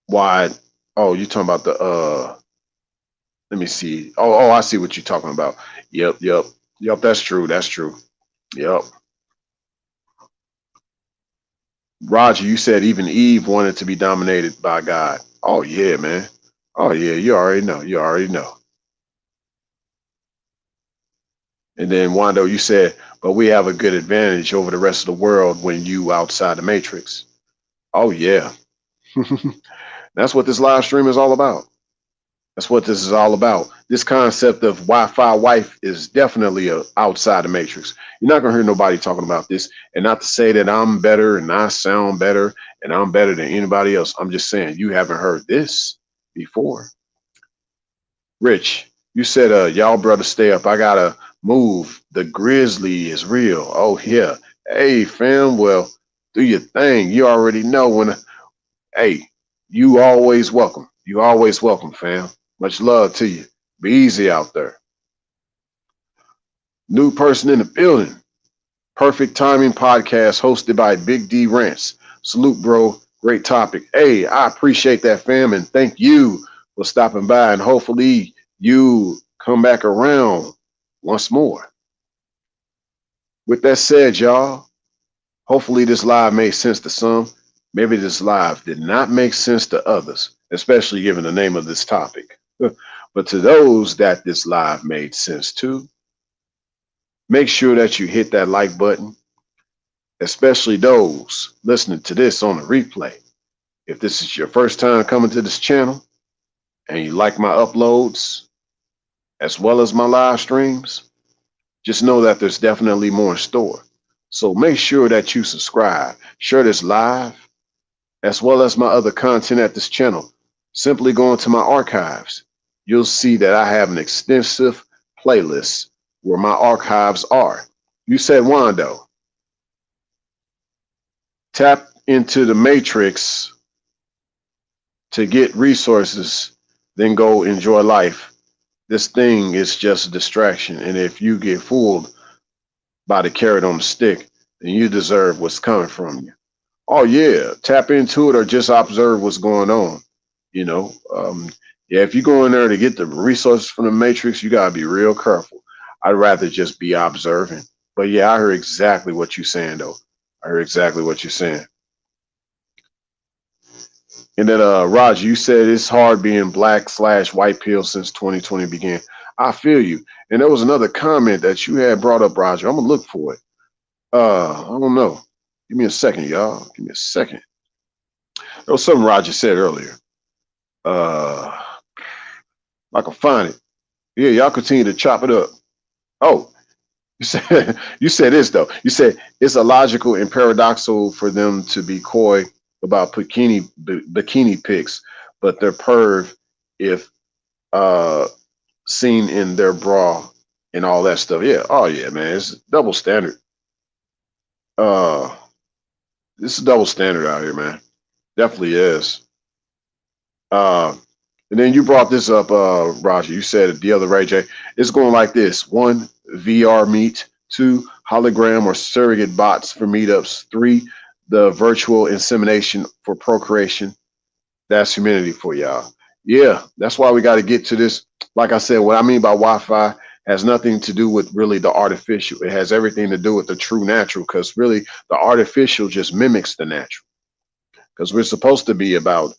Speaker 1: wide. Oh, you talking about the let me see. Oh, I see what you're talking about. Yep. That's true. Yep. Roger, you said even Eve wanted to be dominated by God. Oh yeah, man. Oh yeah, you already know. And then Wando, you said, but we have a good advantage over the rest of the world when you outside the matrix. Oh yeah. That's what this live stream is all about. That's what this is all about. This concept of Wi-Fi wife is definitely outside the matrix. You're not gonna hear nobody talking about this. And not to say that I'm better and I sound better and I'm better than anybody else. I'm just saying you haven't heard this before. Rich, you said y'all brother stay up. I gotta move. The grizzly is real. Oh yeah. Hey fam, well, do your thing. You already know when hey, you always welcome. You always welcome, fam. Much love to you. Be easy out there. New person in the building. Perfect Timing Podcast hosted by Big D Rants. Salute, bro. Great topic. Hey, I appreciate that, fam, and thank you for stopping by. And hopefully you come back around once more. With that said, y'all, hopefully this live made sense to some. Maybe this live did not make sense to others, especially given the name of this topic. But to those that this live made sense to, make sure that you hit that like button, especially those listening to this on the replay. If this is your first time coming to this channel and you like my uploads as well as my live streams, just know that there's definitely more in store. So make sure that you subscribe, share this live, as well as my other content at this channel. Simply go into my archives. You'll see that I have an extensive playlist where my archives are. You said, Wando, tap into the matrix to get resources, then go enjoy life. This thing is just a distraction. And if you get fooled by the carrot on the stick, then you deserve what's coming from you. Oh yeah, tap into it or just observe what's going on. You know, yeah, if you go in there to get the resources from the matrix, you gotta be real careful. I'd rather just be observing. But yeah, I heard exactly what you're saying though. I heard exactly what you're saying. And then Roger, you said it's hard being black/white pill since 2020 began. I feel you. And there was another comment that you had brought up, Roger. I'm gonna look for it. I don't know. Give me a second, y'all. Give me a second. There was something Roger said earlier. I can find it. Yeah, y'all continue to chop it up. Oh, you said this though. You said it's illogical and paradoxical for them to be coy about bikini pics, but they're perv if seen in their bra and all that stuff. Yeah. Oh yeah, man. It's double standard. This is double standard out here, man. Definitely is. And then you brought this up, Roger. You said theotherayj. It's going like this: 1, VR meet; 2, hologram or surrogate bots for meetups; 3, the virtual insemination for procreation. That's humanity for y'all. Yeah, that's why we got to get to this. Like I said, what I mean by Wi-Fi has nothing to do with really the artificial. It has everything to do with the true natural, because really the artificial just mimics the natural. Because we're supposed to be about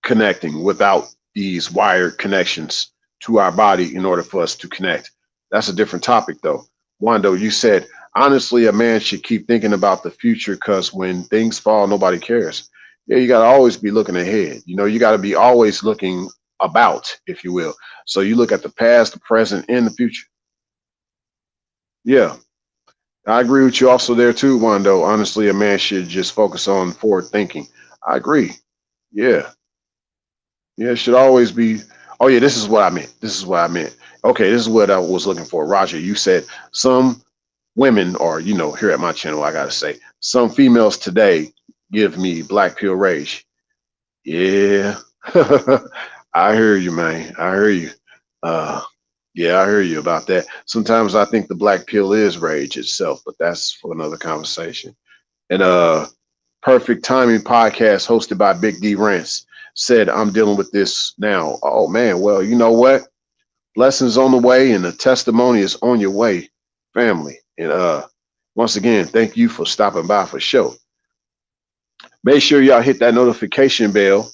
Speaker 1: connecting without these wired connections to our body in order for us to connect. That's a different topic though. Wando, you said, honestly, a man should keep thinking about the future because when things fall, nobody cares. Yeah, you got to always be looking ahead. You know, you got to be always looking about, if you will. So you look at the past, the present, and the future. Yeah, I agree with you also there too, Wando. Honestly, a man should just focus on forward thinking. I agree. Yeah. Yeah, it should always be. Oh yeah, this is what I meant. This is what I meant. Okay, this is what I was looking for. Roger, you said some women, or you know, here at my channel, I gotta say, some females today give me black pill rage. Yeah, I hear you, man. I hear you. Yeah, I hear you about that. Sometimes I think the black pill is rage itself, but that's for another conversation. And Perfect Timing Podcast hosted by Big D Rants said, I'm dealing with this now. Oh man, well, you know what? Blessings on the way and the testimony is on your way, family. And once again, thank you for stopping by for show. Make sure y'all hit that notification bell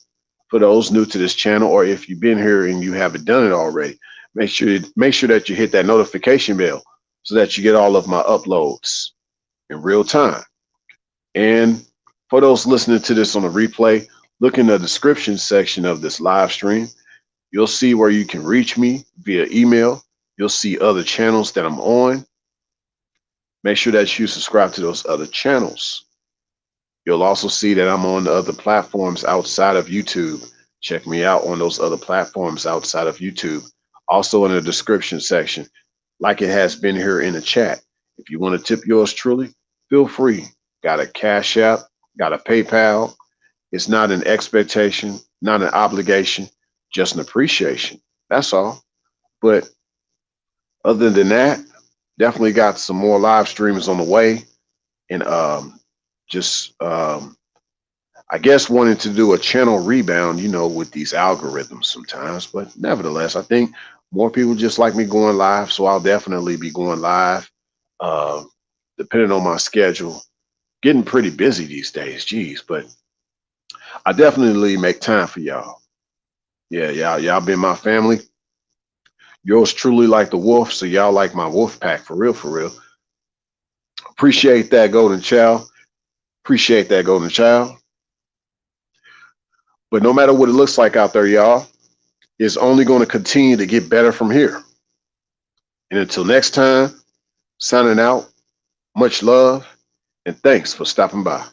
Speaker 1: for those new to this channel, or if you've been here and you haven't done it already, make sure that you hit that notification bell so that you get all of my uploads in real time. And for those listening to this on the replay, Look in the description section of this live stream. You'll see where you can reach me via email. You'll see other channels that I'm on. Make sure that you subscribe to those other channels. You'll also see that I'm on the other platforms outside of YouTube. Check me out on those other platforms outside of YouTube. Also in the description section, like it has been here in the chat. If you want to tip yours truly, feel free. Got a Cash App, got a PayPal. It's not an expectation, not an obligation, just an appreciation. That's all. But other than that, definitely got some more live streams on the way. And I guess wanting to do a channel rebound, you know, with these algorithms sometimes. But nevertheless, I think more people just like me going live. So I'll definitely be going live, uh, depending on my schedule. Getting pretty busy these days, geez, but I definitely make time for y'all. Yeah, y'all been my family. Yours truly like the wolf, so y'all like my wolf pack for real, for real. Appreciate that, golden child. Appreciate that, golden child. But no matter what it looks like out there, y'all, it's only going to continue to get better from here. And until next time, signing out, much love, and thanks for stopping by.